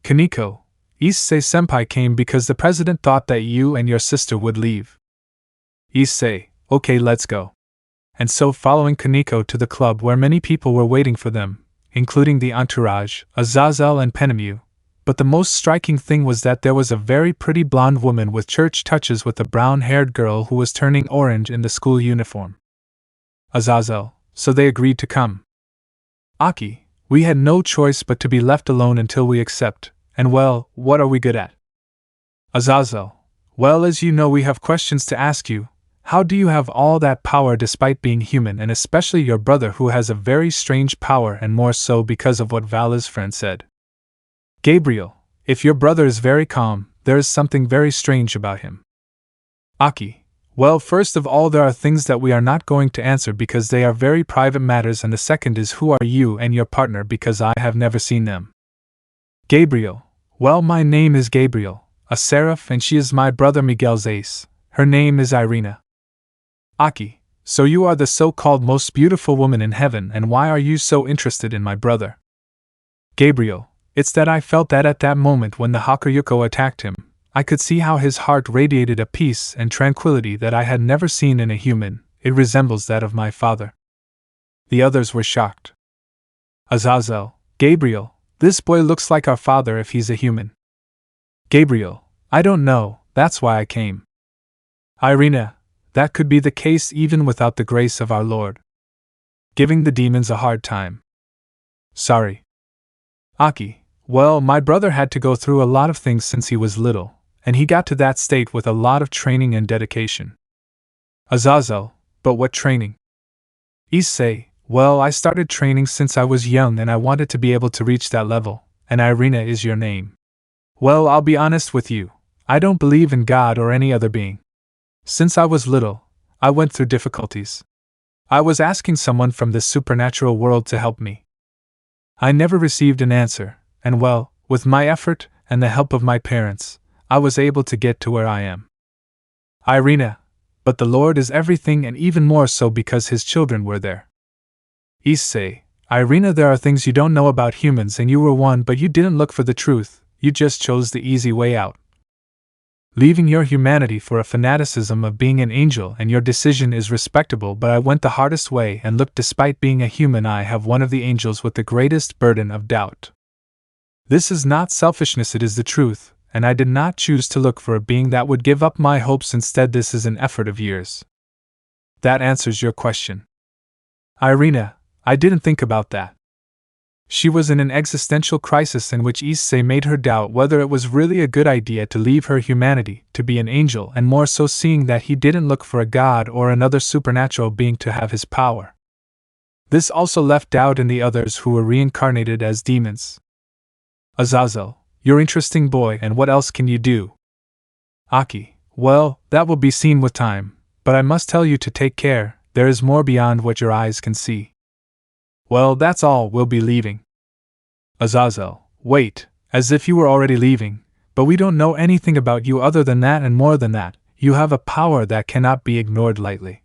Kaneko, Issei-senpai came because the president thought that you and your sister would leave. Issei, okay, let's go. And so following Kaneko to the club where many people were waiting for them, including the entourage, Azazel and Penemu. But the most striking thing was that there was a very pretty blonde woman with church touches with a brown-haired girl who was turning orange in the school uniform. Azazel, so they agreed to come. Aki, we had no choice but to be left alone until we accept, and well, what are we good at? Azazel, well, as you know, we have questions to ask you. How do you have all that power despite being human, and especially your brother who has a very strange power, and more so because of what Vala's friend said? Gabriel, if your brother is very calm, there is something very strange about him. Aki, well, first of all, there are things that we are not going to answer because they are very private matters, and the second is who are you and your partner because I have never seen them. Gabriel, well, my name is Gabriel, a seraph, and she is my brother Miguel's ace. Her name is Irina. Aki, so you are the so-called most beautiful woman in heaven, and why are you so interested in my brother? Gabriel, it's that I felt that at that moment when the Hakuryuko attacked him, I could see how his heart radiated a peace and tranquility that I had never seen in a human. it resembles that of my father." The others were shocked. Azazel, "Gabriel, this boy looks like our father if he's a human." Gabriel, "I don't know, that's why I came." Irina, "That could be the case even without the grace of our Lord." Giving the demons a hard time. Sorry. Aki, "Well, my brother had to go through a lot of things since he was little, and he got to that state with a lot of training and dedication." Azazel, "But what training?" Issei, "Well, I started training since I was young and I wanted to be able to reach that level, and Irina is your name." Well, I'll be honest with you, I don't believe in God or any other being. Since I was little, I went through difficulties. I was asking someone from this supernatural world to help me. I never received an answer, and well, with my effort and the help of my parents, I was able to get to where I am. Irina, "But the Lord is everything and even more so because his children were there." Issei, "Irina, there are things you don't know about humans and you were one, but you didn't look for the truth, you just chose the easy way out. Leaving your humanity for a fanaticism of being an angel, and your decision is respectable, but I went the hardest way and look, despite being a human I have one of the angels with the greatest burden of doubt. This is not selfishness, it is the truth, and I did not choose to look for a being that would give up my hopes, instead this is an effort of years." That answers your question. Irina, "I didn't think about that." She was in an existential crisis in which Issei made her doubt whether it was really a good idea to leave her humanity, to be an angel, and more so seeing that he didn't look for a god or another supernatural being to have his power. This also left doubt in the others who were reincarnated as demons. Azazel, "You're interesting boy, and what else can you do?" Aki, "Well, that will be seen with time, but I must tell you to take care, there is more beyond what your eyes can see." Well, that's all, we'll be leaving. Azazel, "Wait, as if you were already leaving, but we don't know anything about you other than that, and more than that, you have a power that cannot be ignored lightly."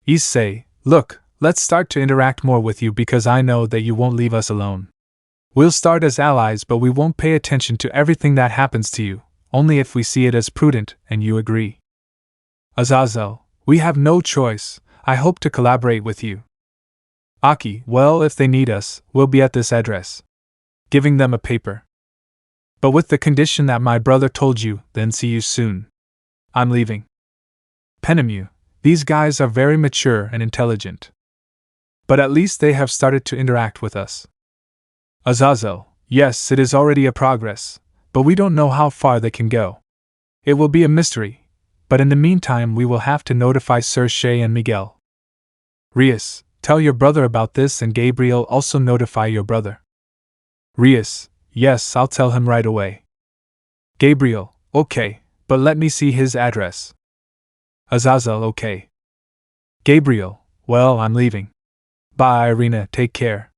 Issei, "Look, let's start to interact more with you because I know that you won't leave us alone. We'll start as allies, but we won't pay attention to everything that happens to you, only if we see it as prudent and you agree." Azazel, "We have no choice, I hope to collaborate with you." Aki, "Well, if they need us, we'll be at this address." Giving them a paper. "But with the condition that my brother told you, then see you soon. I'm leaving." Penemu, "These guys are very mature and intelligent. But at least they have started to interact with us." Azazel, "Yes, it is already a progress, but we don't know how far they can go. It will be a mystery, but in the meantime we will have to notify Sir Shay and Miguel. Rias, tell your brother about this, and Gabriel, also notify your brother." Rias, "Yes, I'll tell him right away." Gabriel, "Okay, but let me see his address." Azazel, "Okay." Gabriel, "Well, I'm leaving. Bye, Irina, take care."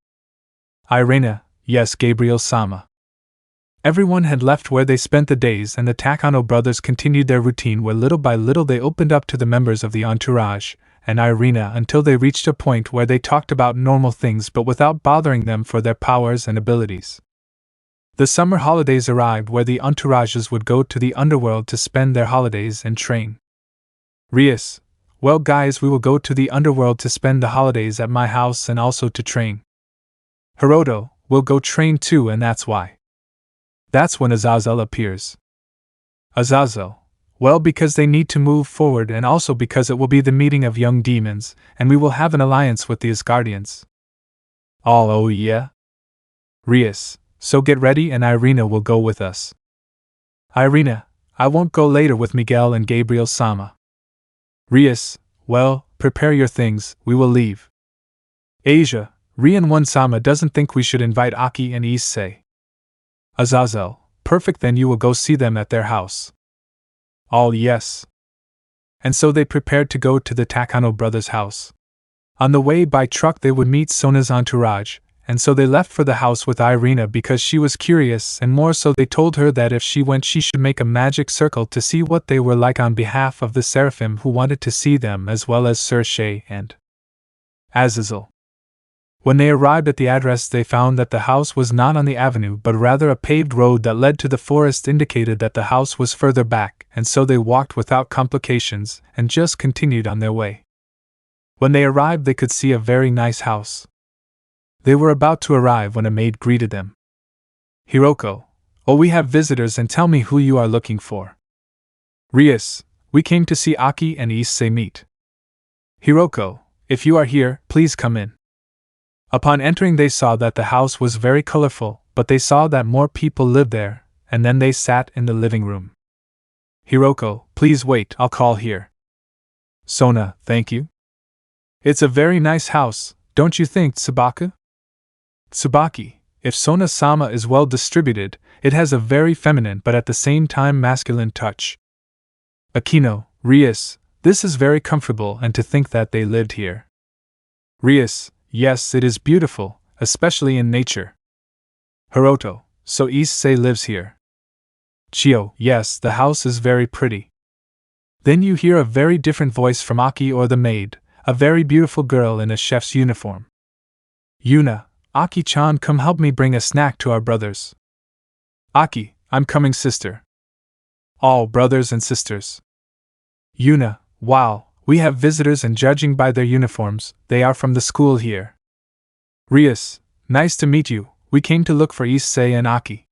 Irina, "Yes, Gabriel-sama." Everyone had left where they spent the days, and the Takano brothers continued their routine where little by little they opened up to the members of the entourage and Irina until they reached a point where they talked about normal things but without bothering them for their powers and abilities. The summer holidays arrived where the entourages would go to the Underworld to spend their holidays and train. Rias, "Well guys, we will go to the Underworld to spend the holidays at my house and also to train." Hiroto, "We'll go train too, and that's why." That's when Azazel appears. Azazel, "Well, because they need to move forward, and also because it will be the meeting of young demons, and we will have an alliance with the Asgardians." All, "Oh yeah?" Rias, "So get ready and Irina will go with us." Irina, "I won't go, later with Miguel and Gabriel-sama." Rias, "Well, prepare your things, we will leave." Asia, "Rian-1-sama doesn't think we should invite Aki and Issei." Azazel, "Perfect, then you will go see them at their house." All, "Yes." And so they prepared to go to the Takano brothers' house. On the way by truck they would meet Sona's entourage, and so they left for the house with Irina because she was curious, and more so they told her that if she went she should make a magic circle to see what they were like on behalf of the Seraphim who wanted to see them, as well as Sir Shay and Azazel. When they arrived at the address they found that the house was not on the avenue but rather a paved road that led to the forest indicated that the house was further back, and so they walked without complications and just continued on their way. When they arrived, they could see a very nice house. They were about to arrive when a maid greeted them. Hiroko, oh, we have visitors, and tell me who you are looking for. Rias, we came to see Aki and Issei meet. Hiroko, if you are here, please come in. Upon entering, they saw that the house was very colorful, but they saw that more people lived there, and then they sat in the living room. Hiroko, please wait, I'll call here. Sona, thank you. It's a very nice house, don't you think, Tsubaki? Tsubaki, if Sona-sama is well distributed, it has a very feminine but at the same time masculine touch. Akeno, Rias, this is very comfortable, and to think that they lived here. Rias, yes, it is beautiful, especially in nature. Hiroto, so Issei lives here. Chio, yes, the house is very pretty. Then you hear a very different voice from Aki or the maid, a very beautiful girl in a chef's uniform. Yuna, Aki-chan, come help me bring a snack to our brothers. Aki, I'm coming, sister. All brothers and sisters. Yuna, wow, we have visitors, and judging by their uniforms, they are from the school here. Rias, nice to meet you, we came to look for Issei and Aki.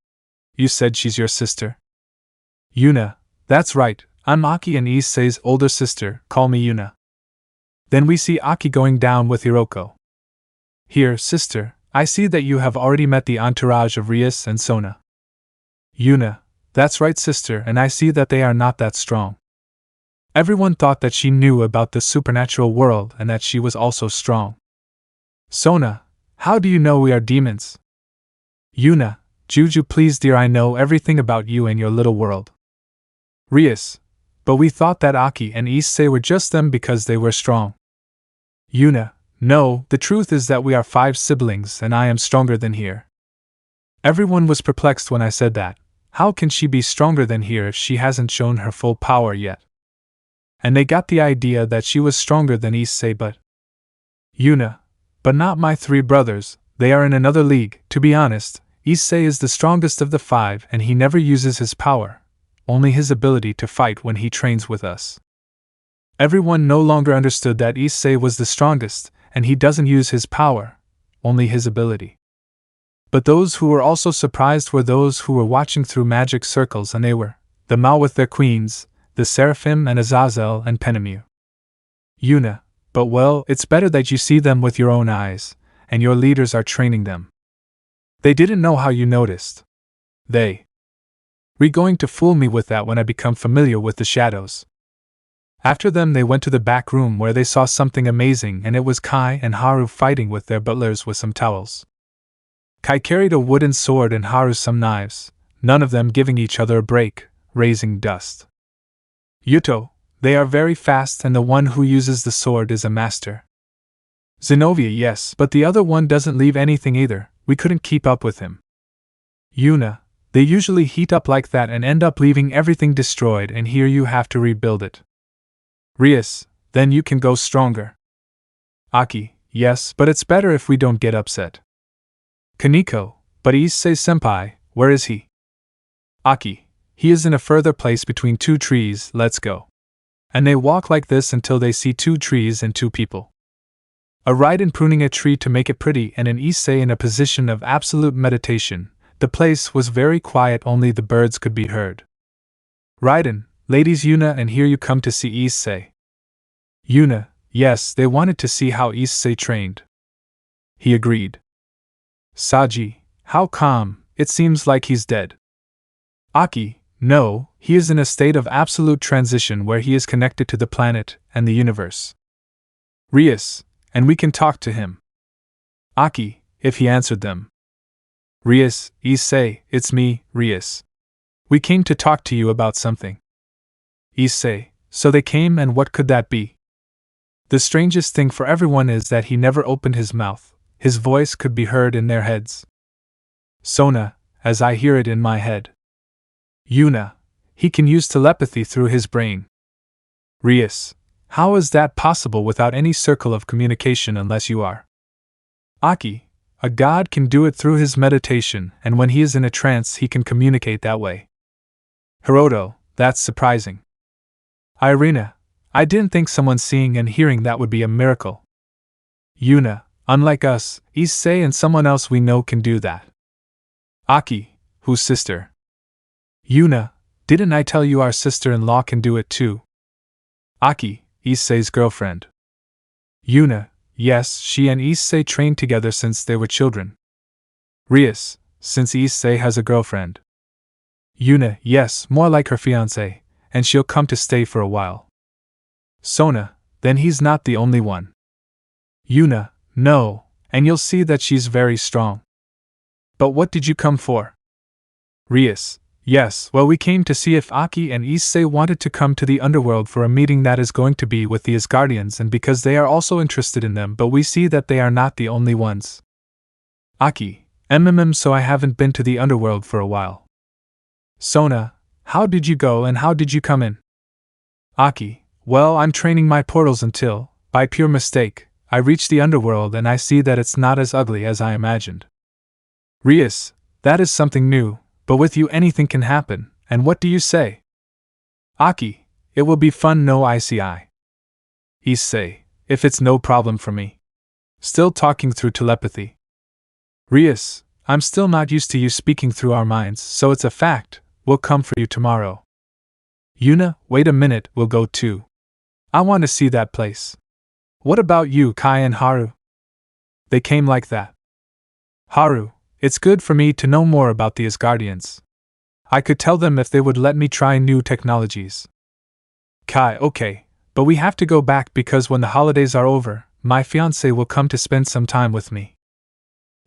You said she's your sister? Yuna, that's right, I'm Aki and Issei's older sister, call me Yuna. Then we see Aki going down with Hiroko. Here, sister, I see that you have already met the entourage of Rias and Sona. Yuna, that's right, sister, and I see that they are not that strong. Everyone thought that she knew about the supernatural world and that she was also strong. Sona, how do you know we are demons? Yuna, Juju, please dear, I know everything about you and your little world. Rias, but we thought that Aki and Issei were just them because they were strong. Yuna, no, the truth is that we are 5 siblings and I am stronger than here. Everyone was perplexed when I said that. How can she be stronger than here if she hasn't shown her full power yet? And they got the idea that she was stronger than Issei, but Yuna, but not my 3 brothers, they are in another league. To be honest, Issei is the strongest of the 5 and he never uses his power, only his ability to fight when he trains with us. Everyone no longer understood that Issei was the strongest, and he doesn't use his power, only his ability. But those who were also surprised were those who were watching through magic circles, and they were the Mao with their queens, the Seraphim and Azazel and Penemu. Yuna, but well, it's better that you see them with your own eyes, and your leaders are training them. They didn't know how you noticed. They were going to fool me with that when I become familiar with the shadows. After them they went to the back room where they saw something amazing, and it was Kai and Haru fighting with their butlers with some towels. Kai carried a wooden sword and Haru some knives, none of them giving each other a break, raising dust. Yuto, they are very fast, and the one who uses the sword is a master. Zenobia, yes, but the other one doesn't leave anything either, we couldn't keep up with him. Yuna, they usually heat up like that and end up leaving everything destroyed, and here you have to rebuild it. Rias, then you can go stronger. Aki, yes, but it's better if we don't get upset. Kaneko, but Issei-senpai, where is he? Aki, he is in a further place between 2 trees, let's go. And they walk like this until they see 2 trees and 2 people. A Raiden pruning a tree to make it pretty, and an Issei in a position of absolute meditation. The place was very quiet, only the birds could be heard. Raiden, ladies, Yuna and here you come to see Issei. Yuna, yes, they wanted to see how Issei trained. He agreed. Saji, how calm, it seems like he's dead. Aki, no, he is in a state of absolute transition where he is connected to the planet and the universe. Rias, and we can talk to him. Aki, if he answered them. Rias, Issei, it's me, Rias. We came to talk to you about something. Issei, so they came, and what could that be? The strangest thing for everyone is that he never opened his mouth, his voice could be heard in their heads. Sona, as I hear it in my head. Yuna, he can use telepathy through his brain. Rias, how is that possible without any circle of communication unless you are? Aki, a god can do it through his meditation, and when he is in a trance he can communicate that way. Hiroto, that's surprising. Irina, I didn't think someone seeing and hearing that would be a miracle. Yuna, unlike us, Issei and someone else we know can do that. Aki, whose sister? Yuna, didn't I tell you our sister-in-law can do it too? Aki, Issei's girlfriend. Yuna, yes, she and Issei trained together since they were children. Rias, since Issei has a girlfriend. Yuna, yes, more like her fiancé, and she'll come to stay for a while. Sona, then he's not the only one. Yuna, no, and you'll see that she's very strong. But what did you come for? Rias, yes, well, we came to see if Aki and Issei wanted to come to the Underworld for a meeting that is going to be with the Asgardians, and because they are also interested in them, but we see that they are not the only ones. Aki, so I haven't been to the Underworld for a while. Sona, how did you go and how did you come in? Aki, well, I'm training my portals until, by pure mistake, I reach the Underworld and I see that it's not as ugly as I imagined. Rias, that is something new, but with you anything can happen, and what do you say? Aki, it will be fun, no Issei. Issei, if it's no problem for me. Still talking through telepathy. Rias, I'm still not used to you speaking through our minds, so it's a fact, we'll come for you tomorrow. Yuna, wait a minute, we'll go too. I want to see that place. What about you, Kai and Haru? They came like that. Haru, it's good for me to know more about the Asgardians. I could tell them if they would let me try new technologies. Kai, okay, but we have to go back because when the holidays are over, my fiancé will come to spend some time with me.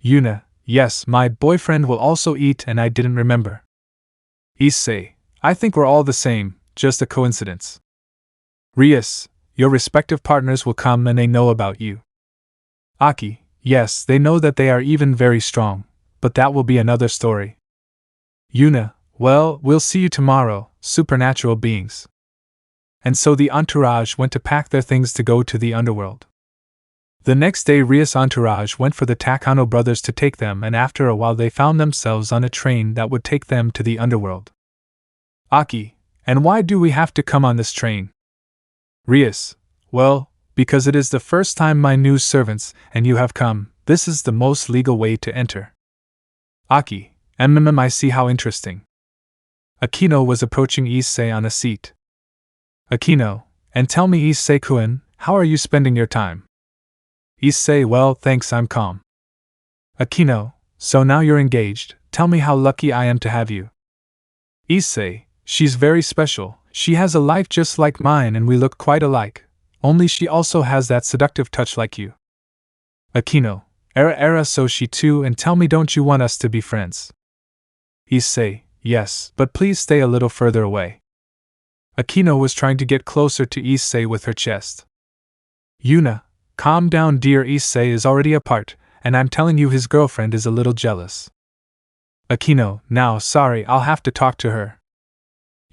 Yuna, yes, my boyfriend will also eat and I didn't remember. Issei, I think we're all the same, just a coincidence. Rias, your respective partners will come and they know about you. Aki, yes, they know that they are even very strong, but that will be another story. Yuna, well, we'll see you tomorrow, supernatural beings. And so the entourage went to pack their things to go to the Underworld. The next day Rias' entourage went for the Takano brothers to take them, and after a while they found themselves on a train that would take them to the Underworld. Aki, and why do we have to come on this train? Rias, well, because it is the first time my new servants and you have come, this is the most legal way to enter. Aki, I see how interesting. Akeno was approaching Issei on a seat. Akeno, and tell me Issei-kun, how are you spending your time? Issei, well, thanks, I'm calm. Akeno, so now you're engaged, tell me how lucky I am to have you. Issei, she's very special, she has a life just like mine and we look quite alike, only she also has that seductive touch like you. Akeno, so she too, and tell me, don't you want us to be friends? Issei, yes, but please stay a little further away. Akeno was trying to get closer to Issei with her chest. Yuna, calm down dear, Issei is already apart, and I'm telling you his girlfriend is a little jealous. Akeno, now sorry, I'll have to talk to her.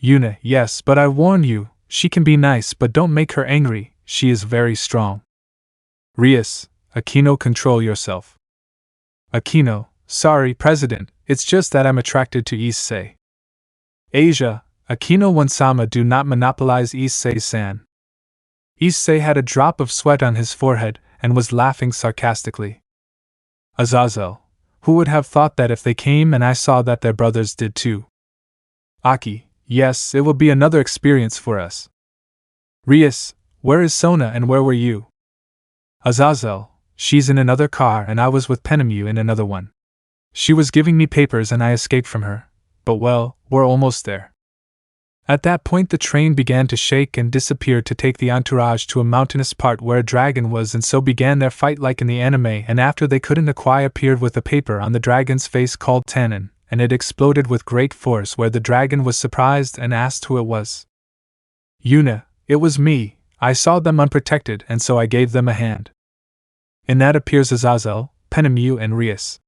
Yuna, yes, but I warn you, she can be nice but don't make her angry, she is very strong. Rias, Akeno, control yourself. Akeno, sorry President, it's just that I'm attracted to Issei. Asia, Akeno Wansama, do not monopolize Issei-san. Issei had a drop of sweat on his forehead and was laughing sarcastically. Azazel, who would have thought that if they came and I saw that their brothers did too? Aki, yes, it will be another experience for us. Rias, where is Sona and where were you? Azazel, she's in another car and I was with Penemu in another one. She was giving me papers and I escaped from her, but well, we're almost there. At that point the train began to shake and disappear to take the entourage to a mountainous part where a dragon was, and so began their fight like in the anime, and after they couldn't, Akwai appeared with a paper on the dragon's face called Tannin, and it exploded with great force where the dragon was surprised and asked who it was. Yuna, it was me, I saw them unprotected and so I gave them a hand. In that appears Azazel, Penemu and Rias.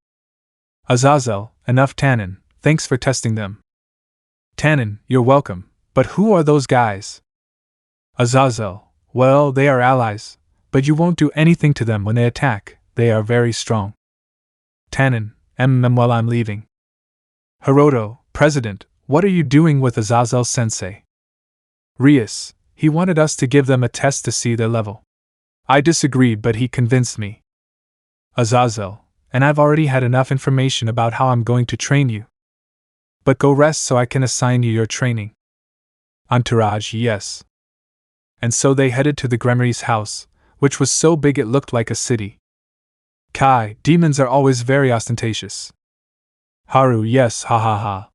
Azazel, enough Tannin, thanks for testing them. Tannin, you're welcome. But who are those guys? Azazel, well, they are allies, but you won't do anything to them when they attack, they are very strong. Tannin, while I'm leaving. Hiroto, President, what are you doing with Azazel-sensei? Rias, he wanted us to give them a test to see their level. I disagreed, but he convinced me. Azazel, and I've already had enough information about how I'm going to train you. But go rest so I can assign you your training. Entourage, yes. And so they headed to the Gremry's house, which was so big it looked like a city. Kai, demons are always very ostentatious. Haru, yes, ha ha ha.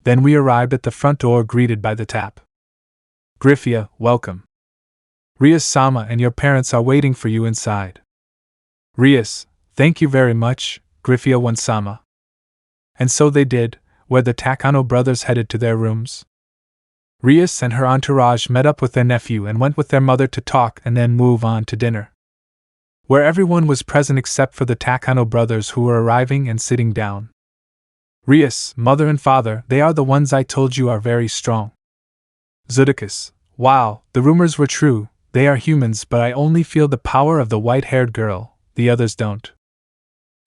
Then we arrived at the front door, greeted by the tap. Griffia, welcome. Rias-sama and your parents are waiting for you inside. Rias, thank you very much, Griffia-sama. And so they did, where the Takano brothers headed to their rooms. Rias and her entourage met up with their nephew and went with their mother to talk and then move on to dinner, where everyone was present except for the Takano brothers who were arriving and sitting down. Rias, mother and father, they are the ones I told you are very strong. Zudikus, wow, the rumors were true, they are humans, but I only feel the power of the white-haired girl, the others don't.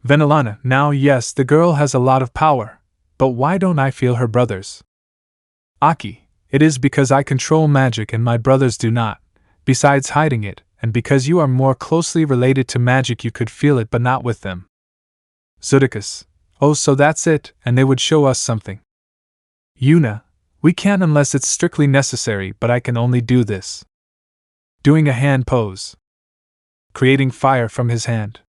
Venelana, now yes, the girl has a lot of power, but why don't I feel her brothers? Aki, it is because I control magic and my brothers do not, besides hiding it, and because you are more closely related to magic you could feel it but not with them. Zudikus, oh, so that's it, and they would show us something. Yuna, we can't unless it's strictly necessary, but I can only do this. Doing a hand pose. Creating fire from his hand.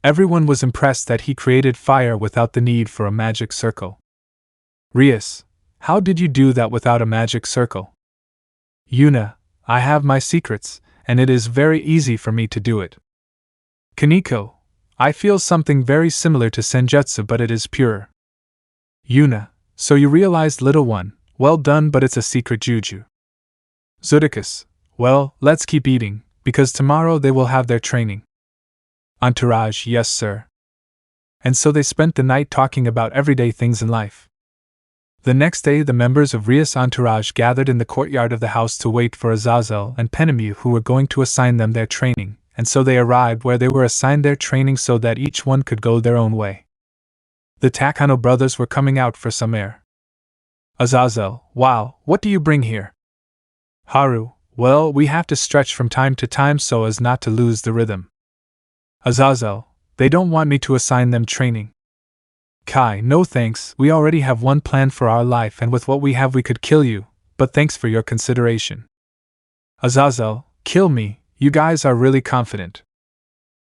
Everyone was impressed that he created fire without the need for a magic circle. Rias, how did you do that without a magic circle? Yuna, I have my secrets, and it is very easy for me to do it. Kaneko, I feel something very similar to Senjutsu, but it is purer. Yuna, so you realized, little one, well done, but it's a secret juju. Zudikus, well, let's keep eating, because tomorrow they will have their training. Entourage, yes sir. And so they spent the night talking about everyday things in life. The next day the members of Rias' entourage gathered in the courtyard of the house to wait for Azazel and Penemu, who were going to assign them their training, and so they arrived where they were assigned their training so that each one could go their own way. The Takano brothers were coming out for some air. Azazel, wow, what do you bring here? Haru, well, we have to stretch from time to time so as not to lose the rhythm. Azazel, they don't want me to assign them training. Kai, no thanks, we already have one plan for our life and with what we have we could kill you, but thanks for your consideration. Azazel, kill me, you guys are really confident.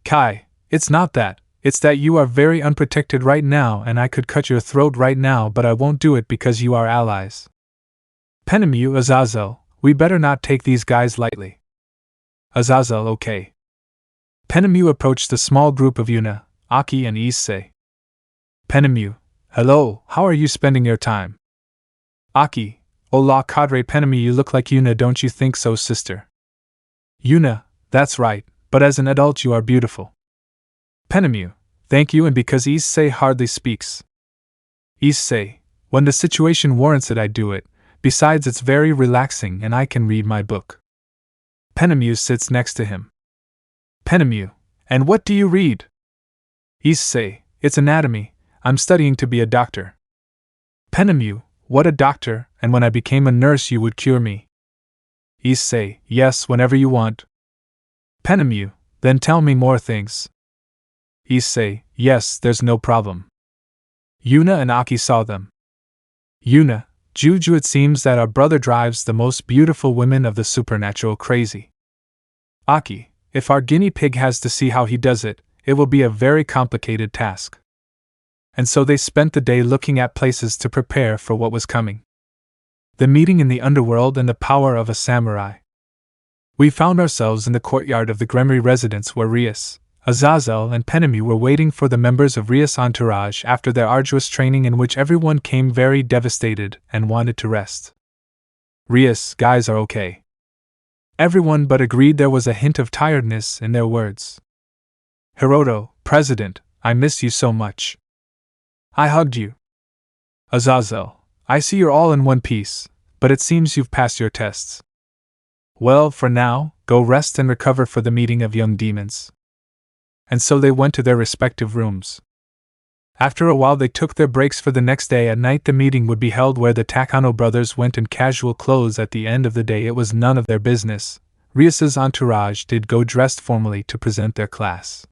Kai, it's not that, it's that you are very unprotected right now and I could cut your throat right now, but I won't do it because you are allies. Penemu, Azazel, we better not take these guys lightly. Azazel, okay. Penemu approached the small group of Yuna, Aki and Issei. Penemu, hello, how are you spending your time? Aki, hola Cadre. Penemu, you look like Yuna, don't you think so, sister? Yuna, that's right, but as an adult you are beautiful. Penemu, thank you, and because Issei hardly speaks. Issei, when the situation warrants it I do it, besides it's very relaxing and I can read my book. Penemu sits next to him. Penemu, and what do you read? Issei, it's anatomy, I'm studying to be a doctor. Penemu, what a doctor, and when I became a nurse you would cure me. Issei, yes, whenever you want. Penemu, then tell me more things. Issei, yes, there's no problem. Yuna and Aki saw them. Yuna, Juju, it seems that our brother drives the most beautiful women of the supernatural crazy. Aki, if our guinea pig has to see how he does it, it will be a very complicated task. And so they spent the day looking at places to prepare for what was coming. The meeting in the underworld and the power of a samurai. We found ourselves in the courtyard of the Gremry residence where Rias, Azazel and Penemu were waiting for the members of Rias' entourage after their arduous training, in which everyone came very devastated and wanted to rest. Rias, guys are okay. Everyone but agreed there was a hint of tiredness in their words. Hiroto, President, I miss you so much. I hugged you. Azazel, I see you're all in one piece, but it seems you've passed your tests. Well, for now, go rest and recover for the meeting of young demons. And so they went to their respective rooms. After a while they took their breaks for the next day. At night the meeting would be held where the Takano brothers went in casual clothes. At the end of the day it was none of their business. Rias's entourage did go dressed formally to present their class.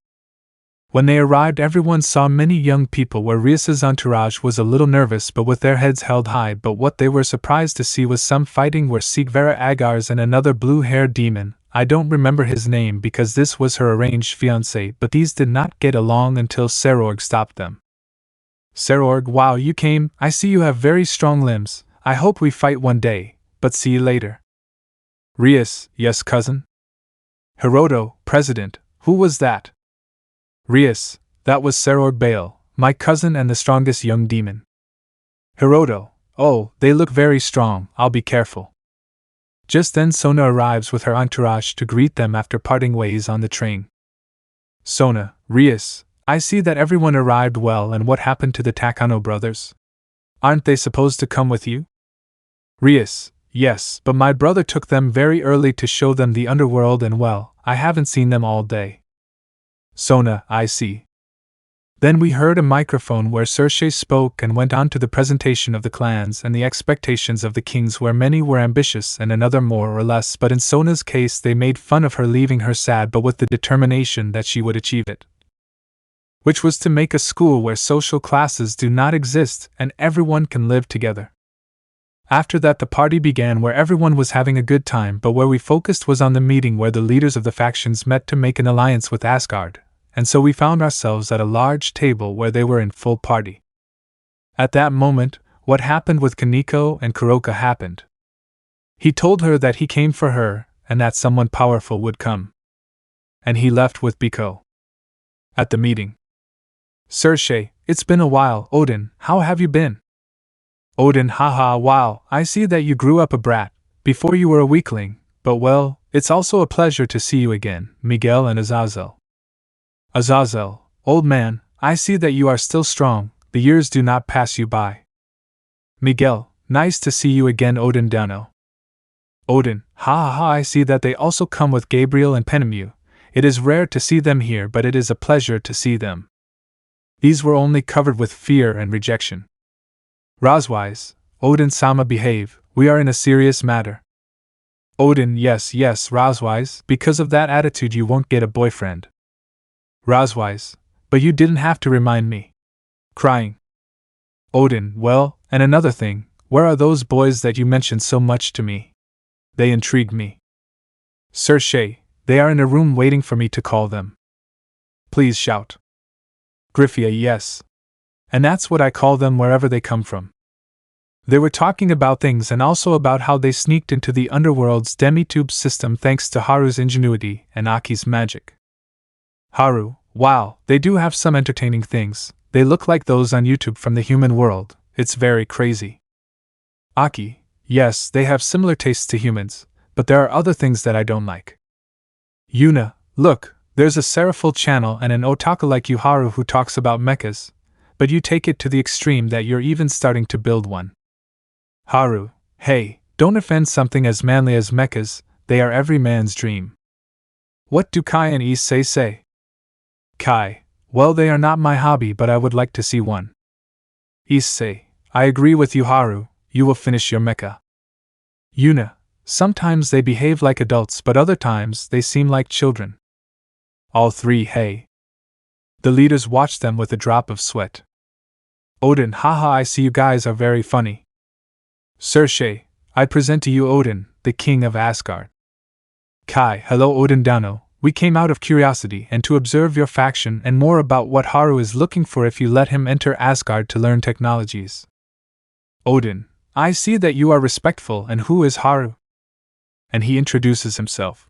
When they arrived everyone saw many young people where Rias's entourage was a little nervous but with their heads held high. But what they were surprised to see was some fighting where Sigvara Agars and another blue-haired demon, I don't remember his name because this was her arranged fiancé, but these did not get along until Serorg stopped them. Serorg, wow, you came, I see you have very strong limbs, I hope we fight one day, but see you later. Rias, yes cousin? Hiroto, president, who was that? Rias, that was Serorg Bale, my cousin and the strongest young demon. Hiroto, oh, they look very strong, I'll be careful. Just then Sona arrives with her entourage to greet them after parting ways on the train. Sona, Rias, I see that everyone arrived well, and what happened to the Takano brothers? Aren't they supposed to come with you? Rias, yes, but my brother took them very early to show them the underworld and well, I haven't seen them all day. Sona, I see. Then we heard a microphone where Issei spoke and went on to the presentation of the clans and the expectations of the kings, where many were ambitious and another more or less, but in Sona's case they made fun of her, leaving her sad but with the determination that she would achieve it. Which was to make a school where social classes do not exist and everyone can live together. After that the party began, where everyone was having a good time, but where we focused was on the meeting where the leaders of the factions met to make an alliance with Asgard, and so we found ourselves at a large table where they were in full party. At that moment, what happened with Kaneko and Kuroka happened. He told her that he came for her, and that someone powerful would come. And he left with Biko. At the meeting. Issei, it's been a while. Odin, how have you been? Odin, haha, wow, I see that you grew up a brat. Before you were a weakling, but well, it's also a pleasure to see you again. Miguel and Azazel. Azazel, old man, I see that you are still strong, the years do not pass you by. Miguel, nice to see you again. Odin Dano. Odin, ha ha ha, I see that they also come with Gabriel and Penemu. It is rare to see them here, but it is a pleasure to see them. These were only covered with fear and rejection. Razwise, Odin-sama, behave, we are in a serious matter. Odin, yes, Razwise, because of that attitude you won't get a boyfriend. Razwise, but you didn't have to remind me. Crying. Odin, well, and another thing, where are those boys that you mentioned so much to me? They intrigued me. Issei, they are in a room waiting for me to call them. Please shout. Griffia, yes. And that's what I call them wherever they come from. They were talking about things and also about how they sneaked into the Underworld's Demitube system thanks to Haru's ingenuity and Aki's magic. Haru, wow, they do have some entertaining things, they look like those on YouTube from the human world, it's very crazy. Aki, yes, they have similar tastes to humans, but there are other things that I don't like. Yuna, look, there's a Seraphil channel and an otaku like you, Haru, who talks about mechas, but you take it to the extreme that you're even starting to build one. Haru, hey, don't offend something as manly as mechas, they are every man's dream. What do Kai and Issei say? Kai, well, they are not my hobby, but I would like to see one. Issei, I agree with you, Haru, you will finish your mecha. Yuna, sometimes they behave like adults, but other times they seem like children. All three, hey. The leaders watched them with a drop of sweat. Odin, haha, I see you guys are very funny. Issei, I present to you Odin, the king of Asgard. Kai, hello Odin Dano, we came out of curiosity and to observe your faction and more about what Haru is looking for if you let him enter Asgard to learn technologies. Odin, I see that you are respectful, and who is Haru? And he introduces himself.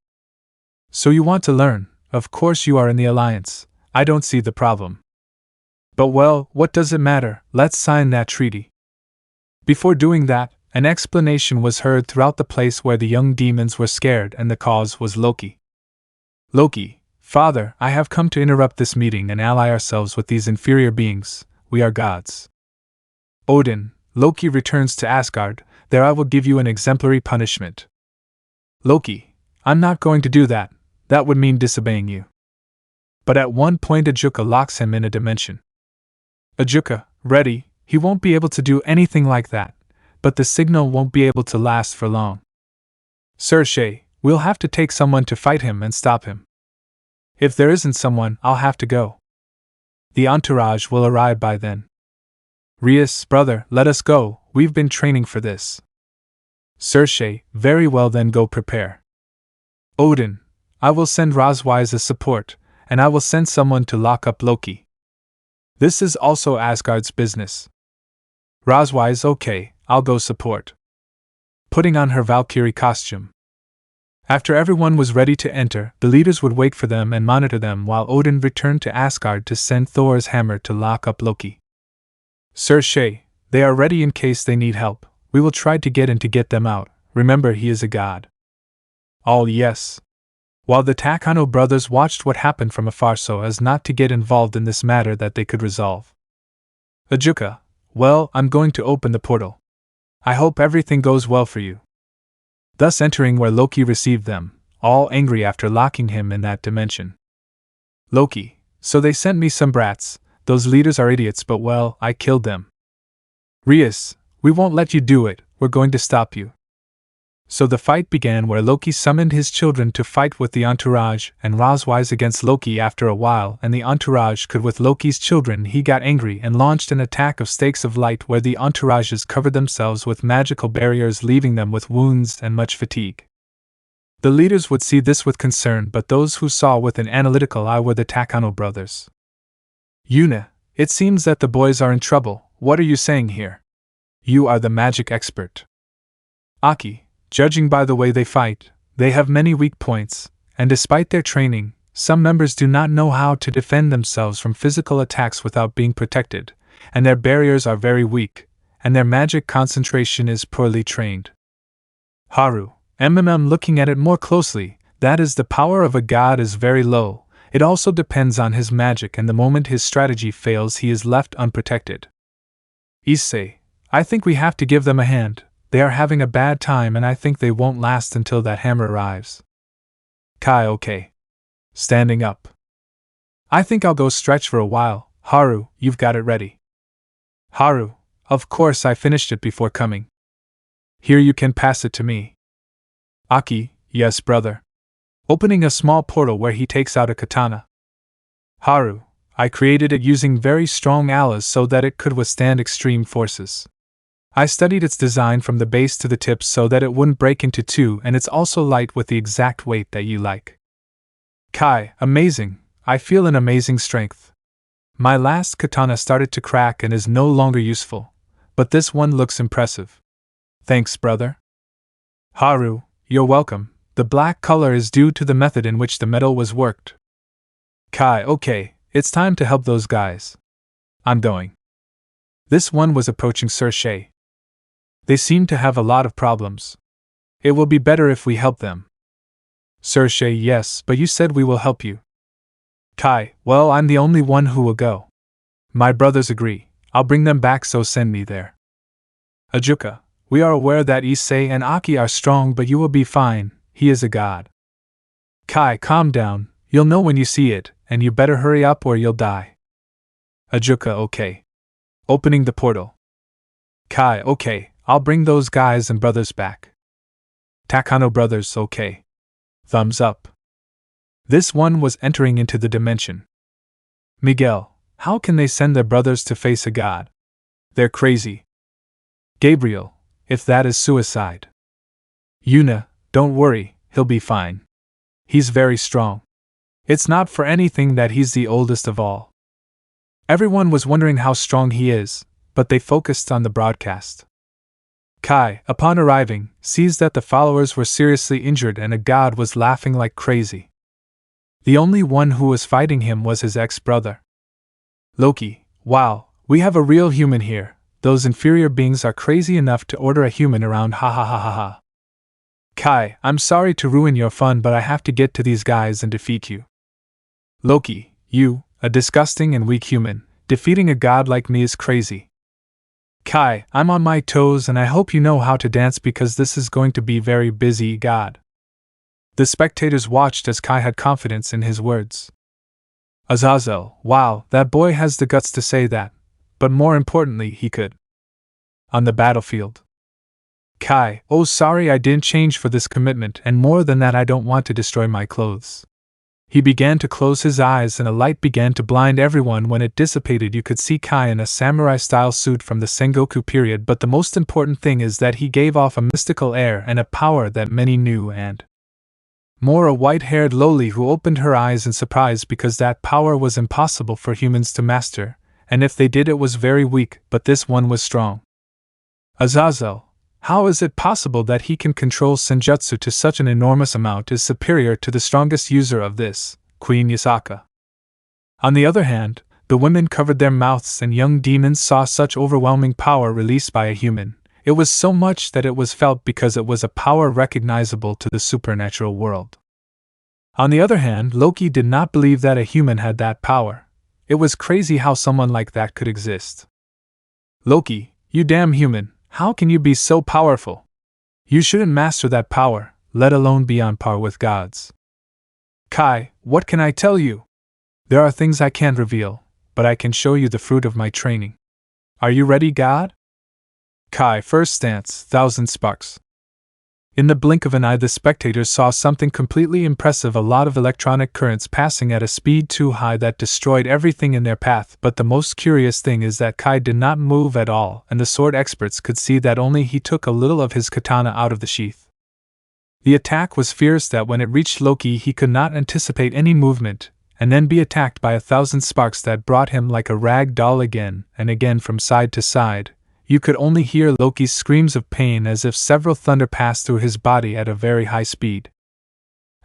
So you want to learn, of course you are in the alliance, I don't see the problem. But well, what does it matter, let's sign that treaty. Before doing that, an explanation was heard throughout the place where the young demons were scared, and the cause was Loki. Loki, Father, I have come to interrupt this meeting and ally ourselves with these inferior beings, we are gods. Odin, Loki returns to Asgard, there I will give you an exemplary punishment. Loki, I'm not going to do that, that would mean disobeying you. But at one point Ajuka locks him in a dimension. Ajuka, ready, he won't be able to do anything like that, but the signal won't be able to last for long. Issei, we'll have to take someone to fight him and stop him. If there isn't someone, I'll have to go. The entourage will arrive by then. Rias, brother, let us go, we've been training for this. Issei, very well then go prepare. Odin, I will send Roswise as support, and I will send someone to lock up Loki. This is also Asgard's business. Roswise, okay, I'll go support. Putting on her Valkyrie costume. After everyone was ready to enter, the leaders would wait for them and monitor them while Odin returned to Asgard to send Thor's hammer to lock up Loki. Issei, they are ready in case they need help. We will try to get in to get them out. Remember, he is a god. All yes. While the Takano brothers watched what happened from afar so as not to get involved in this matter that they could resolve. Ajuka, well, I'm going to open the portal. I hope everything goes well for you. Thus entering where Loki received them, all angry after locking him in that dimension. Loki, so they sent me some brats, those leaders are idiots but well, I killed them. Rias, we won't let you do it, we're going to stop you. So the fight began where Loki summoned his children to fight with the entourage and Roswise against Loki after a while and the entourage could with Loki's children he got angry and launched an attack of stakes of light where the entourages covered themselves with magical barriers leaving them with wounds and much fatigue. The leaders would see this with concern but those who saw with an analytical eye were the Takano brothers. Yuna, it seems that the boys are in trouble, what are you saying here? You are the magic expert. Aki, judging by the way they fight, they have many weak points, and despite their training, some members do not know how to defend themselves from physical attacks without being protected, and their barriers are very weak, and their magic concentration is poorly trained. Haru, looking at it more closely, that is the power of a god is very low, it also depends on his magic and the moment his strategy fails he is left unprotected. Issei, I think we have to give them a hand. They are having a bad time and I think they won't last until that hammer arrives. Kai, okay. Standing up. I think I'll go stretch for a while. Haru, you've got it ready. Haru, of course I finished it before coming. Here you can pass it to me. Aki, yes brother. Opening a small portal where he takes out a katana. Haru, I created it using very strong alloys so that it could withstand extreme forces. I studied its design from the base to the tips so that it wouldn't break into two and it's also light with the exact weight that you like. Kai, amazing, I feel an amazing strength. My last katana started to crack and is no longer useful, but this one looks impressive. Thanks, brother. Haru, you're welcome, the black color is due to the method in which the metal was worked. Kai, okay, it's time to help those guys. I'm going. This one was approaching Issei. They seem to have a lot of problems. It will be better if we help them. Issei, yes, but you said we will help you. Kai, well, I'm the only one who will go. My brothers agree, I'll bring them back so send me there. Ajuka, we are aware that Issei and Aki are strong but you will be fine, he is a god. Kai, calm down, you'll know when you see it, and you better hurry up or you'll die. Ajuka, okay. Opening the portal. Kai, okay. I'll bring those guys and brothers back. Takano brothers, okay. Thumbs up. This one was entering into the dimension. Miguel, how can they send their brothers to face a god? They're crazy. Gabriel, if that is suicide. Yuna, don't worry, he'll be fine. He's very strong. It's not for anything that he's the oldest of all. Everyone was wondering how strong he is, but they focused on the broadcast. Kai, upon arriving, sees that the followers were seriously injured and a god was laughing like crazy. The only one who was fighting him was his ex-brother. Loki, wow, we have a real human here, those inferior beings are crazy enough to order a human around ha ha ha ha ha. Kai, I'm sorry to ruin your fun but I have to get to these guys and defeat you. Loki, you, a disgusting and weak human, defeating a god like me is crazy. Kai, I'm on my toes and I hope you know how to dance because this is going to be very busy, God. The spectators watched as Kai had confidence in his words. Azazel, wow, that boy has the guts to say that, but more importantly, he could. On the battlefield. Kai, oh sorry I didn't change for this commitment, and more than that I don't want to destroy my clothes. He began to close his eyes and a light began to blind everyone. When it dissipated you could see Kai in a samurai-style suit from the Sengoku period, but the most important thing is that he gave off a mystical air and a power that many knew, and more a white-haired loli who opened her eyes in surprise because that power was impossible for humans to master, and if they did it was very weak, but this one was strong. Azazel, how is it possible that he can control senjutsu to such an enormous amount is superior to the strongest user of this, Queen Yasaka. On the other hand, the women covered their mouths and young demons saw such overwhelming power released by a human. It was so much that it was felt because it was a power recognizable to the supernatural world. On the other hand, Loki did not believe that a human had that power. It was crazy how someone like that could exist. Loki, you damn human, how can you be so powerful? You shouldn't master that power, let alone be on par with gods. Kai, what can I tell you? There are things I can't reveal, but I can show you the fruit of my training. Are you ready, God? Kai, first stance, 1,000 sparks. In the blink of an eye the spectators saw something completely impressive, a lot of electronic currents passing at a speed too high that destroyed everything in their path, but the most curious thing is that Kai did not move at all, and the sword experts could see that only he took a little of his katana out of the sheath. The attack was fierce that when it reached Loki he could not anticipate any movement, and then be attacked by 1,000 sparks that brought him like a rag doll again and again from side to side. You could only hear Loki's screams of pain as if several thunder passed through his body at a very high speed.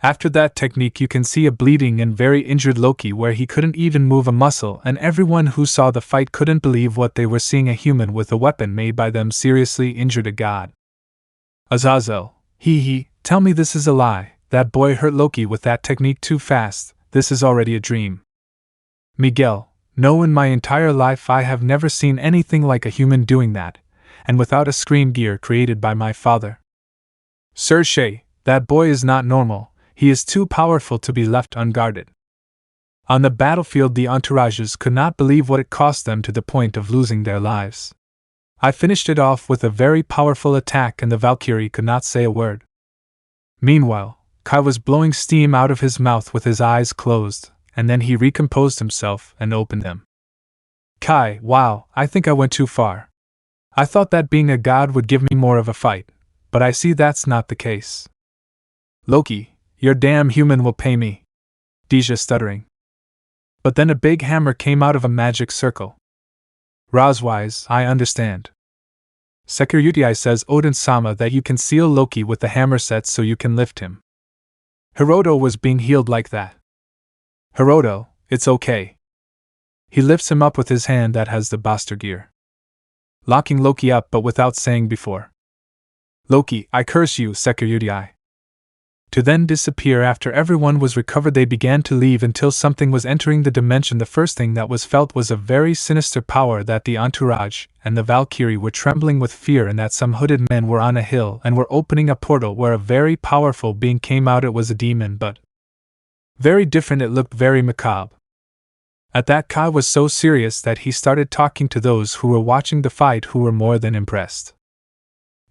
After that technique you can see a bleeding and very injured Loki where he couldn't even move a muscle, and everyone who saw the fight couldn't believe what they were seeing. A human with a weapon made by them seriously injured a god. Azazel, tell me this is a lie. That boy hurt Loki with that technique too fast. This is already a dream. Miguel, no, in my entire life I have never seen anything like a human doing that, and without a scream gear created by my father. Sir Shay, that boy is not normal, he is too powerful to be left unguarded. On the battlefield the entourages could not believe what it cost them to the point of losing their lives. I finished it off with a very powerful attack and the Valkyrie could not say a word. Meanwhile, Kai was blowing steam out of his mouth with his eyes closed, and then he recomposed himself and opened them. Kai, wow, I think I went too far. I thought that being a god would give me more of a fight, but I see that's not the case. Loki, your damn human will pay me. Deja stuttering. But then a big hammer came out of a magic circle. Razwise, I understand. Sekiryutai says Odin-sama that you can seal Loki with the hammer set so you can lift him. Hiroto was being healed like that. Hiroto, it's okay. He lifts him up with his hand that has the Buster gear. Locking Loki up but without saying before. Loki, I curse you, Sekiryutai. To then disappear. After everyone was recovered they began to leave until something was entering the dimension. The first thing that was felt was a very sinister power that the entourage and the Valkyrie were trembling with fear and that some hooded men were on a hill and were opening a portal where a very powerful being came out. It was a demon but very different, it looked very macabre. At that Kai was so serious that he started talking to those who were watching the fight who were more than impressed.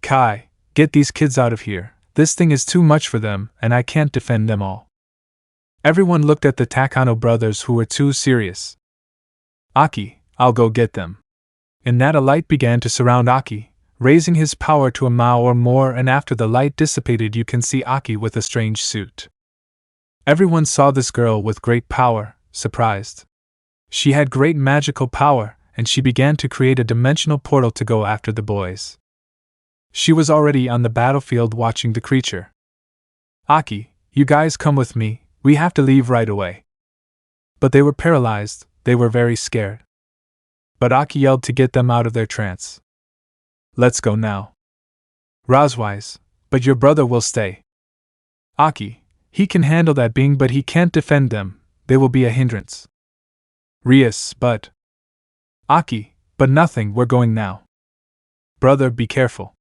Kai, get these kids out of here, this thing is too much for them and I can't defend them all. Everyone looked at the Takano brothers who were too serious. Aki, I'll go get them. In that a light began to surround Aki, raising his power to a mao or more, and after the light dissipated you can see Aki with a strange suit. Everyone saw this girl with great power, surprised. She had great magical power, and she began to create a dimensional portal to go after the boys. She was already on the battlefield watching the creature. Aki, you guys come with me, we have to leave right away. But they were paralyzed, they were very scared. But Aki yelled to get them out of their trance. Let's go now. Razwise, but your brother will stay. Aki, he can handle that being but he can't defend them, they will be a hindrance. Rias, but Aki, but nothing, we're going now. Brother, be careful.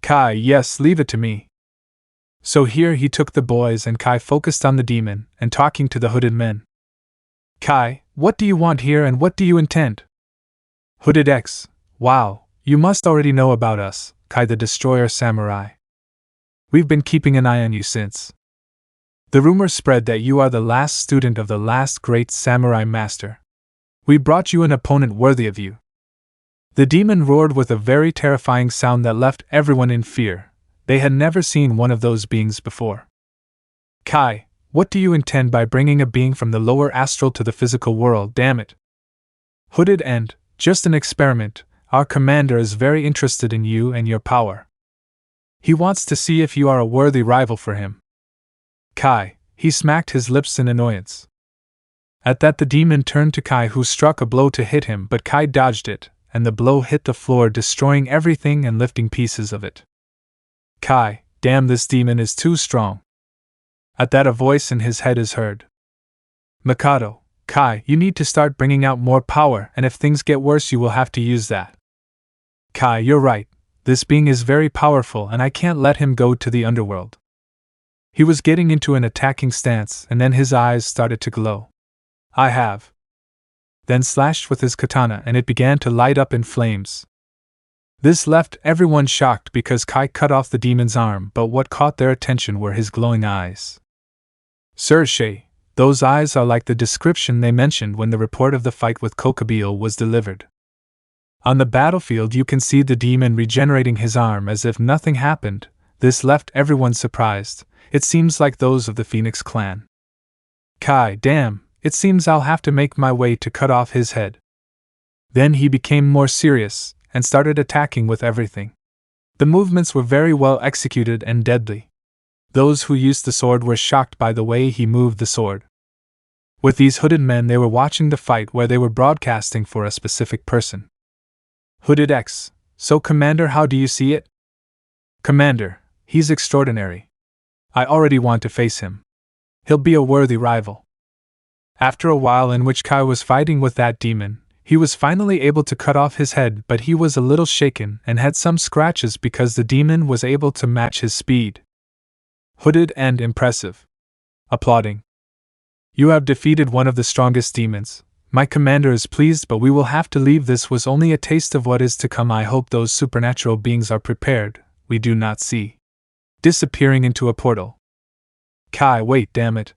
Kai, yes, leave it to me. So here he took the boys and Kai focused on the demon and talking to the hooded men. Kai, what do you want here and what do you intend? Hooded X, wow, you must already know about us, Kai the Destroyer Samurai. We've been keeping an eye on you since. The rumor spread that you are the last student of the last great samurai master. We brought you an opponent worthy of you. The demon roared with a very terrifying sound that left everyone in fear. They had never seen one of those beings before. Kai, what do you intend by bringing a being from the lower astral to the physical world, damn it? Hooded and, just an experiment, our commander is very interested in you and your power. He wants to see if you are a worthy rival for him. Kai, he smacked his lips in annoyance. At that the demon turned to Kai, who struck a blow to hit him, but Kai dodged it, and the blow hit the floor, destroying everything and lifting pieces of it. Kai, damn, this demon is too strong. At that a voice in his head is heard. Mikado, Kai, you need to start bringing out more power, and if things get worse you will have to use that. Kai, you're right, this being is very powerful and I can't let him go to the underworld. He was getting into an attacking stance, and then his eyes started to glow. I have. Then slashed with his katana and it began to light up in flames. This left everyone shocked because Kai cut off the demon's arm, but what caught their attention were his glowing eyes. Sir Issei, those eyes are like the description they mentioned when the report of the fight with Kokabeel was delivered. On the battlefield you can see the demon regenerating his arm as if nothing happened. This left everyone surprised. It seems like those of the Phoenix clan. Kai, damn, it seems I'll have to make my way to cut off his head. Then he became more serious, and started attacking with everything. The movements were very well executed and deadly. Those who used the sword were shocked by the way he moved the sword. With these hooded men they were watching the fight where they were broadcasting for a specific person. Hooded X, so Commander, how do you see it? Commander, he's extraordinary. I already want to face him. He'll be a worthy rival. After a while in which Kai was fighting with that demon, he was finally able to cut off his head, but he was a little shaken and had some scratches because the demon was able to match his speed. Hooded and impressive. Applauding. You have defeated one of the strongest demons. My commander is pleased, but we will have to leave. This was only a taste of what is to come. I hope those supernatural beings are prepared. We do not see. Disappearing into a portal. Kai, wait, damn it.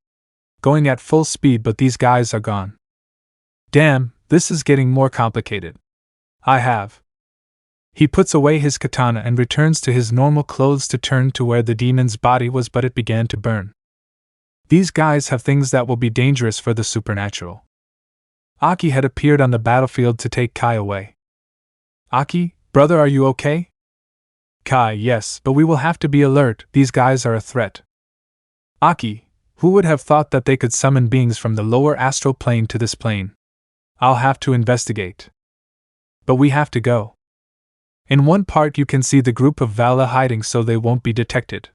Going at full speed, but these guys are gone. Damn, this is getting more complicated. I have. He puts away his katana and returns to his normal clothes to turn to where the demon's body was, but it began to burn. These guys have things that will be dangerous for the supernatural. Aki had appeared on the battlefield to take Kai away. Aki, brother, are you okay? Kai, yes, but we will have to be alert. These guys are a threat. Aki, who would have thought that they could summon beings from the lower astral plane to this plane? I'll have to investigate. But we have to go. In one part you can see the group of Vala hiding so they won't be detected.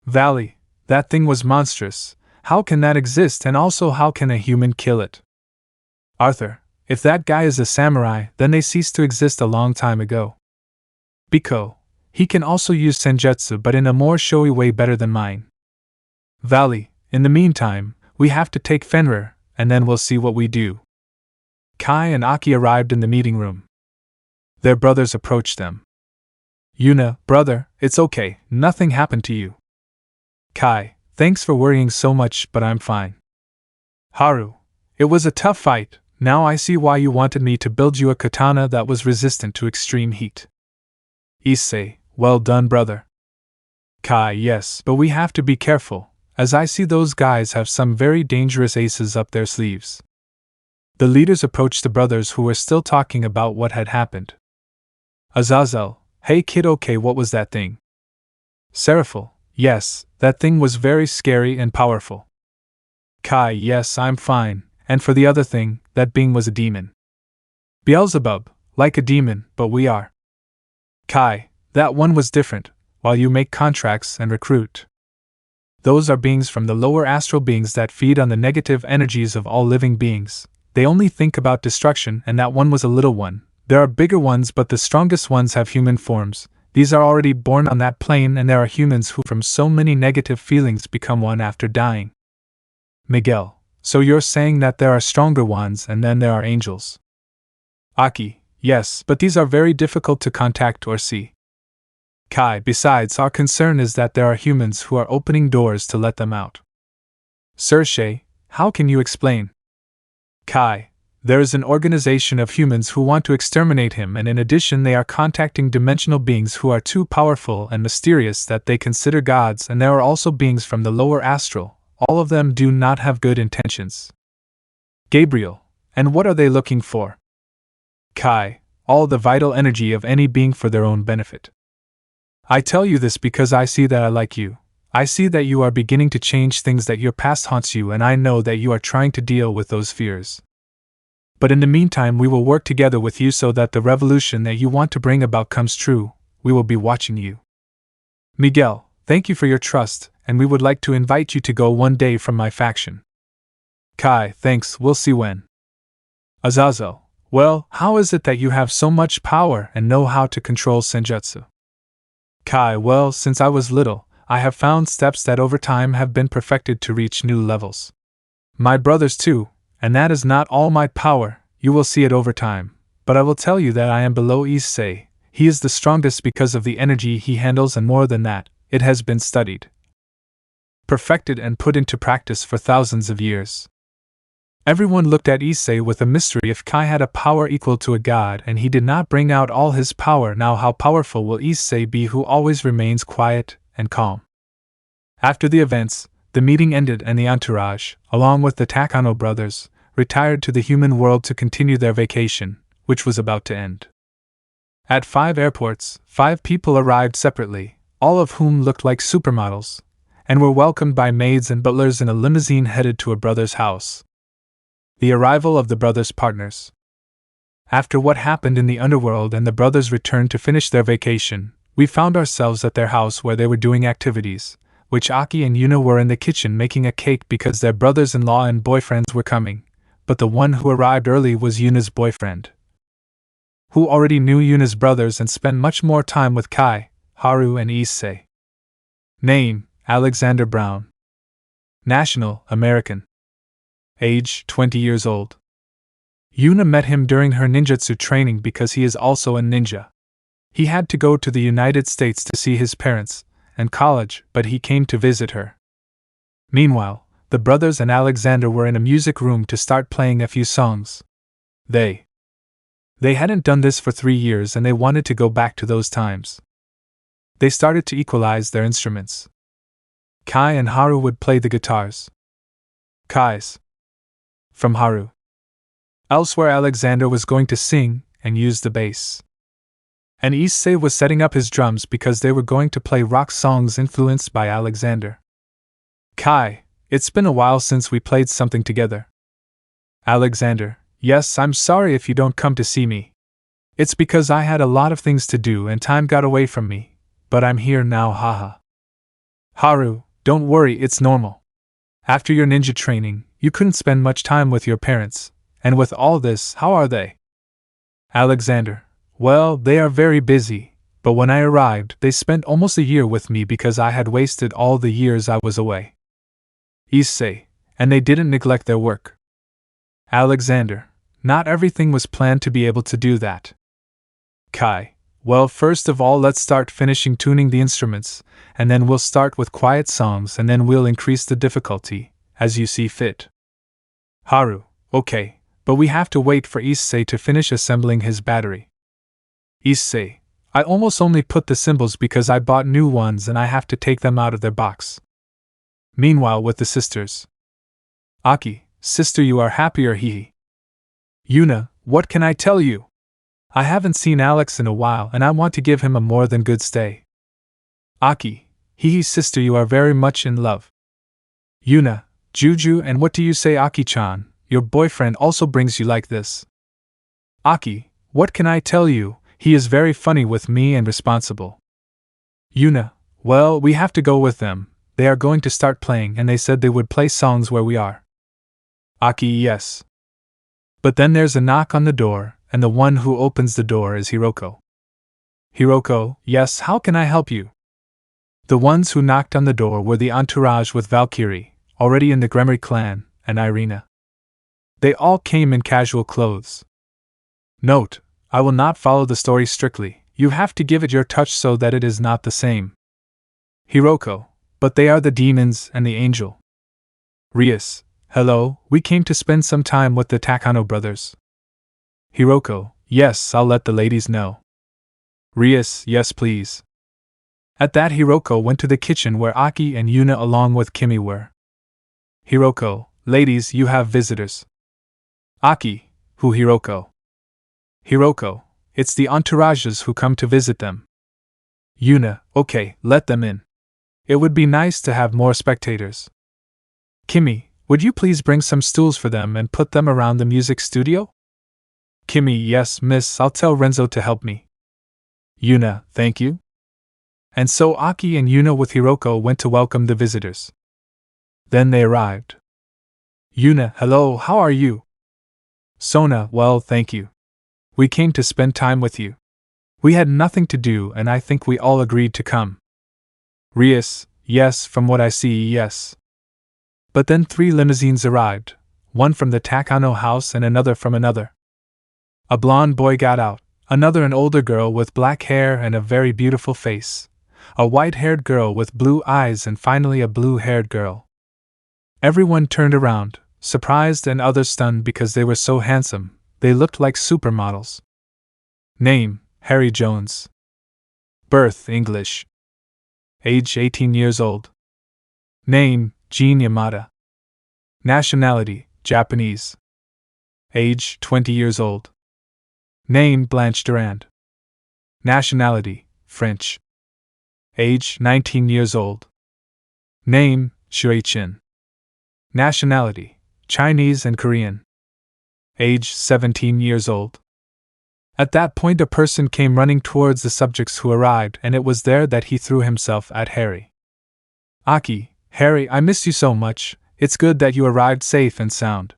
Valley, that thing was monstrous. How can that exist, and also how can a human kill it? Arthur, if that guy is a samurai, then they ceased to exist a long time ago. Biko, he can also use senjutsu, but in a more showy way, better than mine. Valley, in the meantime, we have to take Fenrir, and then we'll see what we do. Kai and Aki arrived in the meeting room. Their brothers approached them. Yuna, brother, it's okay, nothing happened to you. Kai, thanks for worrying so much, but I'm fine. Haru, it was a tough fight. Now I see why you wanted me to build you a katana that was resistant to extreme heat. Issei, well done, brother. Kai, yes, but we have to be careful, as I see those guys have some very dangerous aces up their sleeves. The leaders approached the brothers, who were still talking about what had happened. Azazel, hey kid, okay, what was that thing? Seraphil, yes, that thing was very scary and powerful. Kai, yes, I'm fine, and for the other thing, that being was a demon. Beelzebub, like a demon, but we are. Kai, that one was different, while you make contracts and recruit. Those are beings from the lower astral, beings that feed on the negative energies of all living beings. They only think about destruction, and that one was a little one. There are bigger ones, but the strongest ones have human forms. These are already born on that plane, and there are humans who from so many negative feelings become one after dying. Miguel, so you're saying that there are stronger ones and then there are angels? Aki, Yes, but these are very difficult to contact or see. Kai, besides, our concern is that there are humans who are opening doors to let them out. Issei, how can you explain? Kai, there is an organization of humans who want to exterminate him, and in addition they are contacting dimensional beings who are too powerful and mysterious that they consider gods, and there are also beings from the lower astral. All of them do not have good intentions. Gabriel, and what are they looking for? Kai, all the vital energy of any being for their own benefit. I tell you this because I see that I like you. I see that you are beginning to change things, that your past haunts you, and I know that you are trying to deal with those fears. But in the meantime, we will work together with you so that the revolution that you want to bring about comes true. We will be watching you. Miguel, thank you for your trust, and we would like to invite you to go one day from my faction. Kai, thanks, we'll see when. Azazel, well, how is it that you have so much power and know how to control senjutsu? Kai, well, since I was little, I have found steps that over time have been perfected to reach new levels. My brothers too, and that is not all my power, you will see it over time, but I will tell you that I am below Issei. He is the strongest because of the energy he handles, and more than that, it has been studied, perfected and put into practice for thousands of years. Everyone looked at Issei with a mystery. If Kai had a power equal to a god and he did not bring out all his power, now how powerful will Issei be, who always remains quiet and calm? After the events, the meeting ended and the entourage, along with the Takano brothers, retired to the human world to continue their vacation, which was about to end. At 5 airports, 5 people arrived separately, all of whom looked like supermodels, and were welcomed by maids and butlers in a limousine headed to a brother's house. The arrival of the brothers' partners. After what happened in the Underworld and the brothers returned to finish their vacation, we found ourselves at their house where they were doing activities, which Aki and Yuna were in the kitchen making a cake because their brothers-in-law and boyfriends were coming, but the one who arrived early was Yuna's boyfriend, who already knew Yuna's brothers and spent much more time with Kai, Haru and Issei. Name, Alexander Brown. National, American. Age, 20 years old. Yuna met him during her ninjutsu training because he is also a ninja. He had to go to the United States to see his parents and college, but he came to visit her. Meanwhile, the brothers and Alexander were in a music room to start playing a few songs. They hadn't done this for 3 years and they wanted to go back to those times. They started to equalize their instruments. Kai and Haru would play the guitars. Kai's from Haru. Elsewhere, Alexander was going to sing and use the bass. And Issei was setting up his drums because they were going to play rock songs influenced by Alexander. Kai, it's been a while since we played something together. Alexander, yes, I'm sorry if you don't come to see me. It's because I had a lot of things to do and time got away from me, but I'm here now, haha. Haru, don't worry, it's normal. After your ninja training, you couldn't spend much time with your parents, and with all this, how are they? Alexander, well, they are very busy, but when I arrived, they spent almost a year with me because I had wasted all the years I was away. Issei, and they didn't neglect their work. Alexander, not everything was planned to be able to do that. Kai, well, first of all, let's start finishing tuning the instruments, and then we'll start with quiet songs and then we'll increase the difficulty, as you see fit. Haru, okay, but we have to wait for Issei to finish assembling his battery. Issei, I almost only put the cymbals because I bought new ones and I have to take them out of their box. Meanwhile, with the sisters. Aki, sister, you are happier, hehe. Yuna, what can I tell you? I haven't seen Alex in a while and I want to give him a more than good stay. Aki, hehe, sister, you are very much in love. Yuna, Juju, and what do you say, Aki-chan? Your boyfriend also brings you like this. Aki, what can I tell you? He is very funny with me and responsible. Yuna, well, we have to go with them. They are going to start playing and they said they would play songs where we are. Aki, yes. But then there's a knock on the door, and the one who opens the door is Hiroko. Hiroko, yes, how can I help you? The ones who knocked on the door were the entourage with Valkyrie, already in the Gremory clan, and Irina. They all came in casual clothes. Note, I will not follow the story strictly. You have to give it your touch so that it is not the same. Hiroko, but they are the demons and the angel. Rias, hello, we came to spend some time with the Takano brothers. Hiroko, yes, I'll let the ladies know. Rias, yes please. At that Hiroko went to the kitchen where Aki and Yuna along with Kimi were. Hiroko, ladies, you have visitors. Aki, who Hiroko? Hiroko, it's the entourages who come to visit them. Yuna, okay, let them in. It would be nice to have more spectators. Kimi, would you please bring some stools for them and put them around the music studio? Kimi, yes, miss, I'll tell Renzo to help me. Yuna, thank you. And so Aki and Yuna with Hiroko went to welcome the visitors. Then they arrived. Yuna, hello, how are you? Sona, well, thank you. We came to spend time with you. We had nothing to do and I think we all agreed to come. Rias, yes, from what I see, yes. But then 3 limousines arrived, one from the Takano house and another from another. A blonde boy got out, another an older girl with black hair and a very beautiful face, a white-haired girl with blue eyes and finally a blue-haired girl. Everyone turned around, surprised and others stunned because they were so handsome, they looked like supermodels. Name, Harry Jones. Birth, English. Age 18 years old. Name, Jean Yamada. Nationality, Japanese. Age 20 years old. Name, Blanche Durand. Nationality, French. Age 19 years old. Name, Shui Chin. Nationality, Chinese and Korean. Age 17 years old. At that point a person came running towards the subjects who arrived and it was there that he threw himself at Harry. Aki, Harry, I miss you so much, it's good that you arrived safe and sound.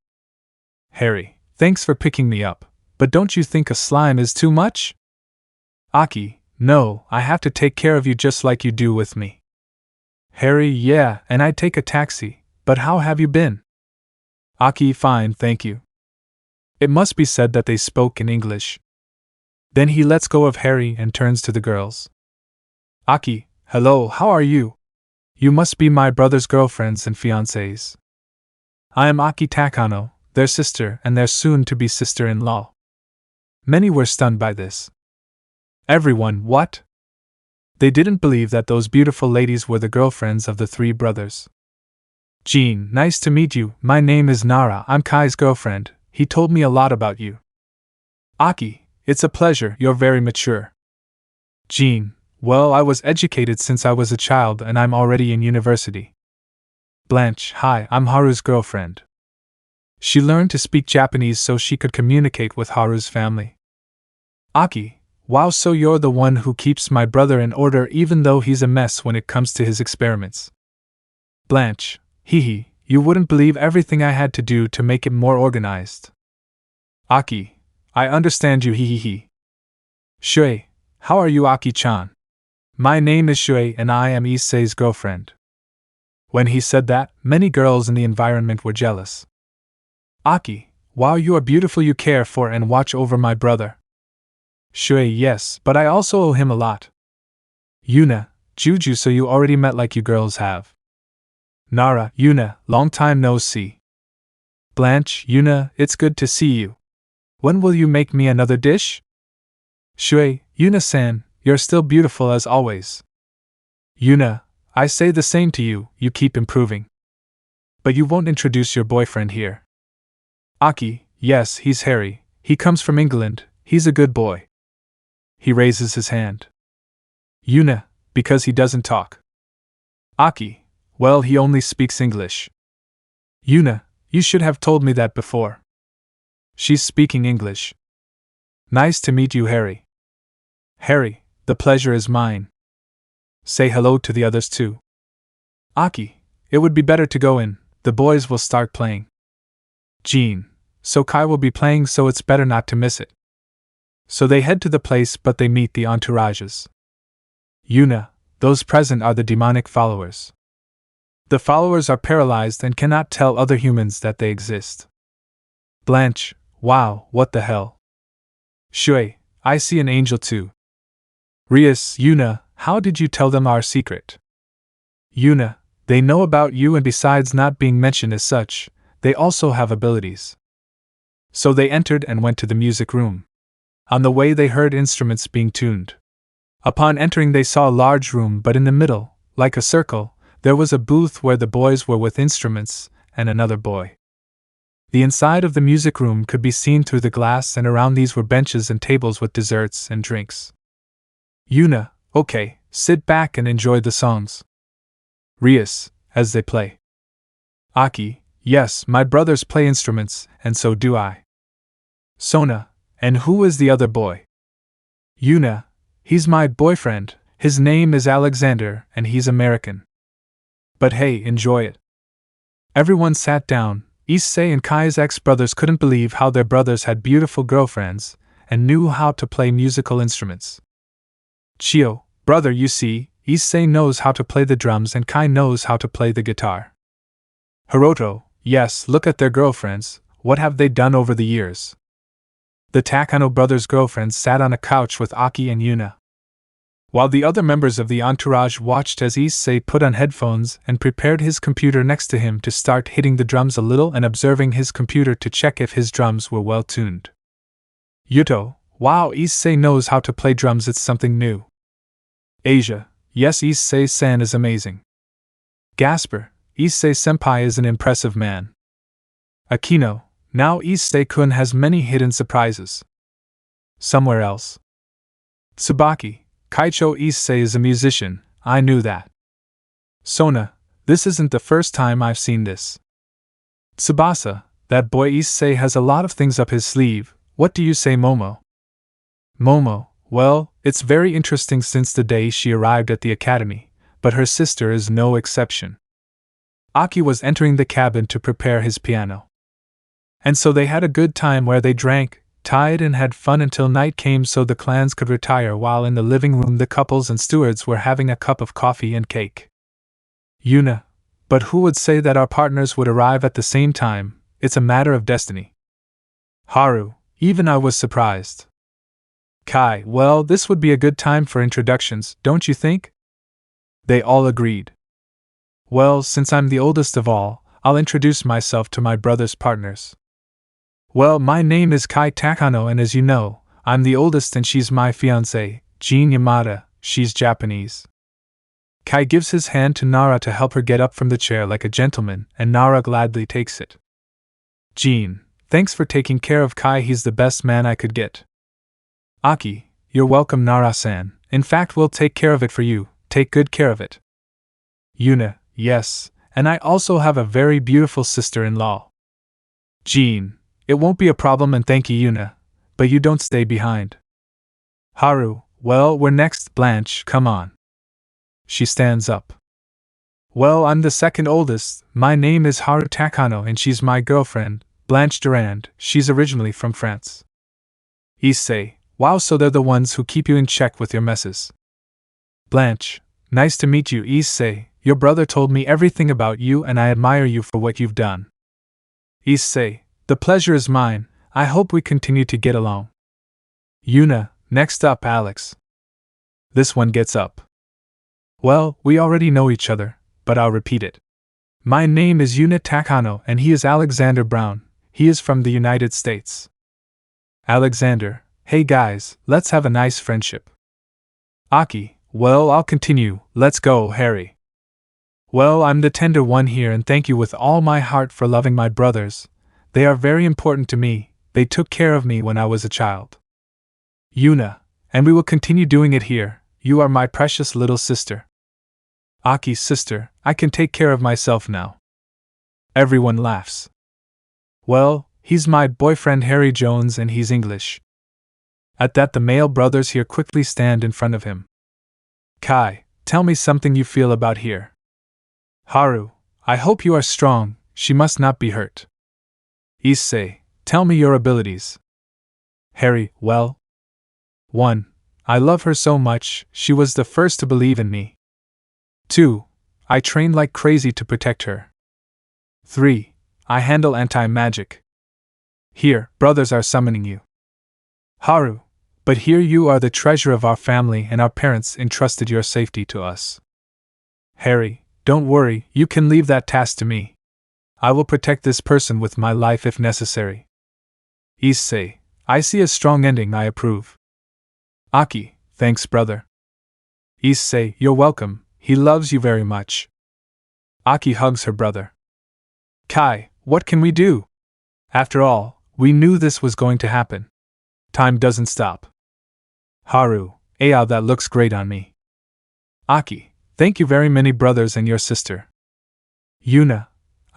Harry, thanks for picking me up, but don't you think a slime is too much? Aki, no, I have to take care of you just like you do with me. Harry, yeah, and I'd take a taxi, but how have you been? Aki, fine, thank you. It must be said that they spoke in English. Then he lets go of Harry and turns to the girls. Aki, hello, how are you? You must be my brother's girlfriends and fiancés. I am Aki Takano, their sister and their soon-to-be sister-in-law. Many were stunned by this. Everyone, what? They didn't believe that those beautiful ladies were the girlfriends of the 3 brothers. Jean, nice to meet you, my name is Nara, I'm Kai's girlfriend, he told me a lot about you. Aki, it's a pleasure, you're very mature. Jean, well, I was educated since I was a child and I'm already in university. Blanche, hi, I'm Haru's girlfriend. She learned to speak Japanese so she could communicate with Haru's family. Aki, wow, so you're the one who keeps my brother in order even though he's a mess when it comes to his experiments. Blanche, hee, you wouldn't believe everything I had to do to make it more organized. Aki, I understand you, hee. Shui, how are you, Aki-chan? My name is Shui and I am Issei's girlfriend. When he said that, many girls in the environment were jealous. Aki, wow, you are beautiful, you care for and watch over my brother. Shui, yes, but I also owe him a lot. Yuna, Juju, so you already met like you girls have. Nara, Yuna, long time no see. Blanche, Yuna, it's good to see you. When will you make me another dish? Shui, Yuna-san, you're still beautiful as always. Yuna, I say the same to you, you keep improving. But you won't introduce your boyfriend here. Aki, yes, he's Harry, he comes from England, he's a good boy. He raises his hand. Yuna, because he doesn't talk. Aki, well, he only speaks English. Yuna, you should have told me that before. She's speaking English. Nice to meet you, Harry. Harry, the pleasure is mine. Say hello to the others too. Aki, it would be better to go in, the boys will start playing. Jean, so Kai will be playing so it's better not to miss it. So they head to the place but they meet the entourages. Yuna, those present are the demonic followers. The followers are paralyzed and cannot tell other humans that they exist. Blanche, wow, what the hell? Shui, I see an angel too. Rias, Yuna, how did you tell them our secret? Yuna, they know about you, and besides not being mentioned as such, they also have abilities. So they entered and went to the music room. On the way they heard instruments being tuned. Upon entering they saw a large room, but in the middle, like a circle, there was a booth where the boys were with instruments, and another boy. The inside of the music room could be seen through the glass, and around these were benches and tables with desserts and drinks. Yuna, okay, sit back and enjoy the songs. Rias, as they play. Aki, yes, my brothers play instruments, and so do I. Sona, and who is the other boy? Yuna, he's my boyfriend, his name is Alexander, and he's American. But hey, enjoy it. Everyone sat down. Issei and Kai's ex-brothers couldn't believe how their brothers had beautiful girlfriends, and knew how to play musical instruments. Chio, brother, you see, Issei knows how to play the drums and Kai knows how to play the guitar. Hiroto, yes, look at their girlfriends, what have they done over the years? The Takano brothers' girlfriends sat on a couch with Aki and Yuna, while the other members of the entourage watched as Issei put on headphones and prepared his computer next to him to start hitting the drums a little and observing his computer to check if his drums were well tuned. Yuto, wow, Issei knows how to play drums, it's something new. Asia, yes, Issei-san is amazing. Gasper, Issei-senpai is an impressive man. Akeno, now Issei-kun has many hidden surprises. Somewhere else. Tsubaki, Kaicho, Issei is a musician, I knew that. Sona, this isn't the first time I've seen this. Tsubasa, that boy Issei has a lot of things up his sleeve, what do you say, Momo? Momo, well, it's very interesting since the day she arrived at the academy, but her sister is no exception. Aki was entering the cabin to prepare his piano. And so they had a good time where they drank, tied, and had fun until night came so the clans could retire, while in the living room the couples and stewards were having a cup of coffee and cake. Yuna, but who would say that our partners would arrive at the same time, it's a matter of destiny. Haru, even I was surprised. Kai, well, this would be a good time for introductions, don't you think? They all agreed. Well, since I'm the oldest of all, I'll introduce myself to my brother's partners. Well, my name is Kai Takano, and as you know, I'm the oldest and she's my fiancée, Jean Yamada, she's Japanese. Kai gives his hand to Nara to help her get up from the chair like a gentleman, and Nara gladly takes it. Jean, thanks for taking care of Kai, he's the best man I could get. Aki, you're welcome, Nara-san, in fact we'll take care of it for you, take good care of it. Yuna, yes, and I also have a very beautiful sister-in-law. Jean, it won't be a problem, and thank you, Yuna, but you don't stay behind. Haru, well, we're next. Blanche, come on. She stands up. Well, I'm the second oldest, my name is Haru Takano and she's my girlfriend, Blanche Durand, she's originally from France. Issei, wow, so they're the ones who keep you in check with your messes. Blanche, nice to meet you. Issei, your brother told me everything about you and I admire you for what you've done. Issei, the pleasure is mine, I hope we continue to get along. Yuna, next up Alex. This one gets up. Well, we already know each other, but I'll repeat it. My name is Yuna Takano and he is Alexander Brown, he is from the United States. Alexander, hey guys, let's have a nice friendship. Aki, well, I'll continue, let's go, Harry. Well, I'm the tender one here and thank you with all my heart for loving my brothers. They are very important to me, they took care of me when I was a child. Yuna, and we will continue doing it here, you are my precious little sister. Aki's sister, I can take care of myself now. Everyone laughs. Well, he's my boyfriend Harry Jones and he's English. At that the male brothers here quickly stand in front of him. Kai, tell me something you feel about here. Haru, I hope you are strong, she must not be hurt. Issei, tell me your abilities. Harry, well. 1. I love her so much, she was the first to believe in me. 2. I train like crazy to protect her. 3. I handle anti-magic. Here, brothers are summoning you. Haru, But here you are, the treasure of our family, and our parents entrusted your safety to us. Harry, don't worry, you can leave that task to me. I will protect this person with my life if necessary. Issei, I see a strong ending, I approve. Aki, thanks brother. Issei, you're welcome, he loves you very much. Aki hugs her brother. Kai, what can we do? After all, we knew this was going to happen. Time doesn't stop. Haru, Ao, that looks great on me. Aki, thank you very many brothers and your sister. Yuna,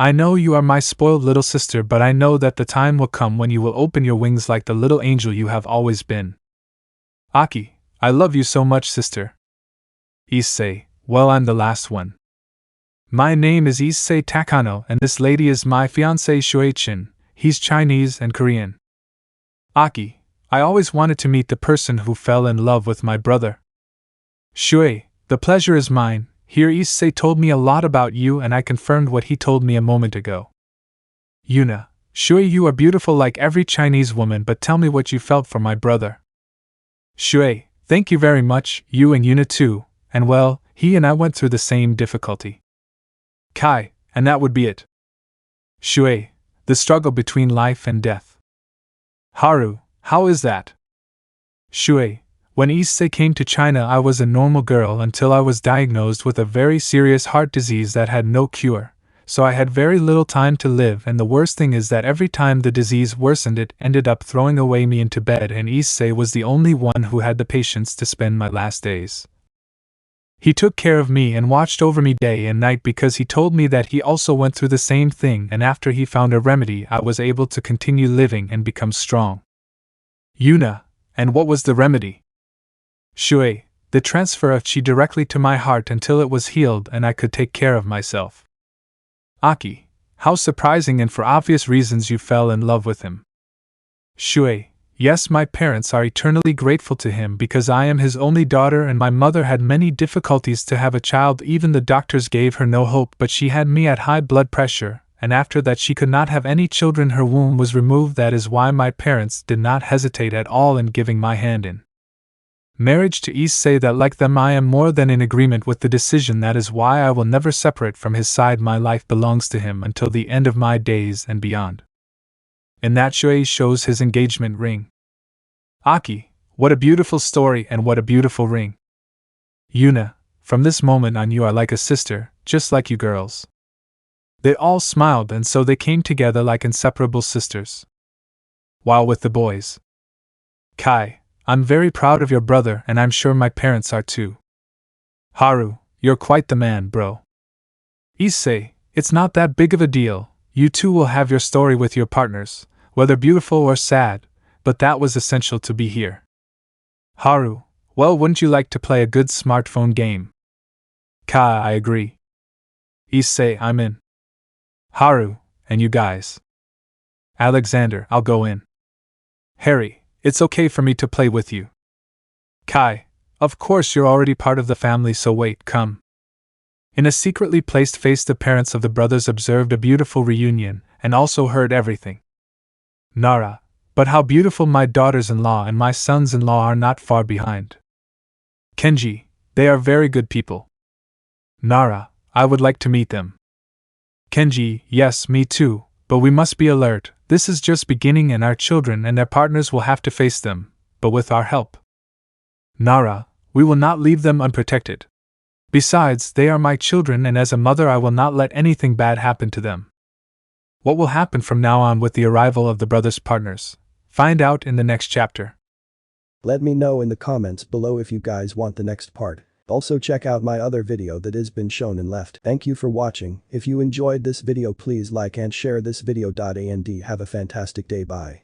I know you are my spoiled little sister, but I know that the time will come when you will open your wings like the little angel you have always been. Aki, I love you so much, sister. Issei, well, I'm the last one. My name is Issei Takano, and this lady is my fiancé Shuei-chin. He's Chinese and Korean. Aki, I always wanted to meet the person who fell in love with my brother. Shuei, the pleasure is mine. Here Issei told me a lot about you, and I confirmed what he told me a moment ago. Yuna, Shuei, you are beautiful like every Chinese woman, but tell me what you felt for my brother. Shuei, thank you very much, you and Yuna too, and well, he and I went through the same difficulty. Kai, and that would be it. Shuei, the struggle between life and death. Haru, how is that? Shuei, when Issei came to China, I was a normal girl until I was diagnosed with a very serious heart disease that had no cure, so I had very little time to live, and the worst thing is that every time the disease worsened it ended up throwing away me into bed, and Issei was the only one who had the patience to spend my last days. He took care of me and watched over me day and night because he told me that he also went through the same thing, and after he found a remedy I was able to continue living and become strong. Yuna, and what was the remedy? Shuei, the transfer of chi directly to my heart until it was healed and I could take care of myself. Aki, how surprising, and for obvious reasons you fell in love with him. Shuei, yes, my parents are eternally grateful to him because I am his only daughter, and my mother had many difficulties to have a child. Even the doctors gave her no hope, but she had me at high blood pressure, and after that she could not have any children. Her womb was removed. That is why my parents did not hesitate at all in giving my hand in marriage to Issei. That like them I am more than in agreement with the decision. That is why I will never separate from his side. My life belongs to him until the end of my days and beyond. In that Shuei shows his engagement ring. Aki, what a beautiful story and what a beautiful ring. Yuna, from this moment on you are like a sister, just like you girls. They all smiled, and so they came together like inseparable sisters. While with the boys. Kai, I'm very proud of your brother, and I'm sure my parents are too. Haru, you're quite the man, bro. Issei, it's not that big of a deal. You two will have your story with your partners, whether beautiful or sad, but that was essential to be here. Haru, well, wouldn't you like to play a good smartphone game? Kai, I agree. Issei, I'm in. Haru, and you guys? Alexander, I'll go in. Harry, it's okay for me to play with you. Kai, of course, you're already part of the family, so wait, come. In a secretly placed face, the parents of the brothers observed a beautiful reunion, and also heard everything. Nara, but how beautiful my daughters-in-law and my sons-in-law are, not far behind. Kenji, they are very good people. Nara, I would like to meet them. Kenji, yes, me too, but we must be alert. This is just beginning, and our children and their partners will have to face them, but with our help. Nara, we will not leave them unprotected. Besides, they are my children, and as a mother I will not let anything bad happen to them. What will happen from now on with the arrival of the brothers' partners? Find out in the next chapter. Let me know in the comments below if you guys want the next part. Also check out my other video that has been shown and left. Thank you for watching. If you enjoyed this video, please like and share this video. And have a fantastic day. Bye.